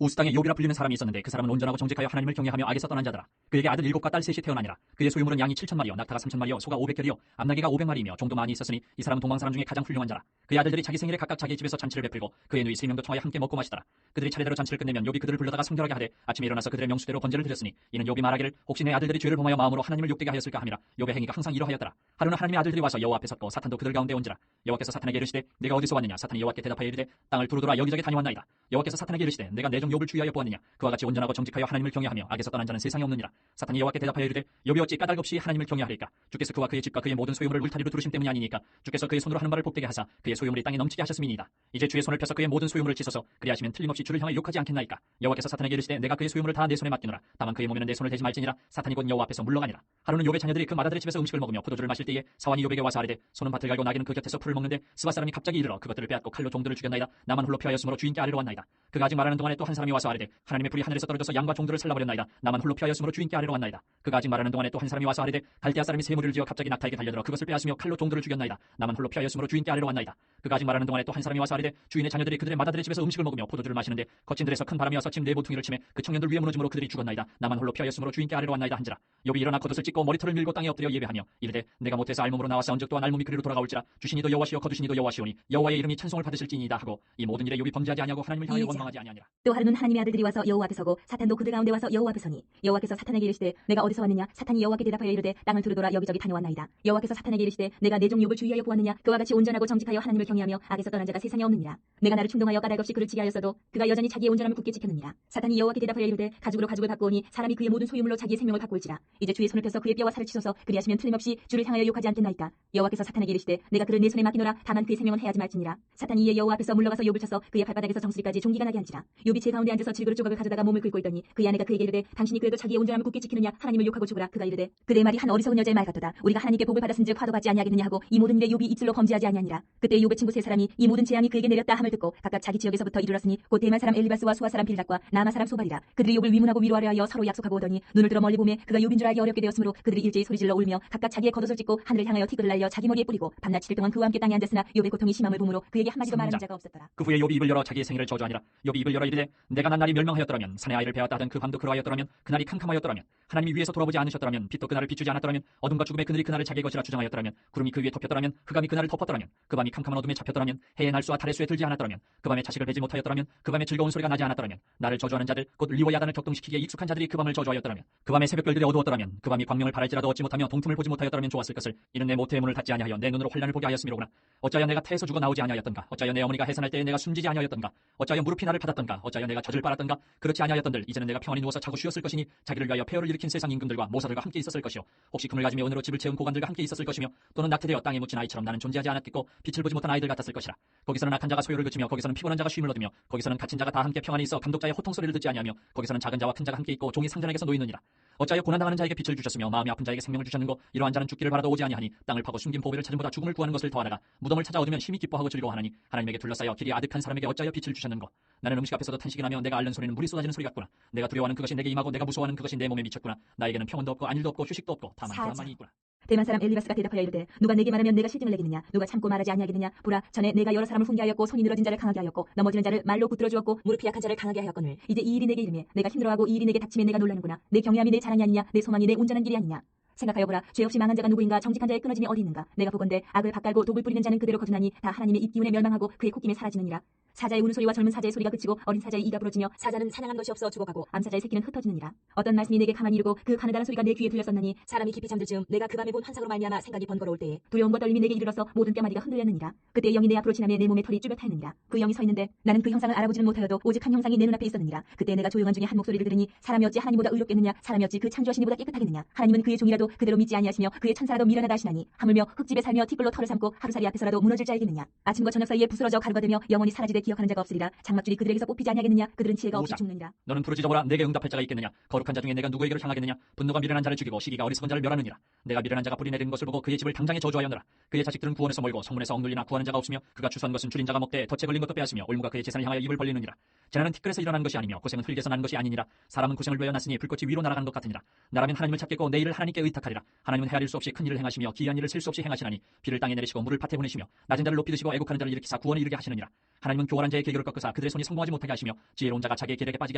우스 땅에 욥이라 불리는 사람이 있었는데 그 사람은 온전하고 정직하여 하나님을 경외하며 악에서 떠난 자더라. 그에게 아들 7과 딸 3이 태어나니라. 그의 소유물은 양이 7,000마리요 낙타가 3,000마리요 소가 500결이요 암나귀가 500마리이며 종도 많이 있었으니 이 사람은 동방 사람 중에 가장 훌륭한 자라. 그의 아들들이 자기 생일에 각각 자기 집에서 잔치를 베풀고 그의 누이 3명도 청하여 함께 먹고 마시더라. 그들이 차례대로 잔치를 끝내면 욥이 그들을 불러다가 성결하게 하되 아침에 일어나서 그들의 명수대로 번제를 드렸으니 이는 욥이 말하기를 혹시 내 아들들이 죄를 범하여 마음으로 하나님을 욕되게 하였을까 함이라. 욥의 행위가 항상 이러하였더라. 하루는 하나님의 아들들이 와서 여호와 앞에 섰고 사탄도 그들 가운데 온지라. 여호와께서 사탄에게 이르시되 내가 어디서 왔느냐. 사탄이 여호와께 대답하여 이르되 땅을 두루 돌아 여기저기 다녀왔나이다. 여호와께서 사탄에게 이르시되 내가 내 종 욥을 주의하여 보았느냐. 그와 같이 온전하고 정직하여 하나님을 경외하며 악에서 떠난 자는 세상에 없느니라. 사탄이 여호와께 대답하여 이르되 욥이 어찌 까닭 없이 하나님을 경외하리까. 주께서 그와 그의 집과 그의 모든 소유물을 울타리로 두르심 때문이 아니니까. 주께서 그의 손으로 하는 바를 복되게 하사 그의 소유물이 땅에 넘치게 하셨음이니이다. 이제 주의 손을 펴서 그의 모든 소유물을 치소서. 그리하시면 틀림없이 주를 향하여 욕하지 않겠나이까. 여호와께서 사탄에게 이르시되 내가 그의 소유물을 다 내 손에 맡기노라. 다만 그의 몸에는 내 손을 대지 말지니라. 사탄이 곧 여호와 앞에서 물러가니라. 하루는 욥의 자녀들이 그 마다들의 집에서 음식을 먹으며 포도주를 마실 때에 사환이 욥에게 와서 아뢰되 소는 밭을 갈고 나귀는 그 곁에서 풀을 먹는데 스바 사람이 갑자기 이르러 그것들을 빼앗고 칼로 종들을 죽였나이다. 나만 홀로 피하였으므로 주인께 아뢰러 왔나이다. 그가 아직 말하는 동안에 또 한 사람이 와서 아뢰되 하나님의 불이 하늘에서 떨어져서 양과 종들을 살라버렸나이다. 나만 홀로 피하였으므로 주인께 아뢰러 왔나이다. 그가 아직 말하는 동안에 또 한 사람이 와서 아뢰되 갈대아 사람이 새 무리를 지어 갑자기 낙타에게 달려들어 그것을 빼앗으며 칼로 종들을 죽였나이다. 나만 홀로 피하였으므로 주인께 아뢰러 왔나이다. 그가 아직 말하는 동안에 또 한 사람이 와서 아뢰되 주인의 자녀들이 그들의 마다들의 집에서 음식을 먹으며 포도주를 마시는데 거친 들에서 큰 바람이 와서 집 네 모퉁이를 치매 그 청년들 위에 무너짐으로 그들이 죽었나이다. 나만 홀로 피하였으므로 주인께 아뢰러 왔나이다 한지라. 욥이 일어나 겉옷을 찢고 머리털을 밀고 땅에 엎드려 예배하며 이르되 내가 못해서 알몸으로 나왔사온즉 또한 알몸이 그리로 돌아가올지라. 주시니도 여호와시요 거두시니도 여호와시오니 여호와의 이름이 찬송을 받으실지니이다 하고 이 모든 일에 욥이 범죄하지 아니하고 하나님을 향하여 원망하지 아니하니라. 또 하루는 하나님의 아들들이 와서 여호와 앞에 서고 사탄도 그들 가운데 와서 여호와 앞에 서니 여호와께서 사탄에게 이르시되 내가 어디서 왔느냐. 사탄이 여호와께 대답하여 이르되 땅을 두루돌아 여기저기 다녀왔나이다. 여호와께서 사탄에게 이르시되 내가 내 종 욥을 주의하여 보았느냐. 그와 같이 온전하고 정직하여 하나님을 경외하며 악에서 떠난 자가 세상에 없느니라. 내가 나를 충동하여 까닭없이 그를 지게 하였어도 그가 여전히 자기의 온전함을 굳게 지켰느니라. 사탄이 여호와께 대답하여 이르되 가죽으로 가죽을 바꾸오니 사람이 그의 모든 소유물로 자기의 생명을 바꿀지라. 이제 주의 손을 펴서 그의 뼈와 살을 치소서. 그리하시면 틀림없이 주를 향하여 욕하지 않겠나이까. 여호와께서 사탄에게 이르시되 내가 그를 내 손에 맡기노라. 다만 그의 생명은 해하지 말지니라. 사탄이 이에 여호와 앞에서 물러가서 욥을 쳐서 그의 발바닥에서 정수리까지 종기가 나게 한지라. 욥이 제 가운데 앉아서 질그릇 조각을 가져다가 몸을 긁고 있더니 그의 아내가 그에게 이르되 당신이 그래도 자기의 온전함을 굳게 지키느냐. 하나님을 욕하고 죽으라. 그가 이르되 그대의 말이 한 어리석은 여자의 말 같도다. 우리가 하나님께 복을 받았은즉 화도 받지 아니하겠느냐 하고 이 모든 일에 욥이 입술로 범죄하지 아니하니라. 그때 욥의 친구 세 사람이 이 모든 재앙이 그에게 내렸다 함을 듣고 각각 자기 지역에서부터 이르렀으니 곧 대만 사람 엘리바스와 수아 사람 빌닷과 나마 사람 소발이라. 그들이 욥을 위문하고 위로하려 하여 서로 약속하고 오더니 눈을 들어 멀리 보매 그가 욥인 줄 알기 어렵게 되었으므로 그들이 일제히 소리질러 울며 각각 자기의 겉옷을 찢고 하늘을 향하여 티끌을 날려 자기 머리에 뿌리고 밤낮 7일 동안 그와 함께 땅에 앉았으나 욥의 고통이 심함을 보므로 그에게 한마디도 말하는 자가 없었더라. 그 후에 욥이 입을 열어 자기의 생일을 저주하니라. 욥이 입을 열어 이르되 내가 난 날이 멸망하였더라면 산의 아이를 배웠다 하던 그 밤도 그러하였더라면 그날이 캄캄하였더라면 하나님이 위에서 돌아보지 않으셨더라면 빛도 그날을 비추지 않았더라면 어둠과 죽음의 그늘이 그날을 자기의 것이라 주장하였더라면 구름이 그 위에 덮였더라면 흑암이 그날을 덮었더라면 그 밤이 캄캄한 어둠에 잡혔더라면 해의 날수와 달의 수에 들지 않았더라면 그 밤에 자식을 배지 못하였더라면 그 밤에 즐거운 소리가 나지 않았더라면 나를 저주하는 자들 곧 리와 야단을 격동시키기에 익숙한 자들이 그 밤을 저주하였더라면 그 밤에 새벽별들이 어두웠더라면 그 밤이 광명을 바랄지라도 얻지 못하며 동틈을 보지 못하였더라면 좋았을 것을. 이는 내 모태의 문을 닫지 아니하여 내 눈으로 환난을 보게 하였음이로구나. 어찌하여 내가 태에서 죽어 나오지 아니하였던가. 어찌하여 내 어머니가 해산할 때에 내가 숨지지 아니하였던가. 어찌하여 무릎이 나를 받았던가. 어찌하여 내가 젖을 빨았던가. 그렇지 아니하였던들 이제는 내가 평안히 누워서 자고 쉬었을 것이니 자기를 위하여 폐허를 일으킨 세상 임금들과 모사들과 함께 있었을 것이요 혹시 금을 가지며 은으로 집을 채운 고관들과 함께 있었을 것이며 또는 낙태되어 땅에 묻힌 아이처럼 나는 존재하지 않았겠고 빛을 보지 못한 아이들 같았을 것이라. 거기서는 악한 자가 소요를 그치며 거기서는 피곤한 자가 쉼을 얻으며 거기서는 갇힌 자가 다 함께 평안히 있어 감독자의 호통 소리를 듣지 아니하며 거기서는 작은 자와 큰 자가 함께 있고 종이 상전에게서 놓이느니라. 어찌하여 고난당하는 자에게 빛을 주셨으며 마음이 아픈 자에게 생명을 주셨는고. 이러한 자는 죽기를 바라도 오지 아니하니 땅을 파고 숨긴 보배를 찾음보다 죽음을 구하는 것을 더하다가 무덤을 찾아 얻으면 심히 기뻐하고 즐거워하나니 하나님에게 둘러싸여 길이 아득한 사람에게 어찌하여 빛을 주셨는고. 나는 음식 앞에서도 탄식이 나며 내가 앓는 소리는 물이 쏟아지는 소리 같구나. 내가 두려워하는 그것이 내게 임하고 내가 무서워하는 그것이 내 몸에 미쳤구나. 나에게는 평온도 없고 안일도 없고 휴식도 없고 다만 불안만이 있구나. 대만 사람 엘리바스가 대답하여 이르되 누가 내게 말하면 내가 실증을 내겠느냐. 누가 참고 말하지 아니하겠느냐. 보라 전에 내가 여러 사람을 훈계하였고 손이 늘어진 자를 강하게 하였고 넘어지는 자를 말로 붙들어 주었고 무릎이 약한 자를 강하게 하였거늘 이제 이 일이 내게 이르매 내가 힘들어하고 이 일이 내게 닥치매 내가 놀라는구나. 내 경외함이 내 자랑이 아니냐. 내 소망이 내 온전한 길이 아니냐. 생각하여 보라. 죄 없이 망한 자가 누구인가. 정직한 자의 끊어짐이 어디 있는가. 내가 보건대 악을 밭갈고 독을 뿌리는 자는 그대로 거두나니 다 하나님의 입기운에 멸망하고 그의 콧김에 사라지느니라. 사자의 우는 소리와 젊은 사자의 소리가 그치고 어린 사자의 이가 부러지며 사자는 사냥한 것이 없어 죽어가고 암사자의 새끼는 흩어지느니라. 어떤 말씀이 내게 가만히 이르고 그 가느다란 소리가 내 귀에 들렸었나니 사람이 깊이 잠들 즈음 내가 그 밤에 본 환상으로 말미암아 생각이 번거로울 때에 두려움과 떨림이 내게 이르러서 모든 뼈마디가 흔들렸느니라. 그때 영이 내 앞으로 지나며 내 몸에 털이 쭈뼛하였느니라. 그 영이 서 있는데 나는 그 형상을 알아보지는 못하여도 오직 한 형상이 내 눈앞에 있었느니라. 그때 내가 조용한 중에 한 목소리를 들으니 사람이 어찌 하나님보다 의롭겠느냐. 사람이 어찌 그 창조하신 이보다 깨끗하겠느냐. 하나님은 그의 종이라도 그대로 믿지 아니하시며 그의 천사라도 미련하다 하시나니 하물며 흙집에 살며 티끌로 털을 삼고 하루살이 앞에서라도 무너질 자이겠느냐. 아침과 저녁 사이에 부스러져 가루가 되며 영원히 사라지되 기억하는 자가 없으리라. 장막줄이 그들에게서 뽑히지 아니하겠느냐. 그들은 지혜가 없이 죽느니라. 너는 부르짖어보라. 내게 응답할 자가 있겠느냐. 거룩한 자 중에 내가 누구에게로 향하겠느냐. 분노가 미련한 자를 죽이고 시기가 어리석은 자를 멸하느니라. 내가 미련한 자가 뿌리 내리는 것을 보고 그의 집을 당장에 저주하였노라. 그의 자식들은 구원에서 멀고 성문에서 억눌리나 구하는 자가 없으며 그가 추수한 것은 줄인 자가 먹되 덫에 걸린 것도 빼앗으며 올무가 그의 재산을 향하여 입을 벌리느니라. 재난은 티끌에서 일어난 것이 아니며 고생은 흙에서 난 것이 아니니라. 사람은 고생을 위하여 났으니 불꽃이 위로 날아가는 것 같으니라. 나라면 하나님을 찾겠고 내 일을 하나님께 의탁하리라. 하나님은 헤아릴 수 없이 큰 일을 행하시며 기이한 일을 셀 수 없이 행하시나니 비를 땅에 내리시고 물을 밭에 보내시며 낮은 자를 높이 드시고 애국하는 자를 일으키사 구원을 이루게 하시느니라. 하나님은 교활한 자의 계략을 꺾으사 그들의 손이 성공하지 못하게 하시며 지혜로운 자가 자기의 계략에 빠지게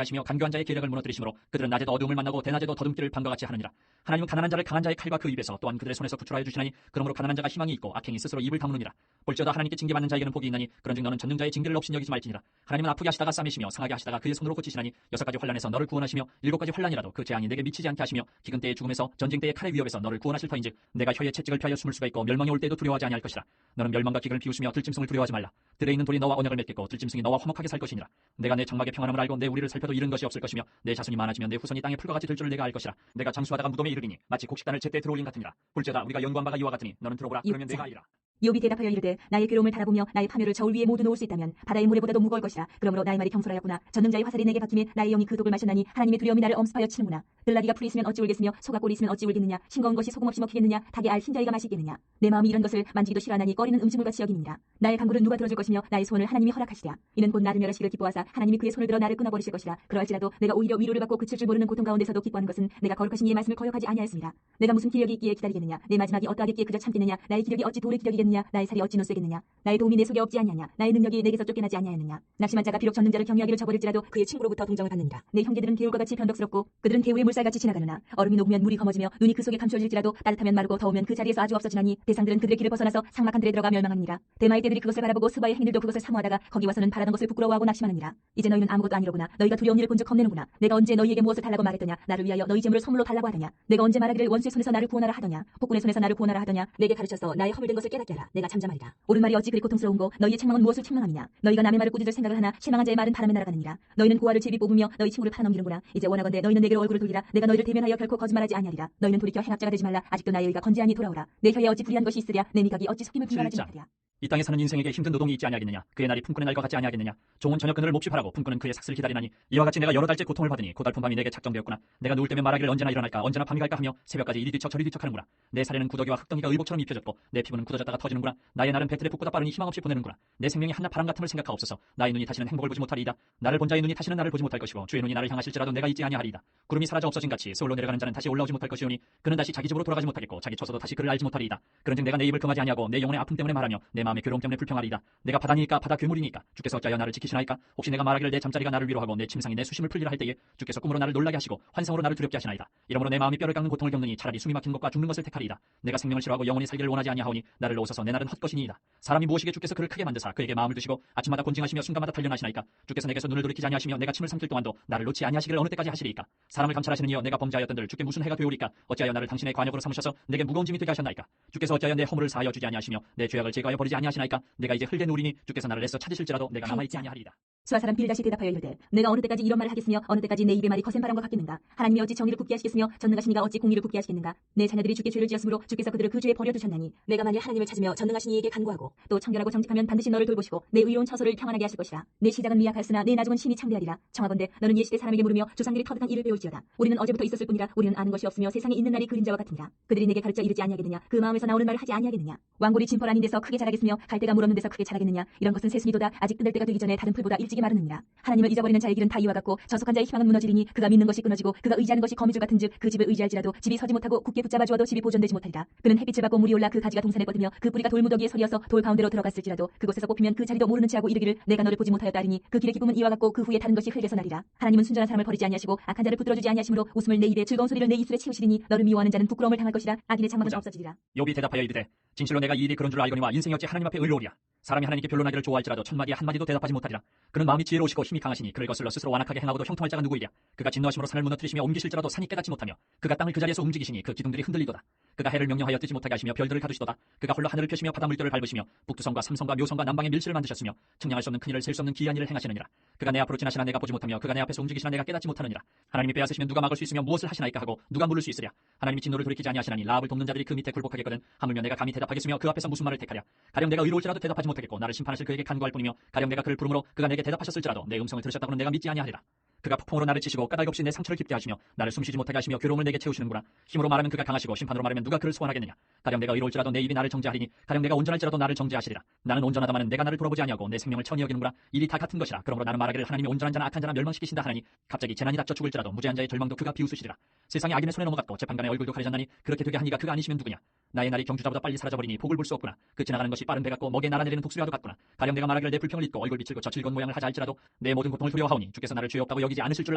하시며 간교한 자의 계략을 무너뜨리시므로 그들은 낮에도 어두움을 만나고 대낮에도 더듬기를 밤과 같이 하느니라. 하나님은 가난한 자를 강한 자의 칼과 그 입에서 또한 그들의 손에서 구출하여 주시나니 그러므로 가난한 자가 희망이 있고 악행이 스스로 입을 다무느니라. 볼지어다 하나님께 징계받는 자에게는 복이 있나니 그런즉 너는 전능자의 징계를 없이 여기지 말지니라. 하나님은 아프게 하시다가 싸매시며 상하게 하시다가 그의 손으로 고치시나니 6가지 환난에서 너를 구원하시며 7가지 환난이라도 그 재앙이 내게 미치지 않게 하시며 기근 때의 죽음에서 전쟁 때의 칼의 위협에서 너를 구원하실 터인즉 내가 혀의 채찍을 피하여 숨을 수가 있고 멸망이 올 때에도 두려워하지 아니할 것이라. 너는 멸망과 기근을 비웃으며 들짐승을 두려워하지 말라. 들에 있는 돌이 너와 언약을 맺겠고 들짐승이 너와 화목하게 살 것이니라. 내가 내 장막의 평안함을 알고 내 우리를 살펴도 잃은 것이 없을 것이며 내 자손이 많아지면 내 후손이 땅의 풀과 같이 될 줄을 내가 알 것이라. 내가 장수하다가 무덤에 이르리니 마치 곡식단을 제때 들어올린 같으니라. 볼지어다 우리가 연구한 바가 이와 같으니 너는 들어보라. 그러면 내가 알리라. 욥이 대답하여 이르되 나의 괴로움을 바라보며 나의 파멸을 저울 위에 모두 놓을 수 있다면 바다의 모래보다도 무거울 것이라. 그러므로 나의 말이 경솔하였구나. 전능자의 화살이 내게 박힘에 나의 영이 그 독을 마셨나니 하나님의 두려움이 나를 엄습하여 치는구나. 들나귀가 풀이 있으면 어찌 울겠으며 소가 꼴이 있으면 어찌 울겠느냐. 싱거운 것이 소금 없이 먹히겠느냐. 닭의 알 흰자위가 맛있겠느냐. 내 마음이 이런 것을 만지기도 싫어하나니 꺼리는 음식물같이 여김이니라. 나의 간구를 누가 들어줄 것이며 나의 소원을 하나님이 허락하시랴. 이는 곧 나를 멸하시기를 기뻐하사 하나님이 그의 손을 들어 나를 끊어버리실 것이라. 그러할지라도 내가 오히려 위로를 받고 그칠 줄 모르는 고통 가운데서도 기뻐하는 것은 내가 거룩하신 이의 말씀을 거역하지 아니하였습니다. 내가 무슨 기력이 있기에 기다리겠느냐. 내 마지막이 어떠하겠기에 그저 참겠느냐. 나의 기력이 어찌 돌의 기력이겠느냐. 나의 살이 어찌 노쇠겠느냐. 나의 도움이 내 속에 없지 아니하냐. 나의 능력이 내게서 쫓겨나지 아니하였느냐. 낙심한 자가 비록 전능자를 경외하기를 저버릴지라도 그의 친구로부터 동정을 받느니라. 내 형제들은 개울과 같이 변덕스럽고 그들은 개울의 물살같이 지나가느나 얼음이 녹으면 물이 검어지며 눈이 그 속에 감추어질지라도 따뜻하면 마르고 더우면 그 자리에서 아주 없어지나니 대상들은 그들의 길을 벗어나서 삭막한 들에 들어가 멸망하느니라. 대마의 떼들이 그것을 바라보고 스바의 행인들도 그것을 사모하다가 거기 와서는 바라던 것을 부끄러워하고 낙심하느니라. 이제 너희는 아무것도 아니로구나. 너희가 두려운 일을 본즉 겁내는구나. 내가 언제 너희에게 무엇을 달라고 말했더냐. 나를 위하여 너희 재물을 선물로 달라고 하더냐. 내가 언제 말하기를 원수의 손에서 나를 구원하라 하더냐. 폭군의 손에서 나를 구원하라 하더냐. 내게 가르쳐서 나의 허물된 것을 깨닫게 하라. 내가 잠잠하리라. 옳은 말이 어찌 그리 고통스러운고. 너희의 책망은 무엇을 책망함이냐. 너희가 남의 말을 꾸짖을 생각을 하나 실망한 자의 말은 바람에 날아가느니라. 너희는 고아를 제비 뽑으며 너희 친구를 팔아넘기는구나. 이제 원하건대 너희는 내게로 얼굴을 돌리라. 내가 너희를 대면하여 결코 거짓말하지 아니하리라. 너희는 돌이켜 행악자가 되지 말라. 아직도 나의 의가 건재하니 돌아오라. 내 혀에 어찌 불의한 것이 있으랴. 내 미각이 어찌 속임을 분별하지 못하랴. 이 땅에 사는 인생에게 힘든 노동이 있지 아니하겠느냐. 그의 날이 품꾼의 날과 같지 아니하겠느냐. 종은 저녁 그늘을 몹시 바라고 품꾼은 그의 삭슬을 기다리나니 이와 같이 내가 여러 달째 고통을 받으니 고달픈 밤이 내게 작정되었구나. 내가 누울 때면 말하기를 언제나 일어날까 언제나 밤이 갈까 하며 새벽까지 이리 뒤척 저리 뒤척하는구나. 내 살에는 구더기와 흙덩이가 의복처럼 입혀졌고 내 피부는 굳어졌다가 터지는구나. 나의 날은 배틀에 붓보다 빠르니 희망 없이 보내는구나. 내 생명이 한낱 바람 같음을 생각하옵소서. 나의 눈이 다시는 행복을 보지 못하리이다. 나를 본 자의 눈이 다시는 나를 보지 못할 것이고 주의 눈이 나를 향하실지라도 내가 있지 아니하리이다. 구름이 사라져 없어진 같이 서울로 내려가는 자는 다시 올라오지 못할 것이오니 그는 다시 자기 집으로 돌아가지 못하겠고 자기 처소도 다시 그를 알지 못하리이다. 그런즉 내가 내 입을 금하지 아니하고 내 영혼의 아픔 때문에 말하며 내 마음의 괴로움 때문에 불평하리이다. 내가 바다니까 바다 괴물이니까 주께서 어찌하여 나를 지키시나이까. 혹시 내가 말하기를 내 잠자리가 나를 위로하고 내 침상이 내 수심을 풀리라 할 때에 주께서 꿈으로 나를 놀라게 하시고 환상으로 나를 두렵게 하시나이다. 이러므로 내 마음이 뼈를 깎는 고통을 겪느니 차라리 숨이 막힌 것과 죽는 것을 택하리이다. 내가 생명을 싫어하고 영원히 살기를 원하지 아니하오니 나를 놓으소서. 내 날은 헛것이니이다. 사람이 무엇이게 주께서 그를 크게 만드사 그에게 마음을 두시고 아침마다 곤징하시며 순간마다 단련하시나이까. 주께서 내게서 눈을 돌이키지 아니하시며 내가 침을 삼킬 동안도 나를 놓지 아니하시기를 어느 때까지 하시리이까. 사람을 감찰하시는 이여 내가 범죄하였던들 주께 무슨 해가 되오리까. 어찌하여 나를 당신의 관역으로 삼으셔서 내게 무거운 짐이 되게 하셨나이까. 주께서 어찌하여 내 허물을 사하여 주지 아니하시며 내 죄악을 제거하여 버리지 아니하시나이까. 내가 이제 흙에 누리니 주께서 나를 애써 찾으실지라도 내가 남아있지 아니하리이다. 수아 사람 빌닷이 대답하여 이르되 내가 어느 때까지 이런 말을 하겠으며 어느 때까지 내 입의 말이 거센 바람과 같겠는가. 하나님이 어찌 정의를 굳게 하시겠으며 전능하신 이가 어찌 공의를 굳게 하시겠는가. 내 자녀들이 주께 죄를 지었으므로 주께서 그들을 그 죄에 버려두셨나니 내가 만일 하나님을 찾으며 전능하신 이에게 간구하고 또 청결하고 정직하면 반드시 너를 돌보시고 내 의로운 처소를 평안하게 하실 것이라. 내 시작은 미약하였으나 내 나중은 심히 창대하리라. 청하건대 너는 옛시대 사람에게 물으며 조상들이 터득한 일을 배울지어다. 우리는 어제부터 있었을 뿐이라. 우리는 아는 것이 없으며 세상에 있는 날이 그림자와 같으니라. 그들이 내게 가르쳐 이르지 아니하겠느냐. 그 마음에서 나오는 말을 하지 아니하겠느냐. 왕골이 진펄 아닌 데서 크게 자라겠으며 갈대가 물 없는 데서 크게 자라겠느냐. 이런 것은 새순이도다. 아직 뜯을 때가 되기 전에 다른 풀보다 일찍이 마르느니라. 하나님을 잊어버리는 자의 길은 다 이와 같고 저속한 자의 희망은 무너지리니 그가 믿는 것이 끊어지고 그가 의지하는 것이 거미줄 같은즉 그 집을 의지할지라도 집이 서지 못하고 굳게 붙잡아 주어도 집이 보존되지 못하리라. 그는 햇빛을 받고 물이 올라 그 가지가 동산에 뻗으며 그 뿌리가 돌무더기에 서리어서 돌 가운데로 들어갔을지라도 그곳에서 뽑히면 그 자리도 모르는 체하고 이르기를 내가 너를 보지 못하였다 하리니 그 길의 기쁨은 이와 같고 그 후에 다른 것이 흙에서 나리라. 하나님은 순전한 사람을 버리지 아니하시고 악한 자를 붙들어주지 아니하시므로 웃음을 내 입에 즐거운 소리를 내 입술에 채우시리니 너를 미워하는 자는 부끄러움을 당할 것이라. 악인의 장막은 없어지리라. 욥이 대답하여 이르되 진실로 내가 이 일이 그런 줄 알거니와 인생이 어찌 하나님 앞에 의로우랴. 사람이 하나님께 변론하기를 좋아할지라도 첫마디에 한마디도 대답하지 못하리라. 그는 마음이 지혜로우시고 힘이 강하시니 그를 거슬러 스스로 완악하게 행하고도 형통할 자가 누구이랴. 그가 진노하심으로 산을 무너뜨리시며 옮기실지라도 산이 깨닫지 못하며 그가 땅을 그 자리에서 움직이시니 그 기둥들이 흔들리도다. 그가 해를 명령하여 뜨지 못하게 하시며 별들을 가두시도다. 그가 홀로 하늘을 펴시며 바다 물결을 밟으시며 북두성과 삼성과 묘성과 남방의 밀실을 만드셨으며 측량할 수 없는 큰 일을 셀 수 없는 기이한 일을 행하시느니라. 그가 내 앞으로 지나시나 내가 보지 못하며 그가 내 앞에서 움직이시나 내가 깨닫지 못하느니라. 하나님이 빼앗으시면 누가 막을 수 있으며 무엇을 하시나이까 하고 누가 물을 수 있으랴. 하나님이 진노를 돌이키지 아니하시나니 라합을 돕는 자들이 그 밑에 굴복하겠거든. 하물며 내가 감히 대답하겠으며 그 앞에서 무슨 말을 택하랴. 가령 내가 의로울지라도 대답하지 못하겠고 나를 심판하실 그에게 간구할 뿐이며 가령 내가 그를 부르므로 그가 내게 대답하셨을지라도 내 음성을 들으셨다고는 내가 믿지 아니하리라. 그가 폭풍으로 나를 치시고 까닭 없이 내 상처를 깊게 하시며 나를 숨쉬지 못하게 하시며 괴로움을 내게 채우시는구나. 힘으로 말하면 그가 강하시고 심판으로 말하면 누가 그를 소환하겠느냐. 가령 내가 의로울지라도 내 입이 나를 정죄하리니 가령 내가 온전할지라도 나를 정죄하시리라. 나는 온전하다마는 내가 나를 돌아보지 아니하고 내 생명을 천히 여기는구나. 일이 다 같은 것이라. 그러므로 나는 말하기를 하나님이 온전한 자나 악한 자나 멸망시키신다 하나니 갑자기 재난이 닥쳐 죽을지라도 무죄한 자의 절망도 그가 비웃으시리라. 세상이 악인의 손에 넘어갔고 재판관의 얼굴도 가려졌나니 그렇게 되게 하니가 그가 아니시면 누구냐. 나의 날이 경주자보다 빨리 사라져버리니 복을 볼 수 없구나. 그 지나가는 것이 빠른 배 같고 먹에 날아내리는 독수리와도 같구나. 가령 내가 말하기를 내 불평을 잊고 얼굴 빛을 고쳐 즐거운 모양을 하자 할지라도 내 모든 고통을 두려워하오니 주께서 나를 죄 없다고 여기지 않으실 줄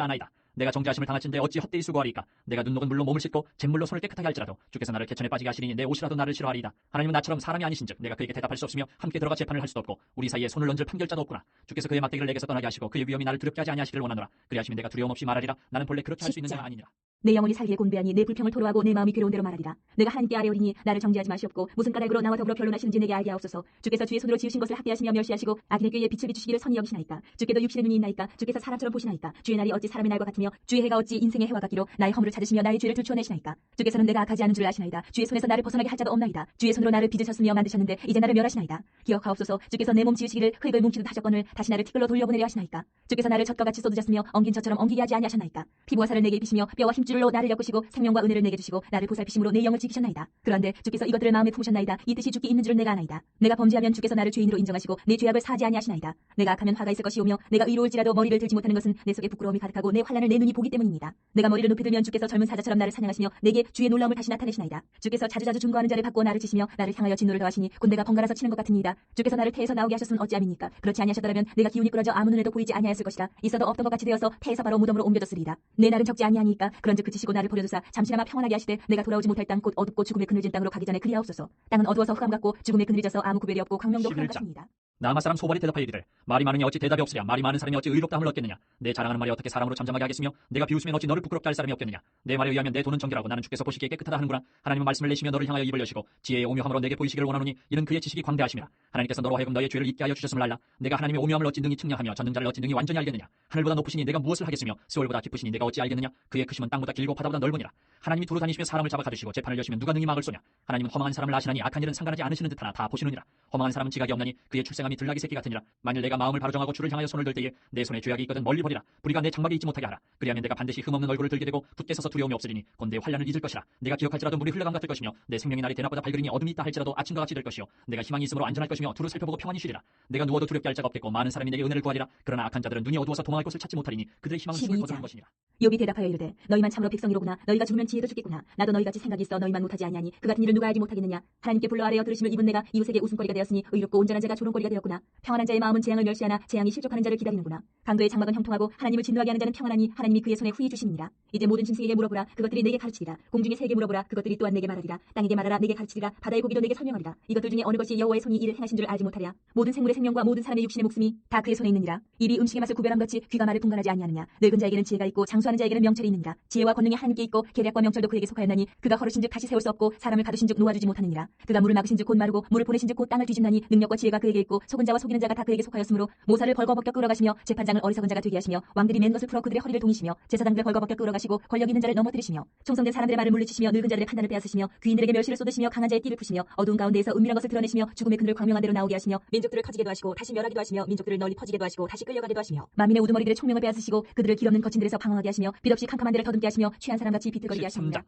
아나이다. 내가 정죄하심을 당할진데 어찌 헛되이 수고하리까. 내가 눈 녹은 물로 몸을 씻고 잿물로 손을 깨끗하게 할지라도 주께서 나를 개천에 빠지게 하시리니 내 옷이라도 나를 싫어하리이다. 하나님은 나처럼 사람이 아니신즉 내가 그에게 대답할 수 없으며 함께 들어가 재판을 할 수도 없고 우리 사이에 손을 얹을 판결자도 없구나. 주께서 그의 막대기를 내게서 떠나게 하시고 그의 위험이 나를 두렵게 하지 아니하시기를 원하노라. 그리하시면 내가 두려움 없이 말하리라. 나는 본래 그렇게 할 수 있는 자가 아니니라. 내 영혼이 살기에 곤배하니 내 불평을 토로하고 내 마음이 괴로운 대로 말하리라. 내가 하나님께 아뢰오리니 나를 정죄하지 마시옵고 무슨 까닭으로 나와 더불어 변론하시는지 내게 알게 하옵소서. 주께서 주의 손으로 지으신 것을 학대하시며 멸시하시고 악인의 꾀에 빛을 비추시기를 선히 여기시나이까. 주께도 육신의 눈이 있나이까. 주께서 사람처럼 보시나이까. 주의 날이 어찌 사람의 날과 같으며 주의 해가 어찌 인생의 해와 같기로 나의 허물을 찾으시며 나의 죄를 들추어내시나이까. 주께서는 내가 악하지 않은 줄 아시나이다. 주의 손에서 나를 벗어나게 할 자도 없나이다. 주의 손으로 나를 빚으셨으며 만드셨는데 이제 나를 멸하시나이다. 기억하옵소서. 주께서 내 몸 지으시기를 흙을 뭉치듯 하셨거늘 다시 나를 티끌로 돌려보내려 하시나이까. 주께서 나를 젖과 같이 쏟으셨으며 엉긴 젖처럼 엉기게 하지 아니하셨나이까. 피부와 살을 내게 입히시며 뼈와 힘줄로 나를 엮으시고 생명과 은혜를 내게 주시고 나를 보살피심으로 내 영을 지키셨나이다. 그런데 주께서 이것들을 마음에 품으셨나이다. 이 뜻이 죽기 있는 줄은 내가 아나이다. 내가 범죄하면 주께서 나를 죄인으로 인정하시고 내 죄악을 사지 아니하시나이다. 내가 악하면 화가 있을 것이오며 내가 의로울지라도 머리를 들지 못하는 것은 내 속에 부끄러움이 가득하고 내 환난을 내 눈이 보기 때문입니다. 내가 머리를 높이 들면 주께서 젊은 사자처럼 나를 사냥하시며 내게 주의 놀라움을 다시 나타내시나이다. 주께서 자주자주 중거하는 자를 바꾸어 나를 치시며 나를 향하여 진노를 더하시니 군대가 번갈아서 치는 것 같으니이다. 주께서 나를 태에서 나오게 하셨으면 어찌함입니까? 그렇지 아니하셨더라면 내가 기운이 끌어져 아무 눈에도 보이지 아니하였을 것이다. 있어도 없던 것 같이 되어서 태에서 바로 무덤으로 옮겨졌으리이다. 내 날은 적지 아니하니까 그런즉 그치시고 나를 버려두사 잠시나마 평안하게 하시되 내가 돌아오지 못할 땅 곧 어둡고 죽음의 그늘진 땅으로 가기 전에 그리하옵소서. 땅은 어두워서 흑암 같고 죽음의 그늘이 져서 아무 구별이 없고 광명도 흑암 11장. 같습니다. 나아마 사람 소발이 대답하여 이르되 말이 많으니 어찌 대답이 없으랴. 말이 많은 사람이 어찌 의롭다함을 얻겠느냐. 내 자랑하는 말이 어떻게 사람으로 잠잠하게 하겠으며 내가 비웃으면 어찌 너를 부끄럽게 할 사람이 없겠느냐. 내 말에 의하면 내 돈은 정결하고 나는 주께서 보시기에 깨끗하다 하는구나. 하나님은 말씀을 내시며 너를 향하여 입을 여시고 지혜의 오묘함으로 내게 보이시기를 원하노니 이는 그의 지식이 광대하심이라. 하나님께서 너로 하여금 너의 죄를 잊게 하여 주셨음을 알라. 내가 하나님의 오묘함을 어찌 능히 측량하며 전능자를 어찌 능히 완전히 알겠느냐. 하늘보다 높으시니 내가 무엇을 하겠으며 세월보다 깊으시니 내가 어찌 알겠느냐. 그의 크심은 땅보다 길고 바다보다 넓으니라. 하나님이 두루 다니시며 사람을 잡아 가두시고 재판을 여시면 누가 능히 막을 쏘냐. 하나님은 허망한 사람을 아시나니 악한 일은 상관하지 않으시는 듯하나 다 보시느니라. 허망한 사람은 지각이 없나니 그의 출생함이 들나귀 새끼 같으니라. 만일 내가 마음을 바로 정하고 주를 향하여 손을 들 때에 내 손에 죄악이 있거든 멀리 버리라. 불의가 내 장막에 있지 못하게 하라. 그리하면 내가 반드시 흠없는 얼굴을 들게 되고 굳게 서서 두려움이 없으리니 곧 내 환난을 잊을 것이라. 내가 기억할지라도 물이 흘러감 같을 것이며 내 생명의 날이 대낮보다 밝으리니 어둠이 있다 할지라도 아침과 같이 될 것이요 내가 희망이 있으므로 안전할 것이며 두루 살펴보고 평안히 쉬리라. 내가 누워도 두렵게 할 자가 없겠고 많은 사람이 내게 은혜를 구하리라. 그러나 악한 자들은 눈이 어두워서 도망할 곳을 찾지 못하리니 그들의 희망은 숨을 12장. 거두는 것이니라. 욥이 대답하여 이르되 너희만 참으로 백성이로구나. 너희가 죽으면 지혜도 죽겠구나. 나도 너희같이 생각이 있어 너희만 못하지 아니하니 그 같은 일을 누가 알지 못하겠느냐. 하나님께 불러 아뢰어 들으심을 입은 내가 이웃에게 웃음거리가 되었으니 의롭고 온전한 자가 조롱거리가 되었구나. 평안한 자의 마음은 재앙을 멸시하나 재앙이 실족하는 자를 기다리는구나. 강도의 장막은 형통하고 하나님을 진노하게 하는 자는 평안하니 하나님이 그의 손에 후히 주심이니라. 이제 모든 짐승에게 물어보라. 그것들이 내게 가르치리라. 공중의 새에게 물어보라. 그것들이 또한 내게 말하리라. 땅에게 말하라. 내게 가르치리라. 바다의 고기도 내게 설명하리라. 이것들 중에 어느 것이 여호와의 손이 이를 행하신 줄 알지 못하랴. 모든 생물의 생명과 모든 사람의 육신의 목숨이 다 그의 손에 있느니라. 입이 음식의 맛을 구별함 같이 귀가 말을 분간하지 아니하느냐. 늙은 자에게는 지혜가 있고 장수하는 자에게는 명철이 있느니라. 지혜와 권능이 하나님께 있고 계략과 명철도 그에게 속하였나니 그가 걸으신즉 다시 세울 수 없고 사람을 가두신즉 놓아주지 못하느니라. 그가 물을 막으신즉 곧 마르고 물을 보내신즉 곧 땅을 뒤집나니 능력과 지혜가 그에게 있고 속은 자와 속이는 자가 다 그에게 속하였으므로 모사를 벌거벗겨 끌어가시며 재판장을 어리석은 자가 되게 하시며 왕들이 맨 것을 풀어 그들의 허리를 동이시며 제사장들을 벌거벗겨 끌어가시고 권력 있는 자를 넘어뜨리시며 총성된 사람들의 말을 물리치시며 늙은 자들의 판단을 빼앗으시며 귀인들에게 멸시를 쏟으시며 강한 자의 띠를 푸시며 어두운 가운데에서 은밀한 것을 드러내시며 죽음의 그늘을 광명한 대로 나오게 하시며 민족들을 커지게도 하시고 다시 멸하기도 하시며 민족들을 널리 퍼지게도 하시고 다시 끌려가게도 하시며 만민의 우두머리들의 총명을 빼앗으시고 그들을 길없는 거친 들에서 방황하게 하시며 빛없이 캄캄한 데를 더듬게 하시며 취한 사람같이 비틀거리게 하시니라. 13장.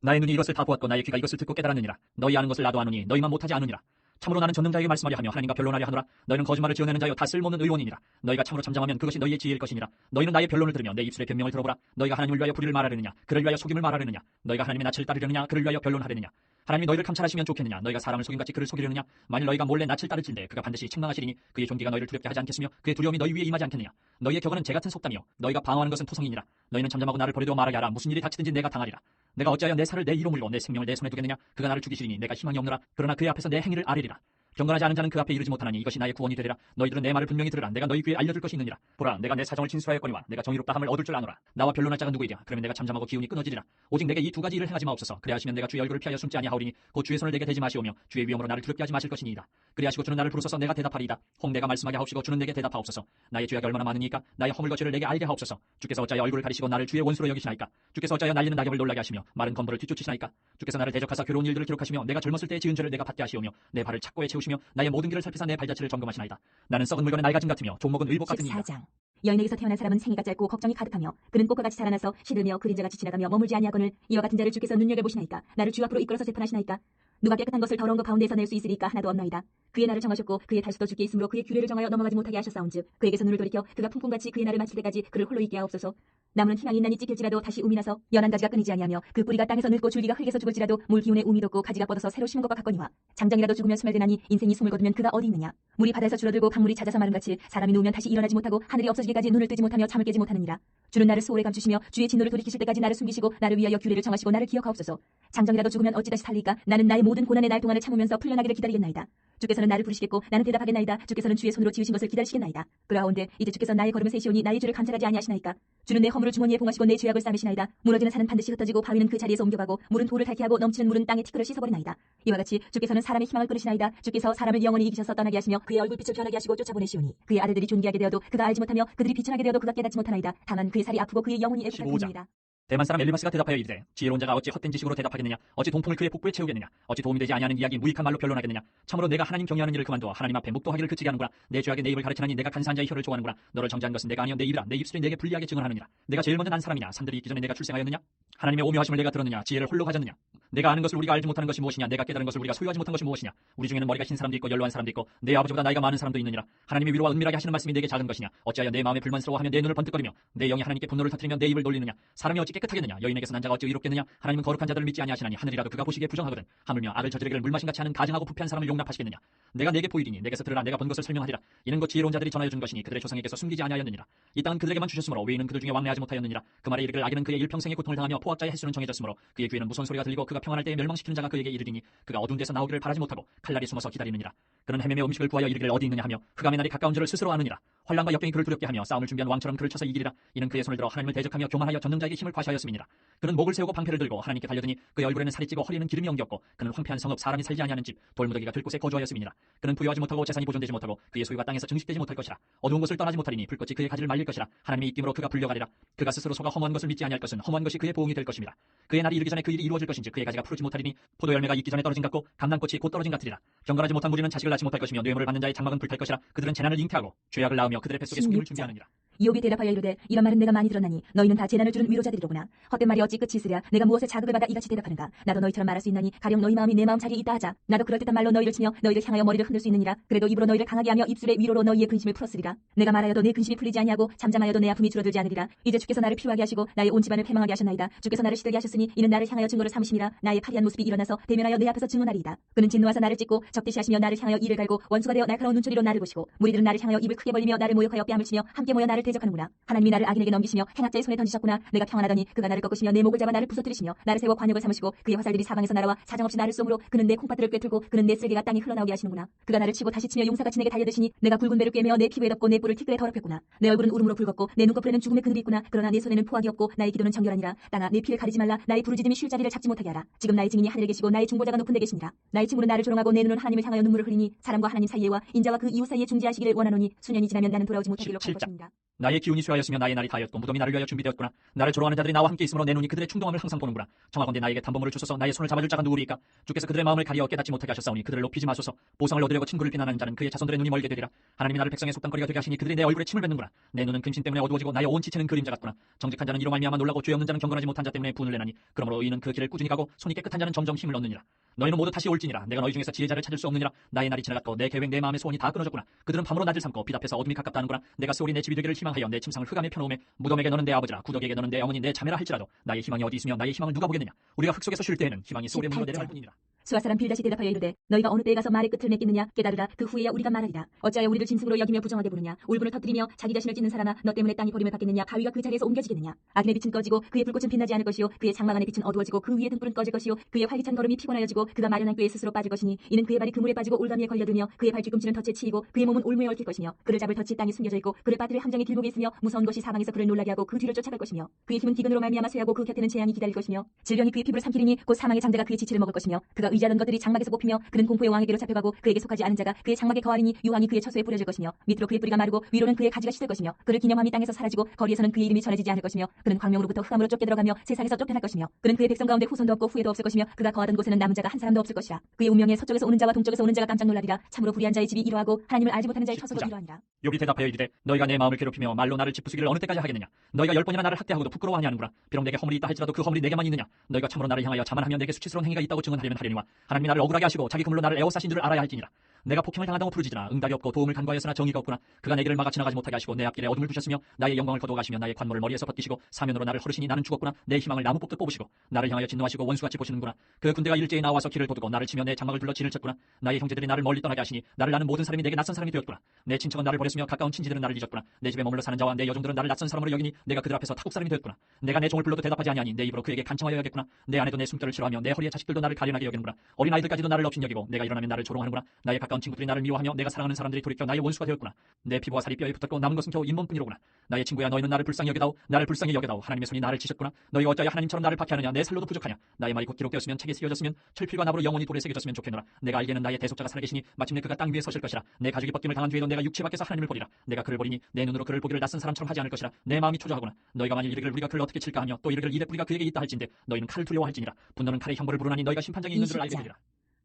나의 눈이 이것을 다 보았고 나의 귀가 이것을 듣고 깨달았느니라. 너희 아는 것을 나도 아노니 너희만 못하지 않으니라. 참으로 나는 전능자에게 말씀하려 하며 하나님과 변론하려 하노라. 너희는 거짓말을 지어내는 자여 다 쓸모없는 의원이니라. 너희가 참으로 잠잠하면 그것이 너희의 지혜일 것이니라. 너희는 나의 변론을 들으며 내 입술의 변명을 들어보라. 너희가 하나님을 위하여 불의를 말하려느냐 그를 위하여 속임을 말하려느냐. 너희가 하나님의 낯을 따르려느냐 그를 위하여 변론하려느냐. 하나님이 너희를 감찰하시면 좋겠느냐. 너희가 사람을 속임같이 그를 속이려느냐. 만일 너희가 몰래 낯을 따를진대 그가 반드시 책망하시리니 그의 존귀가 너희를 두렵게 하지 않겠으며 그의 두려움이 너희 위에 임하지 않겠느냐. 너희의 격언은 재 같은 속담이요 너희가 방어하는 것은 토성이니라. 너희는 잠잠하고 나를 버리고 말하게 하라. 무슨 일이 닥치든지 내가 당하리라. 내가 어찌하여 내 살을 내 이로 물고 내 생명을 내 손에 두겠느냐. 그가 나를 죽이시리니 내가 희망이 없노라. 그러나 그의 앞에서 내 행위를 아뢰리라. 경건하지 않은 자는 그 앞에 이르지 못하나니 이것이 나의 구원이 되리라. 너희들은 내 말을 분명히 들으라. 내가 너희 귀에 알려줄 것이 있느니라. 보라 내가 내 사정을 진술하였거니와 내가 정의롭다함을 얻을 줄 아노라. 나와 변론할 자가 누구이랴. 그러면 내가 잠잠하고 기운이 끊어지리라. 오직 내게 이 두 가지 일을 행하지 마옵소서. 그리하시면 내가 주의 얼굴을 피하여 숨지 아니하오리니 곧 주의 손을 내게 대지 마시오며 주의 위엄으로 나를 두렵게 하지 마실 것이니이다. 그리하시고 주는 나를 부르소서. 내가 대답하리이다. 혹 내가 말씀하게 하옵시고 주는 내게 대답하옵소서. 나의 죄악이 얼마나 많으니까 나의 허물과 죄를 내게 알게 하옵소서. 주께서 어찌하여 얼굴을 가리시고 나를 주의 원수로 여기시나이까. 주께서 어찌하여 날리는 낙엽을 놀라게 하시며 마른 건벌을 뒤쫓으시나이까. 주께서 나를 대적하사 괴로운 일들을 기록하시며 내가 젊었을 때의 지은 죄를 내가 받게 하시오며 내 발을 착고에 채우시며 나의 모든 길을 살피사 내 발자취를 점검하시나이다. 나는 썩은 물건의 날가짐 같으며 종목은 의복 같으니이다. 14장. 여인에게서 태어난 사람은 생애가 짧고 걱정이 가득하며 그는 꽃과 같이 자라나서 시들며 그림자같이 지나가며 머물지 아니하거늘 이와 같은 자를 주께서 눈여겨보시나이까. 나를 주 앞으로 이끌어서 재판하시나이까. 누가 깨끗한 것을 더러운 것 가운데서 낼 수 있으리까. 하나도 없나이다. 그의 날을 정하셨고 그의 달수도 주께 있으므로 그의 규례를 정하여 넘어가지 못하게 하셨사온즉 그에게서 눈을 돌이켜 그가 풍풍같이 그의 날을 마칠 때까지 그를 홀로 있게 하옵소서. 나무는 희망이 있나니 찢길지라도 다시 움이 나서 연한 가지가 끊이지 아니하며 그 뿌리가 땅에서 늙고 줄기가 흙에서 죽을지라도 물 기운에 움이 돋고 가지가 뻗어서 새로 심은 것과 같거니와 장정이라도 죽으면 스멜되나니 인생이 숨을 거두면 그가 어디 있느냐. 물이 바다에서 줄어들고 강물이 잦아서 마름같이 사람이 누우면 다시 일어나지 못하고 하늘이 없어지기까지 눈을 뜨지 못하며 잠을 깨지 못하느니라. 주는 나를 수월에 감추시며 주의 진노를 돌이키실 때까지 나를 숨기시고 나를 위하여 규례를 정하시고 나를 기억하옵소서. 장정이라도 죽으면 어찌 다시 살리까. 나는 나의 모든 고난의 날 동안을 참으면서 풀려나기를 기다리겠나이다. 주께서는 나를 부르시겠고 나는 대답하겠나이다. 주께서는 주의 손으로 지으신 것을 기다리시겠나이다. 그러하온데 이제 주께서 나의 걸음을 세시오니 나의 주를 감찰하지 아니하시나이까. 주는 내 허물을 주머니에 봉하시고 내 죄악을 싸매시나이다. 무너지는 산은 반드시 흩어지고 바위는 그 자리에서 옮겨가고 물은 돌을 닳게 하고 넘치는 물은 땅의 티끌을 씻어버리나이다. 이와 같이 주께서는 사람의 희망을 끊으시나이다. 주께서 사람을 영원히 이기셔서 떠나게 하시며 그의 얼굴빛을 변하게 하시고 쫓아보내시오니 그의 아들들이 존귀하게 되어도 그가 알지 못하며 그들이 비천하게 되어도 그가 깨닫지 못하나이다. 다만 그의 살이 아프고 그의 영혼이 애국할 15장. 뿐입니다. 대만 사람 엘리바스가 대답하여 이르되 지혜로운 자가 어찌 헛된 지식으로 대답하겠느냐. 어찌 동풍을 그의 복부에 채우겠느냐. 어찌 도움이 되지 아니하는 이야기 무익한 말로 변론하겠느냐. 참으로 내가 하나님 경외하는 일을 그만두어 하나님 앞에 묵도하기를 그치게 하는구나. 내 죄악에 내 입을 가르치나니 내가 간사한 자의 혀를 좋아하는구나. 너를 정죄한 것은 내가 아니여 내 입이라. 내 입술이 내게 불리하게 증언하느니라. 내가 제일 먼저 난 사람이냐. 산들이 있기 전에 내가 출생하였느냐. 하나님의 오묘하심을 내가 들었느냐. 지혜를 홀로 가졌느냐. 내가 아는 것을 우리가 알지 못하는 것이 무엇이냐. 내가 깨달은 것을 우리가 소유하지 못한 것이 무엇이냐. 우리 중에는 머리가 흰 사람도 있고 연로한 사람도 있고 내 아버지보다 나이가 많은 사람도 있느니라. 하나님의 위로와 은밀하게 하시는 말씀이 내게 작은 것이냐. 어찌하여 내 마음에 불만스러워하며 내 눈을 번뜩거리며 내 영이 하나님께 분노를 터뜨리며 내 입을 놀리느냐. 사람이 어찌 깨끗하겠느냐. 여인에게서 난 자가 어찌 의롭겠느냐. 하나님은 거룩한 자들을 믿지 아니하시나니 하늘이라도 그가 보시기에 부정하거든. 하물며 악을 저지르기를 물마신같이 하는 가증하고 부패한 사람을 용납하시겠느냐. 내가 내게 보이리니 내게서 들으라. 내가 본 것을 설명하리라. 이는 곧 지혜로운 자들이 전하여 준 것이니 그들의 조상에게서 숨기지 아니하였느니라. 이 땅은 그들에게만 주셨으므로 외인은 그들 중에 왕래하지 못하였느니라. 그 말에 이르기를 악인은 그의 일평생의 고통을 당하며 포악자의 횟수는 정해졌으므로 그의 귀에는 무서운 소리가 들리고 그가 평안할 때에 멸망시키는 자가 그에게 이르리니 그가 어두운 데서 나오기를 바라지 못하고 칼날이 숨어서 기다리느니라. 그는 헤매며 음식을 구하여 이르기를 어디 있느냐 하며 흑암의 날이 가까운 줄을 스스로 아느니라. 환난과 역경이 그를 두렵게 하며 싸움을 준비한 왕처럼 그를 쳐서 이기리라. 이는 그의 손을 들어 하나님을 대적하며 교만하여 전능자에게 힘을 과시하였음이니라. 그는 목을 세우고 방패를 들고 하나님께 달려드니 그의 얼굴에는 살이 찌고 허리에는 기름이 엉겼고 그는 황폐한 성읍 사람이 살지 아니하는 집 돌무더기가 들 곳에 거주하였음이니라. 그는 부유하지 못하고 재산이 보존되지 못하고 그의 소유가 땅에서 증식되지 못할 것이라. 어두운 곳을 떠나지 못하리니 불꽃이 그의 가지를 말릴 것이라. 하나님의 입김으로 그가 불려가리라. 그가 스스로 속아 허무한 것을 믿지 아니할 것은 허무한 것이 그의 보응이 될 것입니다. 그의 날이 이르기 전에 그 일이 이루어질 것인지 그의 가지가 푸르지 못하리니 포도 열매가 익기 전에 떨어진 같고 감람꽃이 곧 떨어진 같으리라. 경건하지 못한 무리는 자식을 낳지 못할 것이며 뇌물을 받는 자의 장막은 불탈 것이라. 그들은 재난을 잉태하고 죄악을 낳으며 그들의 뱃속에 속임을 준비하느니라. 이욥이 대답하여 이르되 이런 말은 내가 많이 들었나니 너희는 다 재난을 주는 위로자들이로구나. 헛된 말이 어찌 끝이 있으랴. 내가 무엇에 자극을 받아 이같이 대답하는가. 나도 너희처럼 말할 수 있나니 가령 너희 마음이 내 마음 자리에 있다 하자. 나도 그럴듯한 말로 너희를 치며 너희를 향하여 머리를 흔들 수 있느니라. 그래도 입으로 너희를 강하게 하며 입술의 위로로 너희의 근심을 풀었으리라. 내가 말하여도 내 근심이 풀리지 아니하고 잠잠하여도 내 아픔이 줄어들지 않으리라. 이제 주께서 나를 피하게 하시고 나의 온 집안을 패망하게 하셨나이다. 주께서 나를 시들게 하셨으니 이는 나를 향하여 증거를 삼으심이라. 나의 파리한 모습이 일어나서 대면하여 내 앞에서 증언하리이다. 그는 진노하사 나를 찢고 적대시하시며 나를 향하여 이를 갈고 원수가 되어 날카로운 눈초리로 나를 보시고 무리들은 나를 향하여 입을 크게 벌리며 나를 모욕하여 뺨을 치며 함께 모여 나를 대적하는구나. 하나님이 나를 악인에게 넘기시며 행악자의 손에 던지셨구나. 내가 평안하더니 그가 나를 꺾으시며 내 목을 잡아 나를 부서뜨리시며 나를 세워 관역을 삼으시고 그의 화살들이 사방에서 날아와 사정없이 나를 쏘므로 그는 내 콩팥들을 꿰뚫고 그는 내 쓸개가 땅에 흘러나오게 하시는구나. 그가 나를 치고 다시 치며 용사같이 내게 달려드시니 내가 굵은 배를 꿰매어 내 피부에 덮고 내 뿔을 티끌에 더럽혔구나. 내 얼굴은 울음으로 붉었고 내 눈꺼풀에는 죽음의 그늘이 있구나. 그러나 내 손에는 포악이 없고 나의 기도는 정결하니라. 땅아 내 피를 가리지 말라. 나의 부르짖음이 쉴 자리를 잡지 못하게 하라. 지금 나의 증인이 하늘에 계시고 나의 중보자가 높은 데 계시니라. 나의 친구는 나를 조롱하고 내 눈은 하나님을 향하여 눈물을 흘리니 사람과 하나님 사이에와 인자와 그 이웃 사이에 중재하시기를 원하노니 수년이 지나면 나는 돌아오지 못하기로 할 17장. 것입니다. 나의 기운이 쇠하였으며 나의 날이 다하였고 무덤이 나를 위하여 준비되었구나. 나를 조롱하는 자들이 나와 함께 있으므로 내 눈이 그들의 충동함을 항상 보는구나. 청하건대 나에게 담보물을 주소서. 나의 손을 잡아줄 자가 누구리까. 주께서 그들의 마음을 가리어 깨닫지 못하게 하셨사오니 그들을 높이지 마소서. 보상을 얻으려고 친구를 비난하는 자는 그의 자손들의 눈이 멀게 되리라. 하나님이 나를 백성의 속담거리가 되게 하시니 그들이 내 얼굴에 침을 뱉는구나. 내 눈은 근심 때문에 어두워지고 나의 온 지체는 그림자 같구나. 정직한 자는 이로 말미암아 놀라고 죄 없는 자는 경건하지 못한 자 때문에 분을 내나니 그러므로 이는 그 길을 꾸준히 가고 손이 깨끗한 자는 점점 힘을 얻느니라. 너희는 모두 다시 올지니라. 내가 너희 중에서 지혜자를 찾을 수 없느니라. 나의 날이 지나갔고 내 계획 내 마음의 소원이 다 끊어졌구나. 그들은 밤으로 낮을 삼고 빛 앞에서 어둠이 가깝다 하는구나. 내가 소리 내 집이 되기를 희망하여 내 침상을 흑암에 펴놓음에 무덤에게 너는 내 아버지라 구덕에게 너는 내 어머니 내 자매라 할지라도 나의 희망이 어디 있으며 나의 희망을 누가 보겠느냐. 우리가 흙 속에서 쉴 때에는 희망이 소울의 문으로 내려갈 뿐이니라. 수아 사람 빌닷이 대답하여 이르되 너희가 어느 때에 가서 말의 끝을 맺겠느냐. 깨달으라. 그 후에야 우리가 말하리라. 어찌하여 우리를 짐승으로 여기며 부정하게 부르냐. 울분을 터뜨리며 자기 자신을 찢는 사람아 너 때문에 땅이 버림을 받겠느냐. 바위가 그 자리에서 옮겨지겠느냐. 악인의 빛은 꺼지고 그의 불꽃은 빛나지 않을 것이요 그의 장막 안의 빛은 어두워지고 그 위에 등불은 꺼질 것이요 그의 활기찬 걸음이 피곤하여지고 그가 마련한 꾀에 스스로 빠질 것이니 이는 그의 발이 그물에 빠지고 올가미에 걸려들며 그의 발뒤꿈치는 덫에 치이고 그의 몸은 올무에 얽힐 것이며 그를 잡을 덫이 땅에 숨겨져 있고 그를 빠뜨릴 함정이 길목에 있으며 무서운 것이 사방에서 그를 놀라게 하고 그 뒤를 쫓아갈 것이며 그의 힘은 기근으로 말미암아 쇠하고 그 곁에는 재앙이 기다릴 것이며 질병이 그의 피부를 삼키리니 곧 사망의 장자가 그의 지체를 먹을 것이며 그가 의지하던 것들이 장막에서 뽑히며 그는 공포의 왕에게로 잡혀가고 그에게 속하지 않은 자가 그의 장막에 거하리니 유황이 그의 처소에 뿌려질 것이며 밑으로 그의 뿌리가 마르고 위로는 그의 가지가 시들 것이며 그를 기념함이 땅에서 사라지고 거리에서는 그의 이름이 전해지지 않을 것이며 그는 광명으로부터 흑암으로 쫓겨 들어가며 세상에서 쫓겨날 것이며 그는 그의 백성 가운데 후손도 없고 후예도 없을 것이며 그가 거하던 곳에는 남은 자가 한 사람도 없을 것이라. 그의 운명에 서쪽에서 오는 자와 동쪽에서 오는 자가 깜짝 놀라리라. 참으로 불의한 자의 집이 이러하고 하나님을 알지 못하는 자의 처소도 이러하니라. 욥이 대답하여 이르되 너희가 내 마음을 괴롭히며 말로 나를 짓부수기를 어느 때까지 하겠느냐. 너희가 10번이나 나를 학대하고도 부끄러워하냐 하는구나. 비록 내게 허물이 있다 할지라도 그 허물이 내게만 있느냐. 너희가 참으로 나를 향하여 자만하며 내게 수치스러운 행위가 있다고 증언하려면 하려니와 하나님이 나를 억울하게 하시고 자기 그물로 나를 에워싸신 줄을 알아야 할지니라. 내가 폭행을 당한다고 부르짖으나 응답이 없고 도움을 간구하였으나 정의가 없구나. 그가 내 길을 막아 지나가지 못하게 하시고 내 앞길에 어둠을 두셨으며 나의 영광을 거두어 가시며 나의 관모를 머리에서 벗기시고 사면으로 나를 허르시니 나는 죽었구나. 내 희망을 나무 뽑듯 뽑으시고 나를 향하여 진노하시고 원수같이 보시는구나. 그 군대가 일제히 나와서 길을 도두고 나를 치며 내 장막을 둘러 진을 쳤구나. 나의 형제들이 나를 멀리 떠나게 하시니 나를 아는 모든 사람이 내게 낯선 사람이 되었구나. 내 친척은 나를 버렸으며 가까운 친지들은 나를 잊었구나. 내 집에 머물러 사는 자와 내 여종들은 나를 낯선 사람으로 여기니 내가 그들 앞에서 타국 사람이 되었구나. 내가 내 종을 불러도 대답하지 아니하니 내 입으로 그에게 간청하여야겠구나. 내 아내도 내 숨결을 싫어하며 내 허리의 자식들도 나를 가련하게 여기는구나. 어린 아이들까지도 나를 없인 여기고 내가 일어나면 나를 조롱하는구나. 나의 가까운 있던 친구들이 나를 미워하며 내가 사랑하는 사람들이 돌이켜 나의 원수가 되었구나. 내 피부와 살이 뼈에 붙었고 남은 것은 겨우 잇몸뿐이로구나. 나의 친구야, 너희는 나를 불쌍히 여겨다오. 나를 불쌍히 여겨다오. 하나님의 손이 나를 치셨구나. 너희가 어찌하여 하나님처럼 나를 박해하느냐. 내 살로도 부족하냐. 나의 말이 곧 기록되었으면 책에 쓰여졌으면 철필과 나무로 영원히 돌에 새겨졌으면 좋겠노라. 내가 알기에는 나의 대속자가 살아계시니 마침내 그가 땅 위에 서실 것이라. 내 가죽이 벗김을 당한 뒤에도 내가 육체 밖에서 하나님을 보리라. 내가 그를 보리니 내 눈으로 그를 보기를 낯선 사람처럼 하지 않을 것이라. 내 마음이 초조하구나. 너희가 만일 이르기를 우리가 그를 어떻게 칠까 하며 또 이르기를 이래 뿌리가 그에게 있다 할진대 너희는 칼을 두려워할지니라. 분노는 칼의 형벌을 부르나니 너희가 심판장에 있는 줄 알게 20장. 되리라.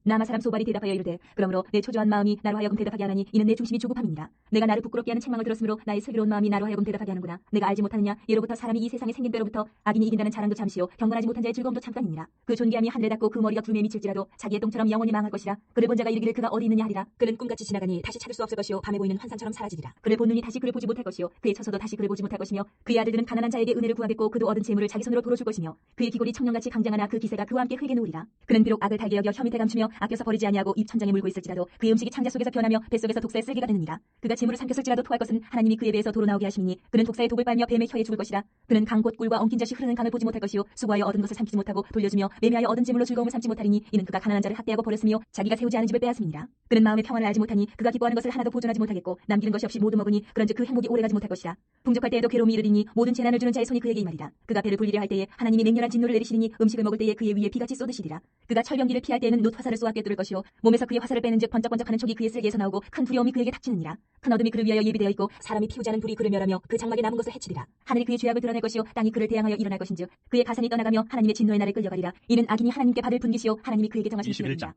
남아 사람 소발이 대답하여 이르되 그러므로 내 초조한 마음이 나로 하여금 대답하게 하나니 이는 내 중심이 조급함이니라. 내가 나를 부끄럽게 하는 책망을 들었으므로 나의 슬기로운 마음이 나로 하여금 대답하게 하는구나. 내가 알지 못하느냐. 예로부터 사람이 이 세상에 생긴 때로부터 악인이 이긴다는 자랑도 잠시요 경건하지 못한 자의 즐거움도 잠깐이니라. 그 존귀함이 하늘에 닿고 그 머리가 구름에 미칠지라도 자기의 똥처럼 영원히 망할 것이라. 그를 본 자가 이르기를 그가 어디 있느냐 하리라. 그는 꿈같이 지나가니 다시 찾을 수 없을 것이요 밤에 보이는 환상처럼 사라지리라. 그를 본 눈이 다시 그를 보지 못할 것이요 그의 처소도 다시 그를 보지 못할 것이며 그의 아들들은 가난한 자에게 은혜를 구하겠고 그도 얻은 재물을 자기 손으로 도로 줄 것이며 그의 귀골이 청년같이 강장하나 그 기세가 그와 함께 흙에 놓으리라. 그는 비록 악을 달게 여겨 혀 밑에 감추며 아껴서 버리지 아니하고 입 천장에 물고 있을지라도 그의 음식이 창자 속에서 변하며 뱃속에서 독사의 쓸개가 되느니라. 그가 재물을 삼켰을지라도 토할 것은 하나님이 그의 배에서 도로 나오게 하시니 그는 독사의 독을 빨며 뱀의 혀에 죽을 것이라. 그는 강 곧 꿀과 엉킨 젖이 흐르는 강을 보지 못할 것이요 수고하여 얻은 것을 삼키지 못하고 돌려주며 매매하여 얻은 재물로 즐거움을 삼지 못하리니 이는 그가 가난한 자를 학대하고 버렸으며 자기가 세우지 않은 집을 빼앗음이니라. 그는 마음의 평안을 알지 못하니 그가 기뻐하는 것을 하나도 보존하지 못하겠고 남기는 것이 없이 모두 먹으니 그런즉 그 행복이 오래가지 못할 것이라. 풍족할 때에도 괴로움이 이르리니 모든 재난을 주는 자의 손이 그에게 임하리라. 그가 배를 불리려 할 때에 하나님이 맹렬한 진노를 내리시리니 음식을 먹을 때에 그의 위에 비같이 쏟으시리라. 그가 철병기를 피할 때에는 놋 화살을 쏘아 꿰뚫을 것이요 몸에서 그의 화살을 빼는즉 번쩍번쩍하는 촉이 그의 쓸개에서 나오고 큰 두려움이 그에게 닥치느니라. 큰 어둠이 그를 위하여 예비되어 있고 사람이 피우지 않은 불이 그를 멸하며 그 장막에 남은 것을 해치리라. 하늘이 그의 죄악을 드러낼 것이요 땅이 그를 대항하여 일어날 것인즉 그의 가산이 떠나가며 하나님의 진노의 날에 끌려가리라. 이는 악인이 하나님께 받을 분깃이요 하나님이 그에게 정하신 21장. 기업이니라.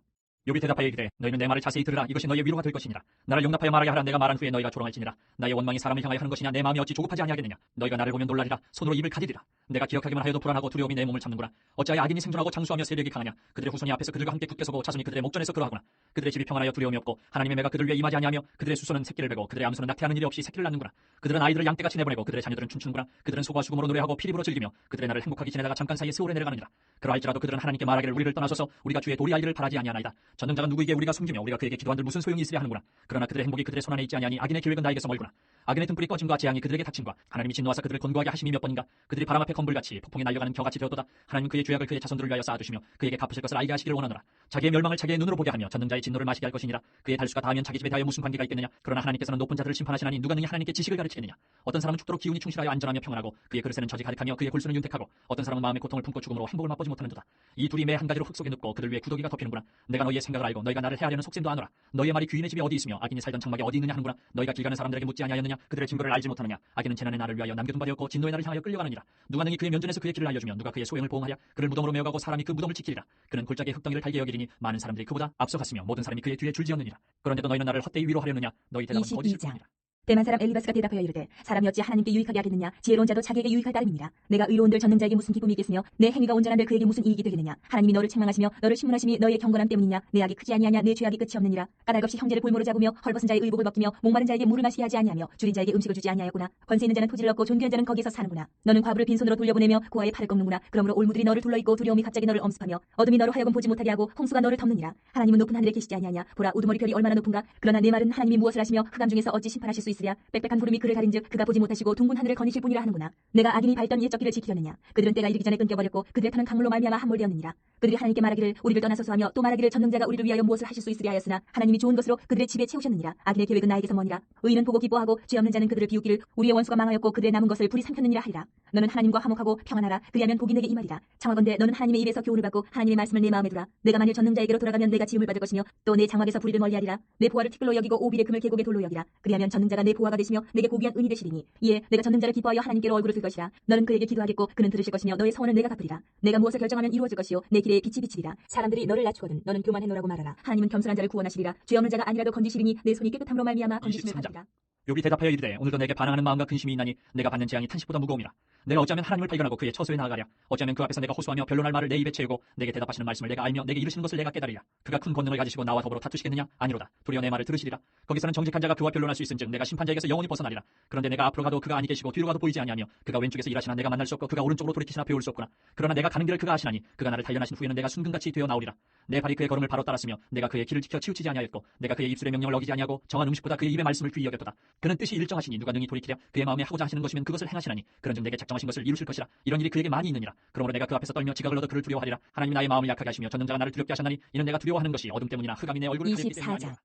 욥이 대답하여 이르되 너희는 내 말을 자세히 들으라. 이것이 너희의 위로가 될 것이니라. 나를 용납하여 말하게 하라. 내가 말한 후에 너희가 조롱할지니라. 나의 원망이 사람을 향하여 하는 것이냐. 내 마음이 어찌 조급하지 아니하겠느냐. 너희가 나를 보면 놀라리라. 손으로 입을 가리리라. 내가 기억하기만 하여도 불안하고 두려움이 내 몸을 잡는구나. 어찌하여 악인이 생존하고 장수하며 세력이 강하냐. 그들의 후손이 앞에서 그들과 함께 굳게 서고 자손이 그들의 목전에서 그러하구나. 그들의 집이 평안하여 두려움이 없고 하나님의 매가 그들 위에 임하지 아니하며 그들의 수소는 새끼를 베고 그들의 암소는 낙태하는 일이 없이 새끼를 낳는구나. 그들은 아이들을 양떼같이 내보내고 그들의 자녀들은 춤추는구나. 그들은 소과 수금으로 노래하고 피리부로 즐기며 그들의 날을 행복하게 지내다가 잠깐 사이에 세월에 내려가느니라. 그러할지라도 그들은 하나님께 말하기를 우리를 떠나소서 우리가 주의 도리 알기를 바라지 아니하나이다. 전능자가 누구에게 우리가 숨기며 우리가 그에게 기도한들 무슨 소용이 있으랴 하는구나. 그러나 그들의 행복이 그들의 손안에 있지 아니하니 악인의 계획은 나에게서 멀구나. 악인의 등불이 꺼짐과 재앙이 그들에게 닥침과 하나님이 진노하사 그들을 곤고하게 하심이 몇 번인가. 그들이 바람 앞에 건불같이 폭풍에 날려가는 겨같이 되었도다. 하나님은 그의 죄악을 그의 자손들을 위하여 쌓아두시며 그에게 갚으실 것을 알게 하시기를 원하노라. 자기의 멸망을 자기의 눈으로 보게 하며 전능자의 진노를 마시게 할 것이니라. 그의 달수가 닿으면 자기 집에 닿여 무슨 관계가 있겠느냐. 그러나 하나님께서는 높은 자들을 심판하시나니 누가 능히 하나님께 지식을 가르치겠느냐. 어떤 사람은 죽도록 기운이 충실하여 안전하며 평안하고 그의 그릇에는 젖이 가득하며 그의 골수는 윤택하고 어떤 사람은 마음의 고통을 품고 죽음으로 행복을 맛보지 못하는도다. 이 둘이 매 한 가지로 흙 속에 눕고 그들 위에 구더기가 덮이는구나. 내가 너희의 생각을 알고 너희가 나를 해하려는 속셈도 아노라. 너희의 말이 귀인의 집이 어디 있으며 악인이 살던 장막이 어디 있느냐 하는구나. 너희가 길 가는 사람들에게 묻지 아니하였느냐. 그들의 증거를 알지 못하느냐. 악인은 재난의 날을 위하여 남겨둔 바 되었고 진노의 날을 향하여 끌려가느니라. 누가 능히 그의 면전에서 그의 길을 알려주며 누가 그의 소행을 보응하랴. 그를 무덤으로 메어가고 사람이 그 무덤을 지키리라. 그는 골짜기의 흙덩이를 달게 여기리니 많은 사람들이 그보다 앞서갔으며 모든 사람이 그의 뒤에 줄지었느니라. 그런데도 너희는 나를 헛되이 위로하려느냐. 너희 대답은 거짓일 22장. 뿐이라. 대만 사람 엘리바스가 대답하여 이르되 사람이 어찌 하나님께 유익하게 하겠느냐. 지혜로운 자도 자기에게 유익할 따름이니라. 내가 의로운들 전능자에게 무슨 기쁨이 있겠으며 내 행위가 온전한들 그에게 무슨 이익이 되겠느냐. 하나님이 너를 책망하시며 너를 신문하심이 너희의 경건함 때문이냐. 내 악이 크지 아니하냐. 내 죄악이 끝이 없느니라. 까닭없이 형제를 볼모로 잡으며 헐벗은 자의 의복을 벗기며 목마른 자에게 물을 마시게 하지 아니하며 줄인 자에게 음식을 주지 아니하였구나. 권세 있는 자는 토지를 얻고 존귀한 자는 거기에서 사는구나. 너는 과부를 빈손으로 돌려보내며 고아의 팔을 꺾는구나. 그러므로 올무들이 너를 둘러있고 두려움이 갑자기 너를 엄습하며 어둠이 너를 하여금 보지 못하게 하고 홍수가 너를 덮느니라. 하나님은 높은 하늘에 계시지 아니하냐. 보라 우두머리 별이 얼마나 높은가. 그러나 내 말은 하나님이 무엇을 하시며 흑암 중에서 어찌 심판하실 수 있으랴. 빽빽한 구름이 그를 가린즉 그가 보지 못하시고 둥근 하늘을 거니실 뿐이라 하는구나. 내가 악인이 밟던 옛적 길을 지키려느냐. 그들은 때가 이르기 전에 끊겨버렸고 그들의 터는 강물로 말미암아 함몰되었느니라. 그들이 하나님께 말하기를 우리를 떠나소서 하며 또 말하기를 전능자가 우리를 위하여 무엇을 하실 수 있으랴 하였으나 하나님이 좋은 것으로 그들의 집에 채우셨느니라. 악인의 계획은 나에게서 머니라. 의인은 보고 기뻐하고 죄 없는 자는 그들을 비웃기를 우리의 원수가 망하였고 그들의 남은 것을 불이 삼켰느니라 하리라. 너는 하나님과 화목하고 평안하라. 그리하면 복이 내게 임하리라. 청하건대 너는 하나님의 입에서 교훈을 받고 하나님의 말씀을 내 마음에 두라. 내가 만일 전능자에게로 돌아가면 내가 지음을 받을 것이며 또 내 장막에서 불의를 멀리하리라. 내 보화를 티끌로 여기고 오빌의 금을 계곡의 돌로 여기라. 그리하면 전능자가 내 보화가 되시며 내게 고귀한 은이 되시리니 이에 내가 전능자를 기뻐하여 하나님께로 얼굴을 들 것이라. 너는 그에게 기도하겠고 그는 들으실 것이며 너의 소원을 내가 갚으리라. 내가 무엇을 결정하면 이루어질 것이요 내 길에 빛이 비치리라. 사람들이 너를 낮추거든 너는 교만해노라고 말하라. 하나님은 겸손한 자를 구원하시리라. 죄 없는 자가 아니라도 건지시리니 내 손이 깨끗함으로 말미암아 건지심을 23장. 받으리라. 욥이 대답하여 이르되 오늘도 내게 반항하는 마음과 근심이 있나니 내가 받는 재앙이 탄식보다 무거움이라. 내가 어찌하면 하나님을 발견하고 그의 처소에 나아가랴. 어찌하면 그 앞에서 내가 호소하며 변론할 말을 내 입에 채우고 내게 대답하시는 말씀을 내가 알며 내게 이르시는 것을 내가 깨달으랴. 그가 큰 권능을 가지시고 나와 더불어 다투시겠느냐. 아니로다. 도리어 내 말을 들으시리라. 거기서는 정직한 자가 그와 변론할 수 있은즉 내가 심판자에게서 영원히 벗어나리라. 그런데 내가 앞으로 가도 그가 아니 계시고 뒤로 가도 보이지 아니하며 그가 왼쪽에서 일하시나 내가 만날 수 없고 그가 오른쪽으로 돌이키시나 배울 수 없구나. 그러나 내가 가는 길을 그가 아시나니 그가 나를 단련하신 후에는 내가 순금같이 되어 나오리라. 내 발이 그의 걸음을 바로 따랐으며 내가 그의 길을 지켜 치우치지 아니하였고 내가 그의 입술의 명령을 어기지 아니하고 정한 음식보다 그의 입의 말씀을 귀히 여겼도다. 그는 뜻이 일정하시니 누가 능히 돌이키랴. 그의 마음에 하고자 하시는 것이면 그것을 행하시나니 그런즉 내게 작정하신 것을 이루실 것이라. 이런 일이 그에게 많이 있느니라. 그러므로 내가 그 앞에서 떨며 지각을 얻어 그를 두려워하리라. 하나님이 나의 마음을 약하게 하시며 전능자가 나를 두렵게 하셨나니 이는 내가 두려워하는 것이 어둠 때문이나 흑암이 내 얼굴을 가렸기 때문이라. 24장.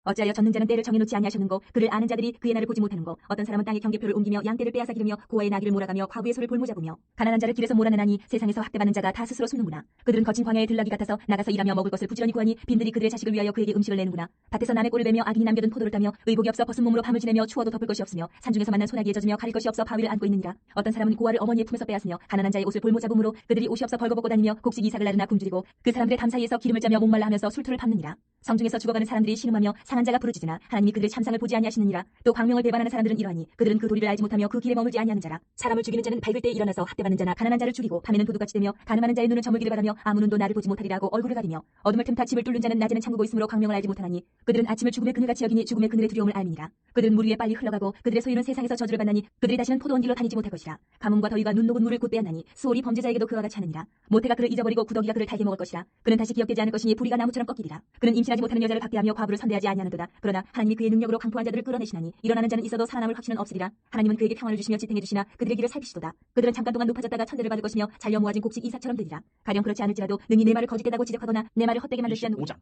어찌하여 젖는 때를 정해놓지 아니하셨는고 그를 아는 자들이 그의 날을 보지 못하는고 어떤 사람은 땅의 경계표를 옮기며 양떼를 빼앗아 기르며 고아의 나귀를 몰아가며 과부의 소를 볼모 잡으며 가난한 자를 길에서 몰아내나니 세상에서 학대받는 자가 다 스스로 숨는구나. 그들은 거친 광야의 들나귀 같아서 나가서 일하며 먹을 것을 부지런히 구하니 빈들이 그들의 자식을 위하여 그에게 음식을 내는구나. 밭에서 남의 꼴을 베며 악인이 남겨둔 포도를 따며 의복이 없어 벗은 몸으로 밤을 지내며 추워도 덮을 것이 없으며 산중에서 만난 소나기에 젖으며 가릴 것이 없어 바위를 안고 있느니라. 어떤 사람은 고아를 어머니의 품에서 빼앗으며 가난한 자의 옷을 볼모 잡음으로 그들이 옷이 없어 벌거벗고 다니며 곡식 이삭을 나르나 굶주리고 그 사람들의 담 사이에서 기름을 짜며 목말라 하면서 술투를 밟느니라. 성중에서 죽어가는 사람들이 신음하며 상한 자가 부르짖으나 하나님이 그들의 참상을 보지 아니하시느니라. 또 광명을 배반하는 사람들은 이러하니 그들은 그 도리를 알지 못하며 그 길에 머물지 아니하는 자라. 사람을 죽이는 자는 밝을 때 일어나서 학대받는 자나 가난한 자를 죽이고 밤에는 도둑같이 되며 가늠하는 자의 눈은 저물기를 바라며 아무 눈도 나를 보지 못하리라 하고 얼굴을 가리며 어둠을 틈타 집을 뚫는 자는 낮에는 잠그고 있으므로 광명을 알지 못하나니 그들은 아침을 죽음의 그늘같이 여기니 죽음의 그늘의 두려움을 알미니라. 그들은 물 위에 빨리 흘러가고 그들의 소유는 세상에서 저주를 받나니 그들이 다시는 포도원 길로 다니지 못할 것이라. 가뭄과 더위가 눈 녹은 물을 곧 빼앗나니 수월이 범죄자에게도 그와 같이 하느니라. 모태가 그를 잊어버리고 구더기가 그를 달게 먹을 것이라. 그는 다시 기억되지 않을 것이니 부리가 나무처럼 꺾이리라. 그는 임신하지 못하는 여자를 박대하며 과부를 선대하지 아니하는도다. 그러나 하나님이 그의 능력으로 강포한 자들을 끌어내시나니 일어나는 자는 있어도 살아남을 확신은 없으리라. 하나님은 그에게 평안을 주시며 지탱해 주시나 그들의 길을 살피시도다. 그들은 잠깐 동안 높아졌다가 천대를 받을 것이며 잘려 모아진 곡식 이삭처럼 되리라. 가령 그렇지 않을지라도 능히 내 말을 거짓되다고 지적하거나 내 말을 헛되게 만들지 않는 25장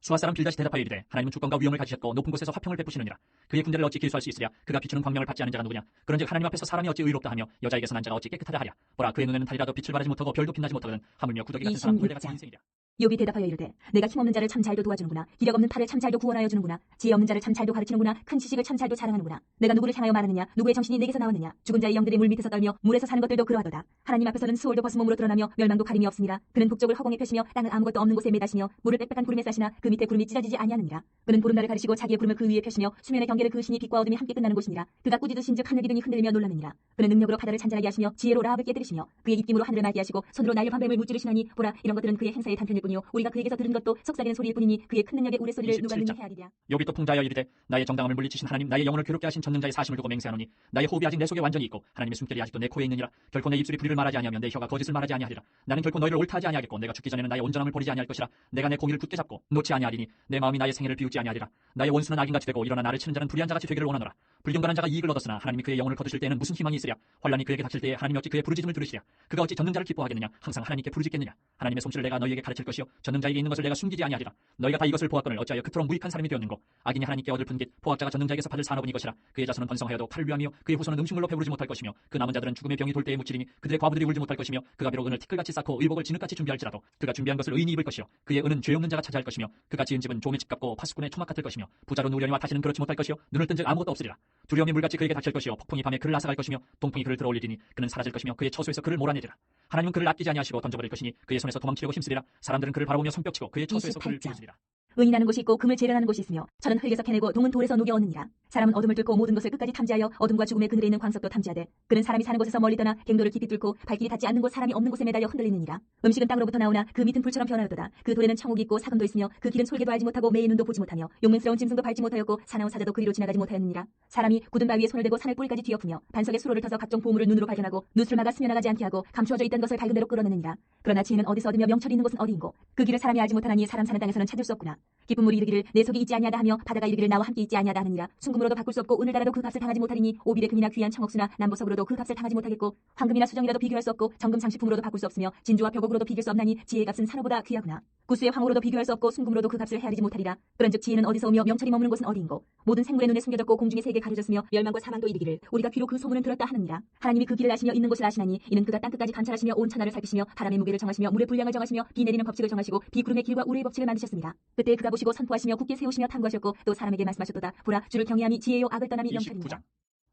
수아 사람 빌닷이 대답하여 이르되 하나님은 주권과 위엄을 가지셨고 높은 곳에서 화평을 베푸시느니라. 그의 군대를 어찌 길수할 수 있으랴. 그가 비추는 광명을 받지 않은 자가 누구냐. 그런즉 하나님 앞에서 사람이 어찌 의롭다 하며 여자에게서 난 자가 어찌 깨끗하다 하랴. 보라 그의 눈에는 달이라도 빛을 발하지 못하고 별도 빛나지 못하거든 하물며 구더기 같은 사람 굴레 같은 인생이랴. 욥이 대답하여 이르되 내가 힘없는 자를 참 잘도 도와주는구나. 기력 없는 팔을 참 잘도 구원하여 주는구나. 지혜 없는 자를 참 잘도 가르치는구나. 큰 지식을 참 잘도 자랑하는구나. 내가 누구를 향하여 말하느냐. 누구의 정신이 내게서 나왔느냐. 죽은 자의 영들이 물 밑에서 떨며 물에서 사는 것들도 그러하도다. 하나님 앞에서는 수월도 벗은 몸으로 드러나며 멸망도 가림이 없습니다. 그는 북쪽을 허공에 펴시며 땅을 아무것도 없는 곳에 매다시며 물을 빽빽한 구름에 싸시나 그 밑에 구름이 찢어지지 아니하느니라. 그는 보름달을 가리시고 자기의 구름을 그 위에 펴시며 수면의 경계를 그으시니 빛과 어둠이 함께 끝나는 곳이니라. 그가 꾸짖으신즉 하늘 기둥이 흔들리며 놀라느니라. 그는 능력으로 바다를 잔잔하게 하시며 지혜로 라합을 깨뜨리시며 그의 입김으로 하늘을 맑게 하시고 손으로 날려 밤뱀을 무찌르시나니 보라 이런 것들은 그의 행사의 단편일 뿐이요 우리가 그에게서 들은 것도 속삭이는 소리일 뿐이니 그의 큰 능력의 우레소리를 누가 능히 헤아리랴. 욥이 또 풍자하여 이르되 나의 정당함을 물리치신 하나님 나의 영혼을 괴롭게 하신 전능자의 사심을 두고 맹세하노니 나의 호흡이 아직 내 속에 완전히 있고 하나님의 숨결이 아직도 내 코에 있느니라. 결코 내 입술이 불의를 말하지 아니하며 내 혀가 거짓을 말하지 아니하리라. 나는 결코 너희를 옳다 하지 아니하겠고 내가 죽기 전에는 나의 온전함을 버리지 아니할 것이라. 내가 내 공의를 굳게 잡고 놓지 아니하리니 내 마음이 나의 생애를 비웃지 아니하리라. 나의 원수는 악인같이 되고 일어나 나를 치는 자는 불의한 자같이 되기를 원하노라. 불경건한 자가 이익을 얻었으나 하나님이 그의 영혼을 거두실 때에는 무슨 희망이 있으랴. 환란이 그에게 닥칠 때에 하나님이 어찌 그의 부르짖음을 들으시랴. 그가 어찌 전능자를 기뻐하겠느냐. 항상 하나님께 부르짖겠느냐. 하나님의 솜씨를 내가 너희에게 가르칠 것이요 전능자에게 있는 것을 내가 숨기지 아니하리라. 너희가 다 이것을 보았거늘 어찌하여 그토록 무익한 사람이 되었는고. 악인이 하나님께 얻을 푼깃 포악자가 전능자에게서 받을 산업은 이것이라. 그의 자손은 번성하여도 칼을 위하며 그의 후손은 음식물로 배부르지 못할 것이며 그 남은 자들은 죽음의 병이 돌 때에 묻히리니 그들의 과부들이 울지 못할 것이며 그가 비록 은을 티끌같이 쌓고 의복을 진흙같이 준비할지라도 그가 준비한 것을 의인이 입을 것이요 그의 은은 죄 없는 자가 차지할 것이며 그가 지은 집은 조음의 집 같고 파수꾼의 초막 같을 것이며 부자로 누우려니와 다시는 그렇지 못할 것이요 눈을 뜬즉 아무것도 없으리라. 두려움이 물같이 그에게 닥칠 것이요 폭풍이 밤에 그를 앗아갈 것이며 동풍이 그를 들어올리리니 그는 사라질 것이며 그의 처소에서 그를 몰아내리라. 하나님은 그를 아끼지 아니하시고 던져버릴 것이니 그의 손에서 도망치려고 힘쓰리라. 사람들은 그를 바라보며 손뼉치고 그의 처소에서 그를 비웃으리라. 은이 나는 곳이 있고 금을 재련하는 곳이 있으며 철은 흙에서 캐내고 동은 돌에서 녹여 얻느니라. 사람은 어둠을 뚫고 모든 것을 끝까지 탐지하여 어둠과 죽음의 그늘에 있는 광석도 탐지하되 그는 사람이 사는 곳에서 멀리 떠나 갱도를 깊이 뚫고 발길이 닿지 않는 곳 사람이 없는 곳에 매달려 흔들리느니라. 음식은 땅으로부터 나오나 그 밑은 불처럼 변하였도다. 그 돌에는 청옥이 있고 사금도 있으며 그 길은 솔개도 알지 못하고 매의 눈도 보지 못하며 용맹스러운 짐승도 밟지 못하였고 사나운 사자도 그리로 지나가지 못하였느니라. 사람이 굳은 바위에 손을 대고 산을 뿌리까지 뒤엎으며 반석에 수로를 터서 각종 보물을 눈으로 발견하고 누수를 막아 스며나가지 않게 하고 감추어져 있던 것을 밝은 대로 끌어내느니라. 그러나 지혜는 어디서 얻으며 명철이 있는 곳은 어디인고 그 길을 사람이 알지 못하나니 사람 사는 땅에서는 찾을 수 없구나. 기쁜 물이 이르기를 내 속이 있지 아니하다 하며 바다가 이르기를 나와 함께 있지 아니하다 하느니라. 순금으로도 바꿀 수 없고 오늘따라도 그 값을 당하지 못하리니 오빌의 금이나 귀한 청옥수나 남보석으로도 그 값을 당하지 못하겠고 황금이나 수정이라도 비교할 수 없고 정금 장식품으로도 바꿀 수 없으며 진주와 벽옥으로도 비길 수 없나니 지혜의 값은 산호보다 귀하구나. 구수의 황으로도 비교할 수 없고 순금으로도 그 값을 헤아리지 못하리라. 그런즉 지혜는 어디서 오며 명철이 머무는 곳은 어디인고. 모든 생물의 눈에 숨겨졌고 공중의 세계에 가려졌으며 멸망과 사망도 이르기를 우리가 귀로 그 소문은 들었다 하느니라. 하나님이 그 길을 아시며 있는 곳을 아시나니 이는 그가 땅끝까지 관찰하시며 온 천하를 살피시며 바람의 무게를 정하시며 물의 분량을 정하시며 비 내리는 법칙을 정하시고 비구름의 길과 우레의 법칙을 만드셨습니다. 그때 그가 보시고 선포하시며 굳게 세우시며 탐구하셨고 또 사람에게 말씀하셨도다. 보라 주를 경외함이 지혜요 악을 떠남이 명철이니라.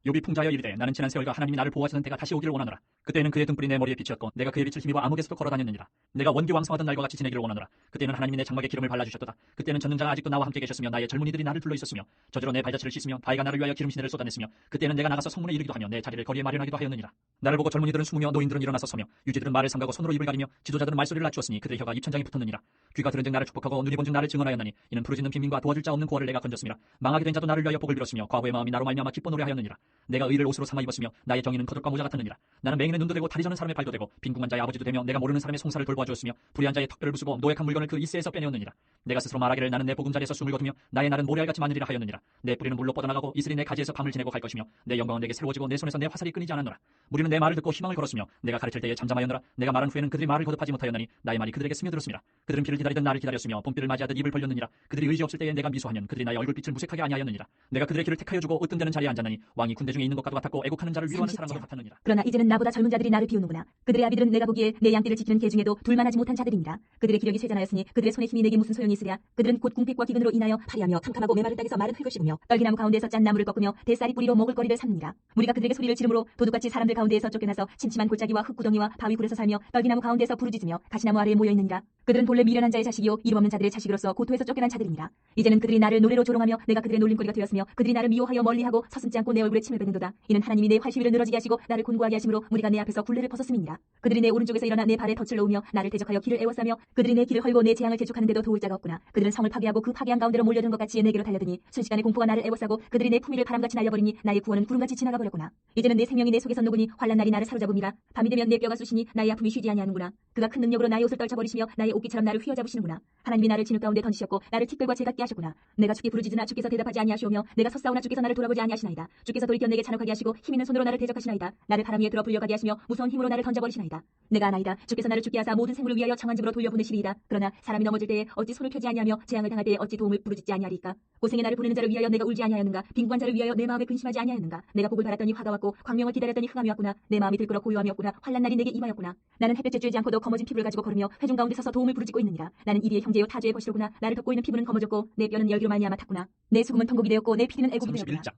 욥이 풍자하여 이르되 나는 지난 세월과 하나님이 나를 보호하시는 때가 다시 오기를 원하노라. 그때는 그의 등불이 내 머리에 빛이었고 내가 그의 빛을 힘입어 암흑에서도 걸어다녔느니라. 내가 원기 왕성하던 날과 같이 지내기를 원하노라. 그때는 하나님이 내 장막에 기름을 발라주셨도다. 그때는 전능자가 아직도 나와 함께 계셨으며 나의 젊은이들이 나를 둘러 있었으며 저주로 내 발자취를 씻으며 바위가 나를 위하여 기름 시내를 쏟아냈으며 그때는 내가 나가서 성문에 이르기도 하며 내 자리를 거리에 마련하기도 하였느니라. 나를 보고 젊은이들은 숨으며 노인들은 일어나서 서며 유지들은 말을 삼가고 손으로 입을 가리며 지도자들은 말소리를 낮추었으니 그들의 혀가 입천장에 붙었느니라. 귀가 들은즉 나를 축복하고 눈이 본즉 나를 증언하였나니 이는 부르짖는 빈민과 도와줄 자 없는 고아를 내가 건졌음이라. 망하게 된 자도 나를 위하여 복을 빌었으며 과부의 마음이 나로 말미암아 기뻐 노래하였느니라. 내가 의를 옷으로 삼아 입었으며 나의 정의는 겉옷과 모자 같았느니라. 나는 맹인의 눈도 되고 다리 저는 사람의 발도 되고 빈궁한 자의 아버지도 되며 내가 모르는 사람의 송사를 돌보아 주었으며 불의한 자의 턱뼈를 부수고 노획한 물건을 그 이새에서 빼내었느니라. 내가 스스로 말하기를 나는 내 보금자리에서 숨을 거두며 나의 날은 모래알같이 많으리라 하였느니라. 내 뿌리는 물로 뻗어나가고 이슬이 내 가지에서 밤을 지내고 갈 것이며 내 영광은 내게 새로워지고 내 손에서 내 화살이 끊이지 않았노라. 무리는 내 말을 듣고 희망을 걸었으며 내가 가르칠 때에 잠잠하였노라. 내가 말한 후에는 그들이 말을 거듭하지 못하였나니 나의 말이 그들에게 스며들었습니다. 그들은 비를 기다리던 나를 기다렸으며 봄비를 맞이하듯 입을 벌렸느니라. 그들이 의지 없을 때에 내가 미소하면 그들이 나의 얼굴빛을 무색하게 아니하였느니라. 내가 그들의 길을 택하여 주고 으뜸되는 자리에 앉았나니 왕이 군대 중에 있는 것과도 같았고 애국하는 자를 위로하는 사람과도 같았느니라. 그러나 이제는 나보다 젊은 자들이 나를 비우는구나. 그들의 아비들은 내가 보기에 내 양떼를 지키는 개 중에도 둘만 하지 못한 자들이니라. 그들의 기력이 쇠잔하였으니 그들의 손의 힘이 내게 무슨 소용이 있으랴. 그들은 곧 궁핍과 기근으로 인하여 파리하며 캄캄하고 메마른 땅에서 마른 흙을 씹으며 떨기나무 가운데서 짠 나무를 꺾으며 대쌀이 뿌리로 먹을거리를 삼느니라. 우리가 그들에게 소리를 지르므로 도둑같이 사람들 가운데에서 쫓겨나서 침침한 골짜기와 흙구덩이와 바위 굴에서 살며 떨기나무 가운데서 부르짖으며 가시나무 아래에 모여 있느니라. 그들은 본래 미련한 자의 자식이요 이름 없는 자들의 자식으로서 고토에서 쫓겨난 자들이니라. 이제는 그들이 나를 노래로 조롱하며 내가 그들의 놀림거리가 되었으며 그들이 나를 미워하여 멀리하고 서슴지 않고 내 얼굴에 침을 뱉는도다. 이는 하나님이 내 활시위를 늘어지게 하시고 나를 곤고하게 하심으로 무리가 내 앞에서 굴레를 벗었음이니라. 그들이 내 오른쪽에서 일어나 내 발에 덫을 놓으며 나를 대적하여 길을 에워싸며 그들이 내 길을 헐고 내 재앙을 재촉하는데도 도울 자가 없구나. 그들은 성을 파괴하고 그 파괴한 가운데로 몰려든 것 같이 내게로 달려드니 순식간에 공포가 나를 에워싸고 그들이 내 품위를 바람같이 날려버리니 나의 구원은 구름같이 지나가 버렸구나. 이제는 내 생명이 내 속에서 녹으니 환난 날이 나를 사로잡음이라. 밤이 되면 내 뼈가 쑤시니 나의 아픔이 쉬지 아니하는구나. 그가 큰 능력으로 나의 옷을 떨쳐버리시며 나의 옷깃처럼 나를 휘어잡으시는구나. 하나님이 나를 진흙 가운데 던지셨고 나를 티끌과 재같게 하셨구나. 내가 주께 부르짖으나 주께서 대답하지 아니하시오며 내가 섰사오나 주께서 나를 돌아보지 아니하시나이다. 주께서 돌이켜 내게 잔혹하게 하시고 힘 있는 손으로 나를 대적하시나이다. 나를 바람 위에 들어 불려가게 하시며 무서운 힘으로 나를 던져버리시나이다. 내가 아나이다. 주께서 나를 죽게 하사 모든 생물을 위하여 청한 집으로 돌려보내시리이다. 그러나 사람이 넘어질 때에 어찌 손을 펴지 아니하며 재앙을 당할 때에 어찌 도움을 부르짖지 아니하리까. 고생에 나를 보내는 자를 위하여 내가 울지 아니하였는가. 빈곤한 자를 위하여 내 마음에 근심하지 아니하였는가. 내가 복을 바랐더니 화가 왔고 광명을 기다렸더니 흥함이 왔구나. 내 마음이 들끓어 고요함이 없구나. 환난 날이 내게 임하였구나. 나는 햇볕에 쬐지 않고도 검어진 피부를 가지고 걸으며 회중 가운데 서서 도움을 부르짖고 있느니라. 나는 이리의 형제요 타주의 벗이로구나. 나를 덮고 있는 피부는 검어졌고 내 뼈는 열기로 말미암아 탔구나. 내 수금은 통곡이 되었고 내 피디는 애곡이 되었구나. 31장.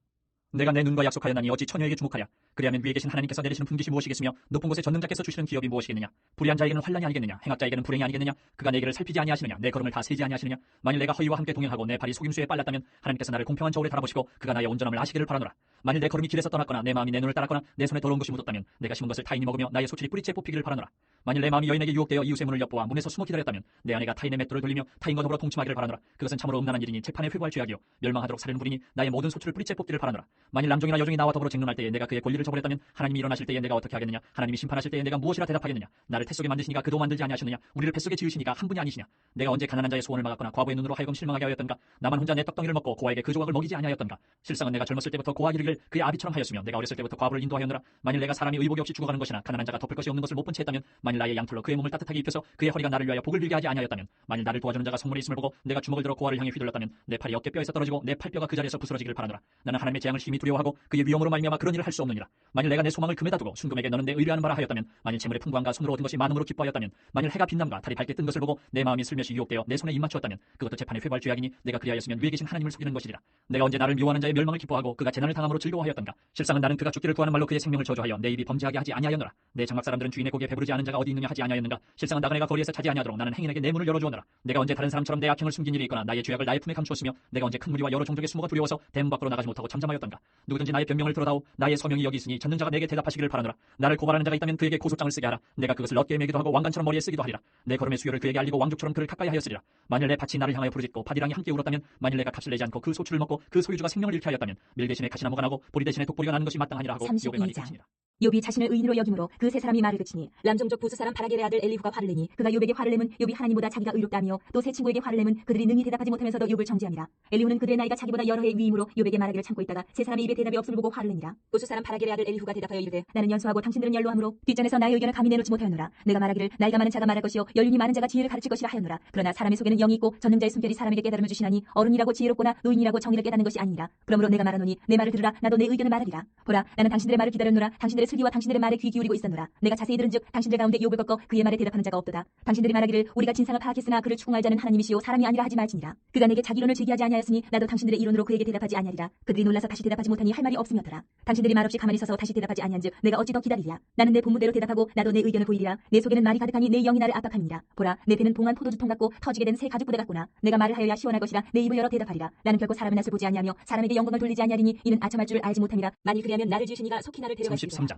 내가 내 눈과 약속하였나니 어찌 처녀에게 주목하랴. 그리하면 위에 계신 하나님께서 내리시는 분깃이 무엇이겠으며 높은 곳에 전능자께서 주시는 기업이 무엇이겠느냐. 불의한 자에게는 환난이 아니겠느냐. 행악자에게는 불행이 아니겠느냐. 그가 내 길을 살피지 아니하시느냐. 내 걸음을 다 세지 아니하시느냐. 만일 내가 허위와 함께 동행하고 내 발이 속임수에 빨랐다면 하나님께서 나를 공평한 저울에 달아보시고 그가 나의 온전함을 아시기를 바라노라. 만일 내 걸음이 길에서 떠났거나 내 마음이 내 눈을 따랐거나 내 손에 더러운 것이 묻었다면 내가 심은 것을 타인이 먹으며 나의 소출이 뿌리째 뽑히기를 바라노라. 만일 내 마음이 여인에게 유혹되어 이웃의 문을 엿보아 문에서 숨어 기다렸다면 내 아내가 타인의 맷돌을 돌리며 타인과 더불어 동침하기를 바라노라. 그것은 참으로 음란한 일이니 재판에 회부할 죄악이요 멸망하도록 사르는 불이니 나의 모든 소출을 뿌리째 뽑기를 바라노라. 만일 남종이나 여종이 나와 더불어 쟁론할 때에 내가 그의 권리를 저버렸다면 하나님이 일어나실 때에 내가 어떻게 하겠느냐. 하나님이 심판하실 때에 내가 무엇이라 대답하겠느냐. 나를 태속에 만드시니까 그도 만들지 아니하셨느냐. 우리를 뱃속에 지으시니까 한 분이 아니시냐. 내가 언제 가난한 자의 소원을 막았거나 과부의 눈으로 하여금 실망하게 하였던가. 나만 혼자 내 떡덩이를 먹고 고아에게 그 조각을 먹이지 아니하였던가. 실상은 내가 젊었을 때부터 고아 기르기를 그의 아비처럼 하였으며 내가 어렸을 때부터 과부를 인도하였노라. 만일 내가 사람이 의복이 없이 죽어가는 것이나 가난한 자가 덮을 것이 없는 것을 못 본 채 했다면 만일 나의 양털로 그의 몸을 따뜻하게 입혀서 그의 허리가 나를 위하여 복을 빌게 하지 아니하였다면 만일 나를 도와주는 자가 성물에 있음을 보고 내가 주먹을 들어 고아를 향해 휘둘렀다면 내 팔이 어깨뼈에서 떨어지고 내 팔뼈가 그 자리에서 부스러지기를 바라노라. 나는 하나님의 재앙을 심히 두려워하고 그의 위험으로 말미암아 그런 일을 할 수 없느니라. 만일 내가 내 소망을 금에다 두고 순금에게 너는 내 의뢰하는 바라 하였다면 만일 재물의 풍부함과 손으로 얻은 것이 많음으로 기뻐하였다면 만일 해가 빛남과 달이 밝게 뜬 것을 보고 내 마음이 슬며시 유혹되어 내 손에 입 맞추었다면 그것도 재판에 회부할 죄악이니 내가 그리하였으면 위에 계신 하나님을 속이는 것이리라. 내가 언제 나를 미워하는 자의 멸망을 기뻐하고 그가 재난을 당함으로 즐거워하였던가. 실상은 나는 그가 죽기를 구하는 말로 그의 생명을 저주하여 내 입이 범죄하게 하지 아니하였노라. 내 장막 사람들은 주인의 고기에 배부르지 않은 자가 어디 있느냐 하지 아니하였는가. 실상은 나그네가 거리에서 자지 아니하도록 나는 행인에게 내 문을 열어주었노라. 내가 언제 다른 사람처럼 내 악행을 숨긴 일이 있거나 나의 죄악을 나의 품에 감추었으며 내가 언제 큰 무리와 여러 종족의 수모가 두려워서 대문 밖으로 나가지 못하고 잠잠하였던가. 누구든지 나의 변명을 들어다오. 나의 서명이 여기 있으니 전능자가 내게 대답하시기를 바라노라. 나를 고발하는 자가 있다면 그에게 고소장을 쓰게 하라. 내가 그것을 럿기에 매기도 하고 왕관처럼 머리에 쓰기도 하리라. 내 걸음의 수요를 그에게 알리고 왕족처럼 그를 가까이 하였으리라. 만일 내 밭이 나를 향하여 부르짖고 밭이랑이 함께 울었다면 만일 내가 값을 내지 않고 그 소출을 먹고 그 소유주가 생명을 잃게 하였다면 밀 대신에 가시나무가 나고 보리 대신에 독보리가 나는 것이 마땅하니라 하고 욥의 말이 끝이니라. 욥이 자신을 의인으로 여김으로 그 세 사람이 말을 그치니 람종족 부스 사람 바라겔의 아들 엘리후가 화를 내니 그가 욥에게 화를 내면 욥이 하나님보다 자기가 의롭다며 또 세 친구에게 화를 내면 그들이 능히 대답하지 못하면서도 욥을 정죄함이라. 엘리후는 그들의 나이가 자기보다 여러 해의 위임으로 욥에게 말하기를 참고 있다가 세 사람의 입에 대답이 없음을 보고 화를 내니라. 부스 사람 바라겔의 아들 엘리후가 대답하여 이르되 나는 연소하고 당신들은 연로함으로 뒷전에서 나의 의견을 감히 내놓지 못하였노라. 내가 말하기를 나이가 많은 자가 말할 것이요 연륜이 많은 자가 지혜를 가르칠 것이라 하였노라. 그러나 사람의 속에는 영이 있고 전능자의 숨결이 사람에게 깨달음을 주시나니 어른이라고 지혜롭거나 노인이라고 정의를 깨닫는 것이 아니니라. 그러므로 내가 말하노니 내 말을 들으라. 나도 내 의견을 말하리라. 보라 나는 당신들의 말을 기다렸노라. 당신들의 슬기와 당신들의 말에 귀 기울이고 있었노라. 내가 자세히 들은즉 당신들 가운데 욥을 꺾어 그의 말에 대답하는 자가 없도다. 당신들이 말하기를 우리가 진상을 파악했으나 그를 추궁할 자는 하나님이시오 사람이 아니라 하지 말지니라. 그가 내게 자기 이론을 제기하지 아니하였으니 나도 당신들의 이론으로 그에게 대답하지 아니하리라. 그들이 놀라서 다시 대답하지 못하니 할 말이 없음이었더라. 당신들이 말없이 가만히 서서 다시 대답하지 아니한즉 내가 어찌 더 기다리랴. 나는 내 본문대로 대답하고 나도 내 의견을 보이리라. 내 속에는 말이 가득하니 내 영이 나를 압박함이니라. 보라 내 배는 봉한 포도주통 같고 터지게 된 새 가죽 부대 같구나. 내가 말을 하여야 시원할 것이라 내 입을 열어 대답하리라. 나는 결코 사람의 낯을 보지 아니하며 사람에게 영광을 돌리지 아니하리니 이는 아첨할 줄 알지 못함이라. 만일 그리하면 나를 지으시니가 속히 나를 데려가시리라. 33장.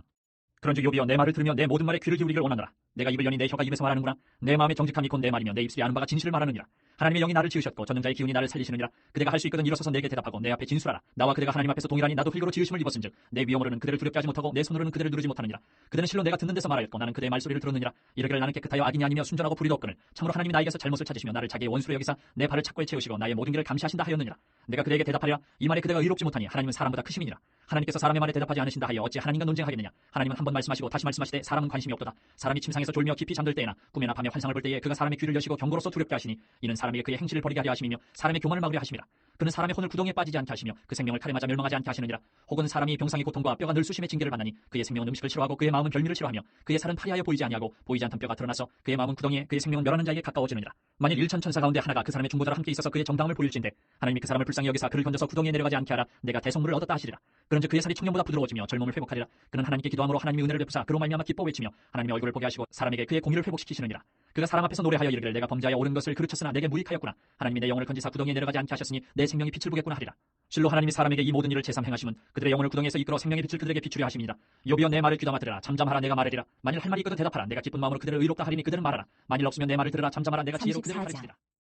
그런즉 요비여 내 말을 들으며 내 모든 말에 귀를 기울이기를 원하노라. 내가 입을 여니 내 혀가 입에서 말하는구나. 내 마음의 정직함이 곧 내 말이며 내 입술이 아는 바가 진실을 말하느니라. 하나님의 영이 나를 지으셨고 전능자의 기운이 나를 살리시느니라. 그대가 할 수 있거든 일어서서 내게 대답하고 내 앞에 진술하라. 나와 그대가 하나님 앞에서 동일하니 나도 흙으로 지으심을 입었은즉 내 위엄으로는 그대를 두렵게 하지 못하고 내 손으로는 그대를 누르지 못하느니라. 그대는 실로 내가 듣는 데서 말하였고 나는 그대의 말소리를 들었느니라. 이르기를 나는 깨끗하여 악인이 아니며 순전하고 불의도 없거늘 참으로 하나님이 나에게서 잘못을 찾으시며 나를 자기의 원수로 여기사 내 발을 착고에 채우시고 나의 모든 길을 감시하신다 하였느니라. 내가 그대에게 대답하리라. 이 말에 그대가 의롭지 못하니 하나님은 사람보다 크심이니라. 하나님께서 사람의 말에 대답하지 않으신다 하여 어찌 하나님과 논쟁하겠느냐. 하나님은 한 번 말씀하시고 다시 말씀하시되 사람은 관심이 없도다. 사람이 침상에서 졸며 깊이 잠들 때에나 꿈에나 밤에 환상을 볼 때에 그가 사람의 귀를 여시고 경고로서 두렵게 하시니 이는 사람에게 그의 행실을 버리게 하려 하심이며 사람의 교만을 막으려 하심이라. 그는 사람의 혼을 구덩이에 빠지지 않게 하시며 그 생명을 칼에 맞아 멸망하지 않게 하시느니라. 혹은 사람이 병상의 고통과 뼈가 늘쑤심의 징계를 받나니 그의 생명은 음식을 싫어하고 그의 마음은 별미를 싫어하며 그의 살은 파리하여 보이지 아니하고 보이지 않던 뼈가 드러나서 그의 마음은 구덩이에 그의 생명은 멸하는 자에게 가까워지느니라. 만일 일천 천사 가운데 하나가 그 사람의 중보자와 함께 있어서 그의 정당함을 보일진대 하나님이 그 사람을 불쌍히 여기사 그를 건져서 구덩이에 내려가지 않게 하라. 내가 대성물을 얻었다 하시리라. 그런즉 그의 살이 청년보다 부드러워지며 젊음을 회복하리라. 그는 하나님께 기도함으로 하나님이 은혜를 베푸사 그로 말미암아 기뻐 외치며 하나님의 얼굴을 보게 하시고 사람에게 그의 공의를 회복시키시느니라. 그가 사람 앞에서 노래하여 이르기를 내가 범죄하여 옳은 것을 그르쳤으나 내게 무익하였구나. 하나님이 내 영혼을 건지사 구덩이에 내려가지 않게 하셨으니 내 생명이 빛을 보겠구나 하리라. 실로 하나님이 사람에게 이 모든 일을 제삼 행하심은 그들의 영혼을 구덩이에서 이끌어 생명의 빛을 그들에게 비추려 하심이니라. 요비여 내 말을 귀담아 들으라. 잠잠하라. 내가 말하리라. 만일 할 말이 있거든 대답하라. 내가 기쁜 마음으로 그들을 의롭다 하리니 그들은 말하라. 만일 없으면 내 말을 들으라. 잠잠하라. 내가 지혜로 그들을 34장. 가르치리라.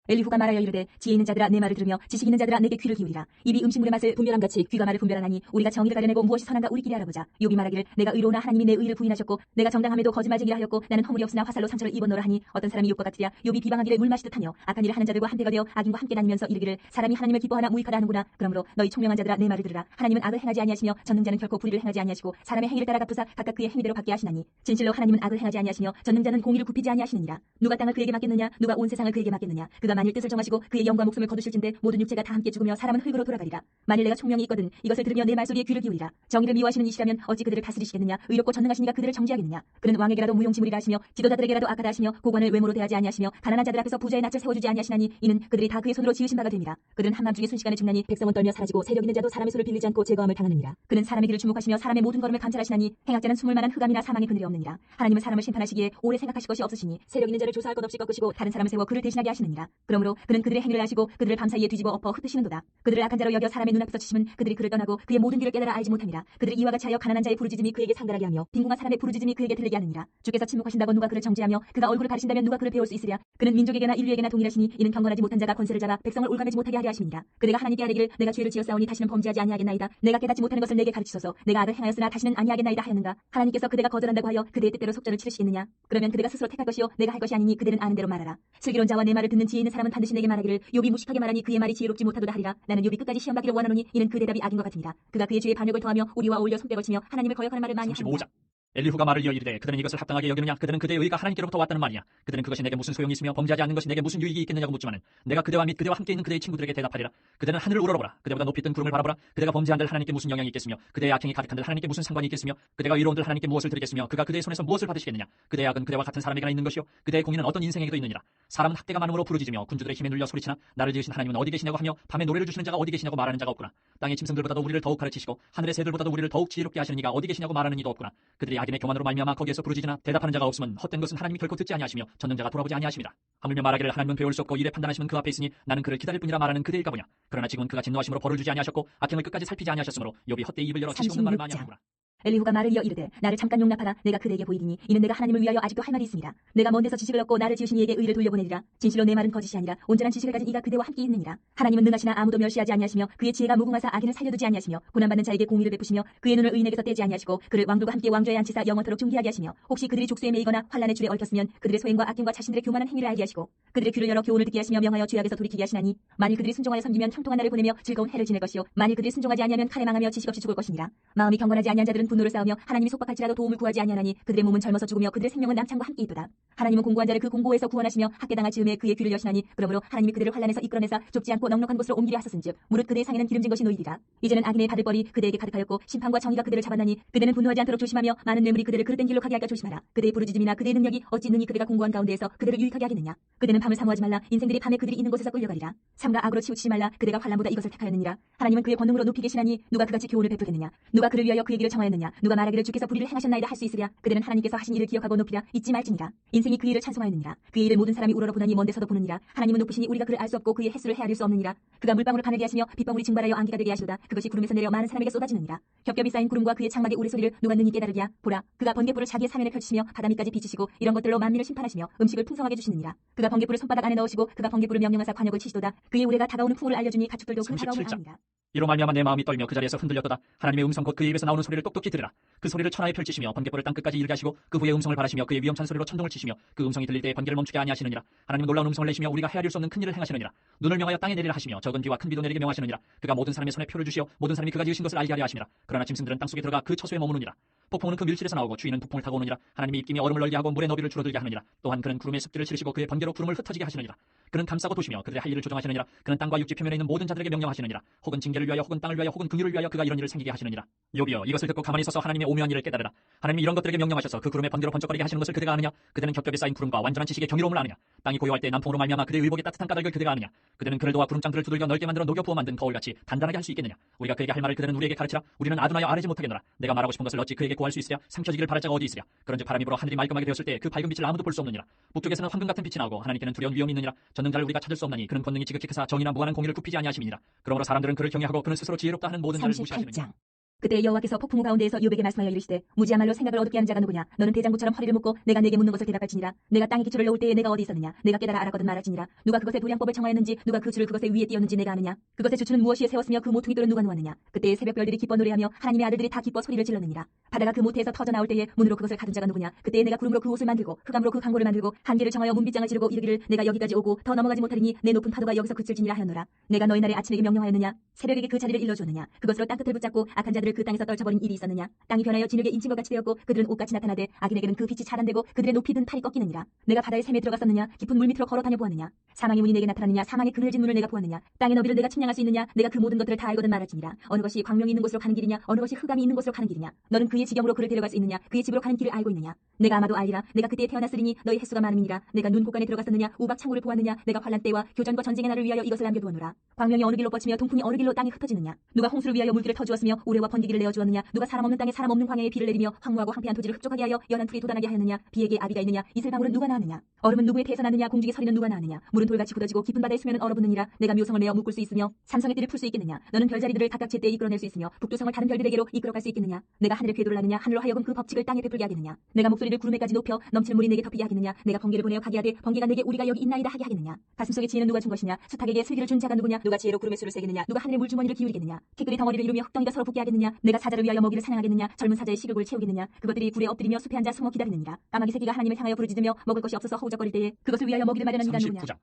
엘리후가 말하여 이르되 지혜 있는 자들아 내 말을 들으며 지식 있는 자들아 내게 귀를 기울이라. 입이 음식물의 맛을 분별함같이 귀가 말을 분별하나니 우리가 정의를 가려내고 무엇이 선한가 우리끼리 알아보자. 욥이 말하기를 내가 의로우나 하나님이 내 의를 부인하셨고 내가 정당함에도 거짓말쟁이라 하였고 나는 허물이 없으나 화살로 상처를 입었노라 하니 어떤 사람이 욥과 같으랴. 욥이 비방하기를 물 마시듯 하며 악한 일을 하는 자들과 한대가 되어 악인과 함께 다니면서 이르기를 사람이 하나님을 기뻐하나 무익하다 하는구나. 그러므로 너희 총명한 자들아 내 말을 들으라. 하나님은 악을 행하지 아니하시며 전능자는 결코 불의를 행하지 아니하시고 사람의 행위를 따라 갚으사 각각 그의 행위대로 받게 하시나니 진실로 하나님은 악을 행하지 아니하시며 전능자는 공의를 굽히지 아니하시느니라. 누가 땅을 그에게 맡겠느냐 누가 온 세상을 그에게 맡겠느냐. 그가 만일 뜻을 정하시고 그의 영과 목숨을 거두실진데 모든 육체가 다 함께 죽으며 사람은 흙으로 돌아가리라. 만일 내가 총명이 있거든 이것을 들으며 내 말소리에 귀를 기울이라. 정의를 미워하시는 이시라면 어찌 그들을 다스리시겠느냐. 의롭고 전능하신 이가 그들을 정지하겠느냐. 그는 왕에게라도 무용지물이라 하시며 지도자들에게라도 악하다 하시며 고관을 외모로 대하지 아니하시며 가난한 자들 앞에서 부자의 낯을 세워주지 아니하시나니 이는 그들이 다 그의 손으로 지으신 바가 됩니다. 그들은 한밤중에 순식간에 죽나니 백성은 떨며 사라지고 세력 있는 자도 사람의 손을 빌리지 않고 제거함을 당하느니라. 그는 사람의 길을 주목하시며 사람의 모든 걸음을 감찰하시나니 행악자는 숨을 만한 흑암이나 사망의 그늘이 없느니라. 하나님은 사람을 심판하시기에 오래 생각하실 것이 없으시니 세력 있는 자를 조사할 것 없이 꺾으시고 다른 사람을 세워 그를 대신하게 하시느니라. 그러므로 그는 그들의 행위를 아시고 그들을 밤사이에 뒤집어 엎어 흩으시는도다. 그들을 악한 자로 여겨 사람의 눈앞에서 치심은 그들이 그를 떠나고 그의 모든 길을 깨달아 알지 못함이라. 그들이 이와 같이 하여 가난한 자의 부르짖음이 그에게 상달하게 하며 빈궁한 사람의 부르짖음이 그에게 들리게 하느니라. 주께서 침묵하신다고 누가 그를 정죄하며 그가 얼굴을 가리신다면 누가 그를 배울 수 있으랴. 그는 민족에게나 인류에게나 동일하시니 이는 경건하지 못한 자가 권세를 잡아 백성을 올가매지 못하게 하려 하심이니라. 그대가 하나님께 아뢰기를 내가 죄를 지었사오니 다시는 범죄하지 아니하겠나이다. 내가 깨닫지 못하는 것을 내게 가르치소서. 내가 악을 행하였으나 다시는 아니하겠나이다 하였는가. 하나님께서 그대가 거절한다고 하여 그대의 뜻대로 속전을 치르시겠느냐. 그러면 그대가 스스로 택할 것이요 내가 할 것이 아니니 그대는 아는 대로 말하라. 슬기로운 자와 내 말을 듣는 지혜 있는 사람은 반드시 내게 말하기를 욥이 무식하게 말하니 그의 말이 지혜롭지 못하도다 하리라. 나는 욥이 끝까지 시험받기를 원하노니 이는 그 대답이 악인 것 같습니다. 그가 그의 죄의 반역을 더하며 우리와 어울려 손뼉을 치며 하나님을 거역하는 말을 많이 합니다. 35장. 엘리후가 말을 이어 이르되 그들은 이것을 합당하게 여기느냐. 그들은 그대의 의가 하나님께로부터 왔다는 말이냐. 그들은 그것이 내게 무슨 소용이 있으며 범죄하지 않는 것이 내게 무슨 유익이 있겠느냐고 묻지만은 내가 그대와 및 그대와 함께 있는 그대의 친구들에게 대답하리라. 그대는 하늘을 우러러보라. 그대보다 높이 뜬 구름을 바라보라. 그대가 범죄한들 하나님께 무슨 영향이 있겠으며 그대의 악행이 가득한들 하나님께 무슨 상관이 있겠으며 그대가 의로운들 하나님께 무엇을 드리겠으며 그가 그대의 손에서 무엇을 받으시겠느냐. 그대의 악은 그대와 같은 사람에게나 있는 것이요 그대의 공의는 어떤 인생에게도 있느니라. 사람은 학대가 많음으로 부르짖으며 군주들의 힘에 눌려 소리치나 나를 지으신 하나님은 어디 계시냐고 하며 밤에 노래를 주시는 자가 어디 계시냐고 말하는 자가 없구나. 땅의 짐승들보다도 우리를 더욱 가르치시고 하늘의 새들보다도 우리를 더욱 지혜롭게 하시는 이가 어디 계시냐고 말하는 이도 없구나. 그들이 악인의 교만으로 말미암아 거기에서 부르짖으나 대답하는 자가 없으면 헛된 것은 하나님이 결코 듣지 아니하시며 전능자가 돌아보지 아니하심이라. 하물며 말하기를 하나님은 배울 수 없고 이래 판단하시면 그 앞에 있으니 나는 그를 기다릴 뿐이라 말하는 그대일까 보냐. 그러나 지금은 그가 진노하심으로 벌을 주지 아니하셨고 악행을 끝까지 살피지 아니하셨으므로 욥이 헛되이 입을 열어 지식 없는 말을 많이 하는구나. 엘리후가 말을 이어 이르되 나를 잠깐 용납하라. 내가 그대에게 보이리니 이는 내가 하나님을 위하여 아직도 할 말이 있습니다. 내가 먼 데서 지식을 얻고 나를 지으신 이에게 의를 돌려보내리라. 진실로 내 말은 거짓이 아니라 온전한 지식을 가진 이가 그대와 함께 있느니라. 하나님은 능하시나 아무도 멸시하지 아니하시며 그의 지혜가 무궁하사 악인을 살려두지 아니하시며 고난받는 자에게 공의를 베푸시며 그의 눈을 의인에게서 떼지 아니하시고 그를 왕들과 함께 왕좌에 앉히사 영원토록 존귀하게 하시며 혹시 그들이 족쇄에 매이거나 환란의 줄에 얽혔으면 그들의 소행과 악행과 자신들의 교만한 행위를 알게 하시고 그들의 귀를 열어 교훈을 듣게 하시며 명하여 죄악에서 돌이키게 하시나니 만일 그들이 순종하여 섬기면 형통한 날을 보내며 즐거운 해를 지낼 것이요 만일 그들이 순종하지 아니하면 칼에 망하며 지식 없이 죽을 것이니라. 마음이 경건하지 아니한 자들은 분노를 쌓으며 하나님이 속박할지라도 도움을 구하지 아니하나니 그들의 몸은 젊어서 죽으며 그들의 생명은 남창과 함께 있도다. 하나님은 공고한 자를 그 공고에서 구원하시며 학대당할 즈음에 그의 귀를 여시나니 그러므로 하나님이 그들을 환란에서 이끌어내사 좁지 않고 넉넉한 곳으로 옮기려 하셨은즉 무릇 그대의 상에는 기름진 것이 놓이리라. 이제는 악인의 받을 벌이 그대에게 가득하였고 심판과 정의가 그들을 잡았나니 그대는 분노하지 않도록 조심하며 많은 뇌물이 그대를 그릇된 길로 가게 할까 조심하라. 그대의 부르짖음이나 그대의 능력이 어찌 능히 그대가 공고한 가운데에서 그대를 유익하게 하겠느냐. 그대는 밤을 사모하지 말라. 인생들이 밤에 그들이 있는 곳에서 끌려가리라. 삼가 악으로 치우치지 말라. 그대가 환란보다 이것을 택하였느니라. 하나님은 그의 권능으로 높이 계시나니 누가 그같이 교훈을 베풀겠느냐. 누가 그를 위하여 그의 길을 정하였느냐. 있느냐? 누가 말하기를 주께서 불의를 행하셨나이다 할 수 있으랴? 그들은 하나님께서 하신 일을 기억하고 높이라 잊지 말지니라. 인생이 그 일을 찬송하였느니라. 그 일을 모든 사람이 우러러보나니 먼 데서도 보느니라. 하나님은 높으시니 우리가 그를 알 수 없고 그의 횟수를 헤아릴 수 없느니라. 그가 물방울을 바늘게 하시며 빗방울이 증발하여 안개가 되게 하시도다. 그것이 구름에서 내려 많은 사람에게 쏟아지느니라. 겹겹이 쌓인 구름과 그의 창막의 우레소리를 누가 능히 깨달으랴? 보라, 그가 번개불을 자기의 사면에 펼치시며 바다 밑까지 비치시고 이런 것들로 만민을 심판하시며 음식을 풍성하게 주시느니라. 그가 번개불을 손바닥 안에 넣으시고 그가 번개불을 명령하사 관역을 치시도다. 그의 우레가 다가오는 풍을 알려주니 가축들도 그 다가옴을 37장. 아니라. 이로 말미암아 내 마음이 떨며 그 자리에서 흔들렸도다. 하나님의 음성 곧 그의 입에서 나오는 소리를 똑똑히 들으라. 그 소리를 천하에 펼치시며 번개불을 땅끝까지 이르게 하시고 그 후에 음성을 발하시며 그의 위험찬 소리로 천둥을 치시며 그 음성이 들릴 때에 번개를 멈추게 아니하시느니라. 하나님은 놀라운 음성을 내시며 우리가 헤아릴 수 없는 큰 일을 행하시느니라. 눈을 명하여 땅에 내리라 하시며 적은 비와 큰 비도 내리게 명하시느니라. 그가 모든 사람의 손에 표를 주시어 모든 사람이 그가 지으신 것을 알게 하려 하시니라. 그러나 짐승들은 땅속에 들어가 그 처소에 머무느니라. 폭풍은 그 밀실에서 나오고 추위는 북풍을 타고 오느니라. 하나님이 입김이 얼음을 얼게 하고 물의 너비를 줄어들게 하느니라. 또한 그는 구름의 습기를 치르시고 그의 번개로 구름을 흩어지게 하시느니라. 그는 감싸고 도시며 그들의 할 일을 조정하시느니라. 그는 땅과 육지 표면에 있는 모든 자들에게 명령하시느니라. 혹은 징계를 위하여 혹은 땅을 위하여 혹은 긍휼을 위하여 그가 이런 일을 생기게 하시느니라. 욥이여, 이것을 듣고 가만히 서서 하나님의 오묘한 일을 깨달으라. 하나님이 이런 것들에게 명령하셔서 그 구름의 번개로 번쩍거리게 하시는 것을 그대가 아느냐? 그대는 겹겹이 쌓인 구름과 완전한 지식의 경이로움을 아느냐? 땅이 고요할 때 남풍으로 말미암아 그대의 의복의 따뜻한 까닭을 그대가 아느냐? 그대는 그를 도와 구름장들을 두들겨 넓게 만들어 녹여 부어 만든 거울같이 단단하게 할 수 있겠느냐? 우리가 그에게 할 말을 그대는 우리에게 가르치라. 우리는 아둔하여 아뢰지 못하겠노라. 내가 말하고 싶은 것을 어찌 그에게 구할 수 있으랴? 삼켜지기를 바랄 자가 어디 있으랴? 그런즉 바람이 불어 하늘이 말끔하게 되었을 때 그 밝은 빛을 아무도 볼 수 없느니라. 북쪽에서는 황금 같은 빛이 나오고 하나님께는 두려운 위험이 있느니라. 전능자를 우리가 찾을 수 없나니 그는 권능이 지극히 크사 정의나 무한한 공의를 굽히지 아니하심이니라. 그러므로 사람들은 그를 경외하고 그는 스스로 지혜롭다 하는 모든 자를 무시하시느니라. 38장. 그때 여호와께서 폭풍우 가운데에서 욥에게 말씀하여 이르시되 무지야말로 생각을 어둡게 하는 자가 누구냐? 너는 대장부처럼 허리를 묶고 내가 내게 묻는 것을 대답할지니라. 내가 땅에 기초를 놓을 때에 내가 어디 있었느냐? 내가 깨달아 알았거든 말할지니라. 누가 그것의 도량법을 정하였는지 누가 그 줄을 그것의 위에 띄었는지 내가 아느냐? 그것의 주추는 무엇이에 세웠으며 그 모퉁이돌은 누가 놓았느냐? 그때에 새벽별들이 기뻐 노래하며 하나님의 아들들이 다 기뻐 소리를 질렀느니라. 바다가 그 모태에서 터져 나올 때에 문으로 그것을 가둔 자가 누구냐? 그때에 내가 구름으로 그 옷을 만들고 흑암으로 그 강고를 만들고 한계를 정하여 문빗장을 지르고 이르기를 내가 여기까지 오고 더 넘어가지 못하리니 내 높은 파도가 여기서 그칠지니라 하였노라. 내가 너희 날에 아침에게 명령하였느냐? 새벽에게 그 자리를 일러주었느냐? 그것으로 땅끝을 붙잡고 악한 자들을 그 땅에서 떨쳐버린 일이 있었느냐? 땅이 변하여 진흙에 인친 것 같이 되었고 그들은 옷같이 나타나되 악인에게는 그 빛이 차단되고 그들의 높이 든 팔이 꺾이느니라. 내가 바다의 샘에 들어갔었느냐? 깊은 물 밑으로 걸어 다녀 보았느냐? 사망의 문이 내게 나타났느냐? 사망의 그늘진 문을 내가 보았느냐? 땅의 너비를 내가 측량할 수 있느냐? 내가 그 모든 것들을 다 알거든 말할지니라. 어느 것이 광명이 있는 곳으로 가는 길이냐? 어느 것이 흑암이 있는 곳으로 가는 길이냐? 너는 그의 지경으로 그를 데려갈 수 있느냐? 그의 집으로 가는 길을 알고 있느냐? 내가 아마도 알리라. 내가 그때에 태어났으리니 너희 횟수가 많음이니라. 내가 눈 곳간에 들어갔었느냐? 우박 창고를 보았느냐? 내가 환란 때와 교전과 전쟁의 날을 위하여 이것을 남겨두었노라. 광명이 어느 길로 뻗치며 동풍이 어느 길로 땅에 흩어지느냐? 누가 홍수를 위하여 물길을 터주었으며 우레와 번개기를 내어주었느냐? 누가 사람 없는 땅에 사람 없는 광야에 비를 내리며 황무하고 황폐한 토지를 흡족하게 하여 연한 풀이 돋아나게 하였느냐? 비에게 아비가 있느냐? 이슬방울은 누가 낳았느냐? 얼음은 누구의 배에서 나느냐? 공중의 서리는 누가 낳았느냐? 물은 돌같이 굳어지고 깊은 바다의 수면은 얼어붙느니라. 내가 묘성을 내어 묶을 수 있으며 삼성의 띠를 풀 수 있겠느냐? 너는 별자리들을 각각 제때에 이끌어낼 수 있으며 북두성을 다른 별들에게로 이끌어갈 수 있겠느냐? 내가 하늘의 궤도를 나느냐? 하늘로 하여금 그 법칙을 땅에 베풀게 하겠느냐? 내가 목소리를 구름에까지 높여 넘치는 물이 내게 덮이게 하겠느냐? 내가 번개를 보내어 가게 하되 번개가 내게 우리가 여기 있나이다 하게 하겠느냐? 가슴속에 지혜는 누가 준 것이냐? 수탉에게 슬기를 준 자가 누구냐? 누가 지혜로 구름의 수를 세겠느냐? 누가 하늘의 물주머니를 기울이겠느냐? 티끌이 덩어리를 이루며 흙덩이가 서로 붙게 하겠느냐? 내가 사자를 위하여 먹이를 사냥하겠느냐? 젊은 사자의 식욕을 채우겠느냐? 그것들이 굴에 엎드리며 숲에 앉아 숨어 기다리느니라. 까마귀 새끼가 하나님을 향하여 부르짖으며 먹을 것이 없어서 허우적거릴 때에 그것을 위하여 먹이를 마련한 이가 누구냐? 39장.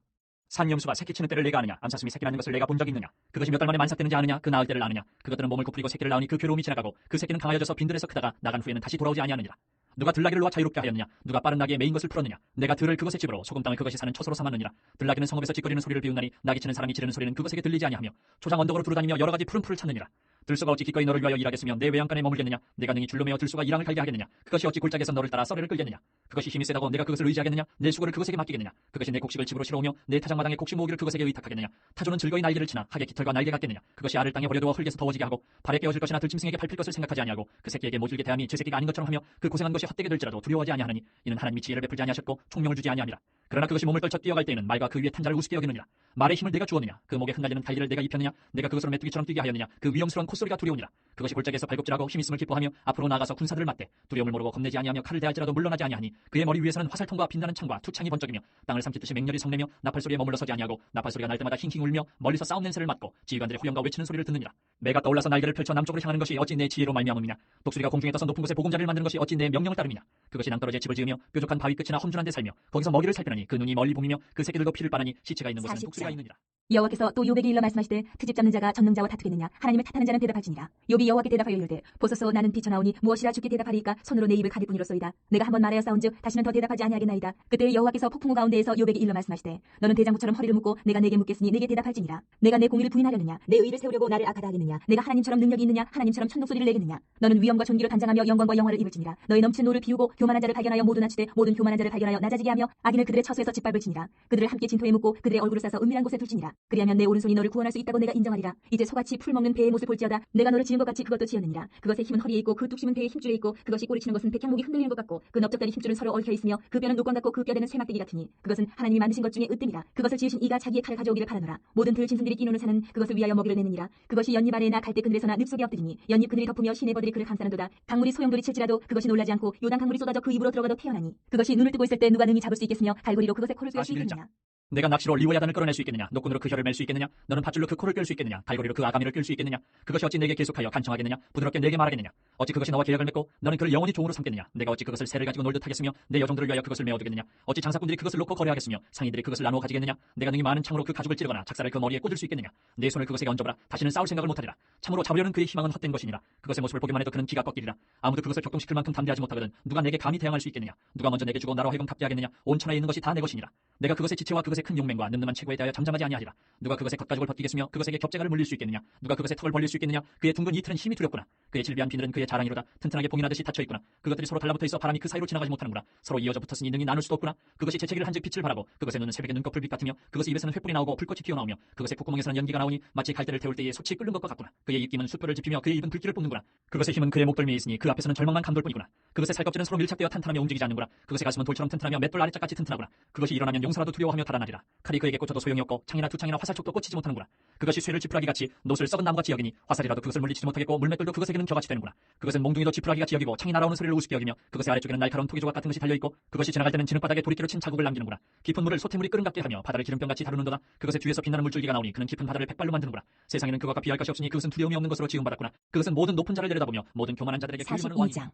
산염수가 새끼 치는 때를 내가 아느냐? 암사슴이 새끼 낳는 것을 내가 본 적이 있느냐? 그것이 몇 달 만에 만삭되는지 아느냐? 그 낳을 때를 아느냐? 그것들은 몸을 굽히고 새끼를 낳으니 그 괴로움이 지나가고 그 새끼는 강하여져서 빈들에서 크다가 나간 후에는 다시 돌아오지 아니하느니라. 누가 들나귀를 놓아 자유롭게 하였느냐? 누가 빠른 나귀에 메인 것을 풀었느냐? 내가 들을 그것의 집으로 소금 땅을 그것이 사는 처소로 삼았느니라. 들나귀는 성읍에서 찌꺼리는 소리를 비웃나니 나귀 치는 사람이 지르는 소리는 그것에게 들리지 아니하며 초장 언덕으로 두루다니며 여러 가지 푸른 풀을 찾느니라. 들소가 어찌 기꺼이 너를 위하여 일하겠으며 내 외양간에 머물겠느냐? 내가 능히 줄로 매어 들소가 이랑을 갈게 하겠느냐? 그것이 어찌 골짜기에서 너를 따라 썰매를 끌겠느냐? 그것이 힘이 세다고 내가 그것을 의지하겠느냐? 내 수고를 그것에게 맡기겠느냐? 그것이 내 곡식을 집으로 실어오며 내 타작마당에 곡식 모으기를 그것에게 의탁하겠느냐? 타조는 즐거이 날개를 치나 하게 깃털과 날개 같겠느냐? 그것이 알을 땅에 버려두어 흙에서 더워지게 하고 발에 깨어질 것이나 들짐승에게 밟힐 것을 생각하지 아니하고 그 새끼에게 모질게 대함이 제 새끼가 아닌 것처럼 하며 그 고생한 것이 헛되게 될지라도 두려워하지 아니하느니 이는 하나님이 지혜를 베풀지 아니하셨고 총명을 주지 아니함이라. 그러나 그것이 몸을 떨쳐 뛰어갈 때에는 말과 그 위에 탄 자를 우습게 여기느니라. 말의 힘을 내가 주었느냐? 그 목에 흩날리는 달기를 내가 입혔느냐? 내가 그것으로 메뚜기처럼 뛰게 하였느냐? 그 위험스러운 콧소리가 두려우니라. 그것이 골짜기에서 발굽질하고 힘 있음을 기뻐하며 앞으로 나아가서 군사들을 맞대 두려움을 모르고 겁내지 아니하며 칼을 대할지라도 물러나지 아니하니 그의 머리 위에서는 화살통과 빛나는 창과 투창이 번쩍이며 땅을 삼키듯이 맹렬히 성내며 나팔 소리에 머물러 서지 아니하고 나팔 소리가 날 때마다 힝힝 울며 멀리서 싸움 냄새를 맡고 지휘관들의 후렴과 외치는 소리를 듣느니라. 매가 떠올라서 날개를 펼쳐 남쪽으로 향하는 것이 어찌 내 지혜로 말미암음이냐? 독수리가 공중에 떠서 높은 곳에 보금자리를 만드는 것이 어찌 내 명령을 따름이냐? 그것이 낭떠러지에 집을 지으며 뾰족한 바위 끝이나 험준한 데 살며 거기서 먹이를 살피느니 그 눈이 멀리 보이며 그 새끼들도 피를 빨으니 시체가 있는 곳에는 40장. 독수리가 있느니라. 여호와께서 또 욥에게 일러 말씀하시되 트집 잡는 자가 전능자와 다투겠느냐? 하나님을 탓하는 자는 대답할지니라. 욥이 여호와께 대답하여 이르되 보소서 나는 뛰쳐나오니 무엇이라 주께 대답하리이까? 손으로 내 입을 가릴 뿐이로소이다. 내가 한번 말하여 싸운즉 다시는 더 대답하지 아니하겠나이다. 그때 여호와께서 폭풍우 가운데에서 욥에게 일러 말씀하시되 너는 대장부처럼 허리를 묶고 내가 내게 묻겠으니 내게 대답할지니라. 내가 내 공의를 부인하려느냐? 내 의를 세우려고 나를 악하다 하겠느냐? 내가 하나님처럼 능력이 있느냐? 하나님처럼 천둥소리를 내겠느냐? 너는 위엄과 존귀로 단장하며 영광과 영화를 입을지니라. 너의 넘치는 노를 비우고 교만한 자를 발견하여 모두 낮추되 모든 교만한 자를 발견하여 낮아지게 하며 악인을 그들의 처소에서 짓밟을지니라. 그들을 함께 진토에 묻고 그들의 얼굴을 싸서 은밀한 곳에 둘지니라. 그리하면 내 오른손이 너를 구원할 수 있다고 내가 인정하리라. 이제 소같이 풀 먹는 배의 못을 볼지어다. 내가 너를 지은 것 같이 그것도 지었느니라. 그것의 힘은 허리에 있고 그 뚝심은 배의 힘줄에 있고 그것이 꼬리치는 것은 백향목이 흔들리는 것 같고 그 넓적다리 힘줄은 서로 얽혀 있으며 그 뼈는 녹광 같고 그 뼈대는 쇠막대기 같으니 그것은 하나님이 만드신 것 중에 으뜸이라. 그것을 지으신 이가 자기의 칼을 가져오기를 바라노라. 모든 들 짐승들이 끼노는 산은 그것을 위하여 먹이를 내느니라. 그것이 연잎 아래나 갈대 그늘에서나 늪 속에 엎드리니 연잎 그늘이 덮으며 시내버들이 그를 감싸는도다. 강물이 소용돌이 칠지라도 그것이 놀라지 않고 요단 강물이 쏟아져 그 입으로 들어가도 태어나니 그것이 눈을 뜨고 있을 때 누가 능히 잡을 수 있겠으며 갈고리로 그것의 코를 꿰을 수 있겠느냐. 내가 낚시로 리워야단을 끌어낼 수 있겠느냐? 노끈으로 그 혀를 맬 수 있겠느냐? 너는 밧줄로 그 코를 끌 수 있겠느냐? 갈고리로 그 아가미를 끌 수 있겠느냐? 그것이 어찌 내게 계속하여 간청하겠느냐? 부드럽게 내게 말하겠느냐? 어찌 그것이 너와 계약을 맺고 너는 그를 영원히 종으로 삼겠느냐? 내가 어찌 그것을 새를 가지고 놀듯 하겠으며 내 여종들을 위하여 그것을 메어두겠느냐? 어찌 장사꾼들이 그것을 놓고 거래하겠으며 상인들이 그것을 나누어 가지겠느냐? 내가 능히 많은 창으로 그 가죽을 찌르거나 작사를 그 머리에 꽂을 수 있겠느냐? 내 손을 그것에게 얹어보라. 다시는 싸울 생각을 못하리라. 참으로 잡으려는 그의 희망은 헛된 것이니라. 그것의 모습을 보기만 해도 그는 기가 꺾이리라. 아무도 그것을 격동시킬 만큼 담대하지 못하거든 누가 내게 감히 대항할 수 있겠느냐? 누가 먼저 내게 주고 나로 하여금 갚게 하겠느냐? 온 천하에 있는 것이 다 내 것이니라. 내가 그것의 지체와 그것의 큰 용맹과 늠름한 체구에 대하여 잠잠하지 아니하리라. 누가 그것의 겉가죽을 벗기겠으며 그것에게 겹재가를 물릴 수 있겠느냐? 누가 그것의 턱을 벌릴 수 있겠느냐? 그의 둥근 이틀은 힘이 두렵구나. 그의 질비한 비늘은 그의 자랑이로다. 튼튼하게 봉인하듯이 닫혀 있구나. 그것들이 서로 달라붙어 있어 바람이 그 사이로 지나가지 못하는구나. 서로 이어져 붙었으니 능히 나눌 수도 없구나. 그것이 재채기를 한즉 빛을 바라고 그것의 눈은 새벽의 눈꺼풀 빛 같으며 그것의 입에서는 횃불이 나오고 불꽃이 튀어나오며 그것의 콧구멍에서는 연기가 나오니 마치 갈대를 태울 때에 솥이 끓는 것과 같구나. 그의 입김은 숯불을 지피며 그의 입은 불길을 뿜는구나. 그것의 힘은 그의 목덜미에 있으니 그 앞에서는 절망만 감돌 뿐이구나. 그것의 살껍질은 서로 밀착되어 탄탄하며 움직이지 않는구나. 그것의 가슴은 돌처럼 튼튼하며 맷돌 아래짝같이 튼튼하구나. 그것이 일어나면 용사라도 두려워하며 달아나리라. 칼이 그에게 꽂혀도 소용이 없고 창이나 두창이나 화살촉도 꽂히지 못하는구나. 그것이 쇠를 지푸라기 같이 노슬 썩은 나무같이 여기니 화살이라도 그것을 물리치지 못하겠고 물맷돌도 그것에게는 겨같이 되는구나. 그것은 몽둥이도 지푸라기 같이 여기고 창이 날아오는 소리를 우습게 여기며 그것의 아래쪽에는 날카로운 토기조각 같은 것이 달려있고 그것이 지나갈 때는 진흙바닥에 도리끼로 친 자국을 남기는구나. 깊은 물을 솥에 물이 끓음 같게 하며 바다를 기름병같이 다루는도다. 그것의 뒤에서 빛나는 물줄기가 나오니 그는 깊은 바다를 백발로 만드는구나. 세상에는 그것과 비할 것이 없으니 그것은 두려움이 없는 것으로 지음받았구나. 그것은 모든 높은 자를 내려다보며 모든 교만한 자들에게 교만한 왕이니 42장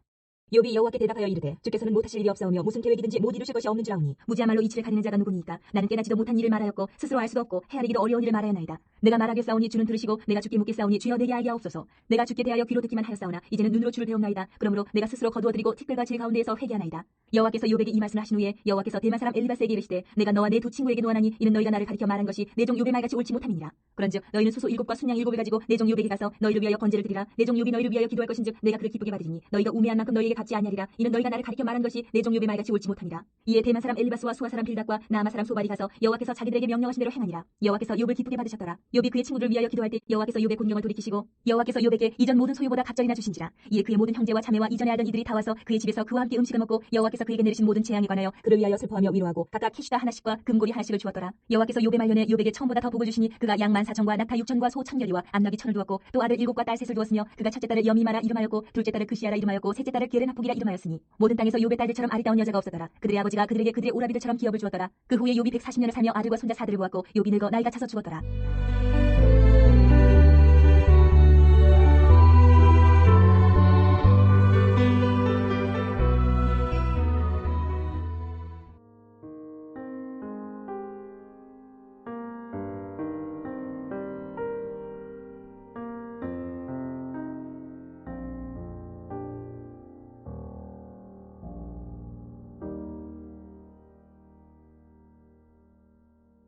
욥이 여호와께 대답하여 이르되 주께서는 못하실 일이 없사오며 무슨 계획이든지 못 이루실 것이 없는 줄 아오니 무지야말로 이치를 가리는 자가 누구니까. 나는 깨닫지도 못한 일을 말하였고 스스로 알 수도 없고 헤아리기도 어려운 일을 말하였나이다. 내가 말하겠사오니 주는 들으시고 내가 주께 묻겠사오니 주여 내게 알게 하옵소서. 내가 주께 대하여 귀로 듣기만 하였사오나 이제는 눈으로 주를 배웠나이다. 그러므로 내가 스스로 거두어드리고 티끌과 질 가운데에서 회개하나이다. 여호와께서 욥에게 이 말씀을 하신 후에 여호와께서 대만 사람 엘리바스에게 이르시되 내가 너와 내 두 친구에게 노하나니 이는 너희가 나를 가리켜 말한 것이 내 종 욥의 말같이 옳지 못함이니라. 그런즉 너희는 수소 7과 순양 7을 가지고 내 종 욥에게 가서 너희를 위하여 번제를 드리라. 내 종 욥이 너희를 위하여 기도할 것인즉 내가 그를 기쁘게 받으리니 너희가 우매한 만큼 너희에게 갚지 아니하리라. 이는 너희가 나를 가리켜 말한 것이 내 종 욥의 말같이 옳지 못함이라. 이에 대만 사람 엘리바스와 수아 사람 빌닷과 나아마 사람 소발이 가서 여호와께서 자기들에게 명령하신 대로 행하니라. 여호와께서 욥을 기쁘게 받으셨더라. 욥이 그의 친구들을 위하여 기도할 때 여호와께서 욥의 곤경을 돌이키시고 여호와께서 욥에게 이전 모든 소유보다 갑절이나 주신지라. 이에 그의 모든 형제와 자매와 이전에 알던 이들이 다 와서 그의 집에서 그와 함께 음식을 먹고 여호와께서 그에게 내리신 모든 재앙에 관하여 그를 위하여 슬퍼하며 위로하고 각각 키슈다 하나씩과 금고리 하나씩을 주었더라. 여호와께서 욥의 말년에 욥에게 처음보다 더 복을 주시니 그가 양 14,000과 낙타 6,000과 소 1,000여리와 암나귀 1,000을 두었고 또 아들 7과 딸 셋을 두었으며 그가 첫째 딸을 여미마라 이름하였고 둘째 딸을 그시아라 이름하였고 셋째 딸을 게르나폭이라 이름하였으니 모든 땅에서 욥의 딸들처럼 아리따운 여자가 없었더라. 그들의 아버지가 그들에게 그들의 오라비들처럼 기업을 주었더라. 그 후에 욥이 140년을 살며 아들과 손자 4들을 보았고 욥이 늙어 나이가 차서 죽었더라.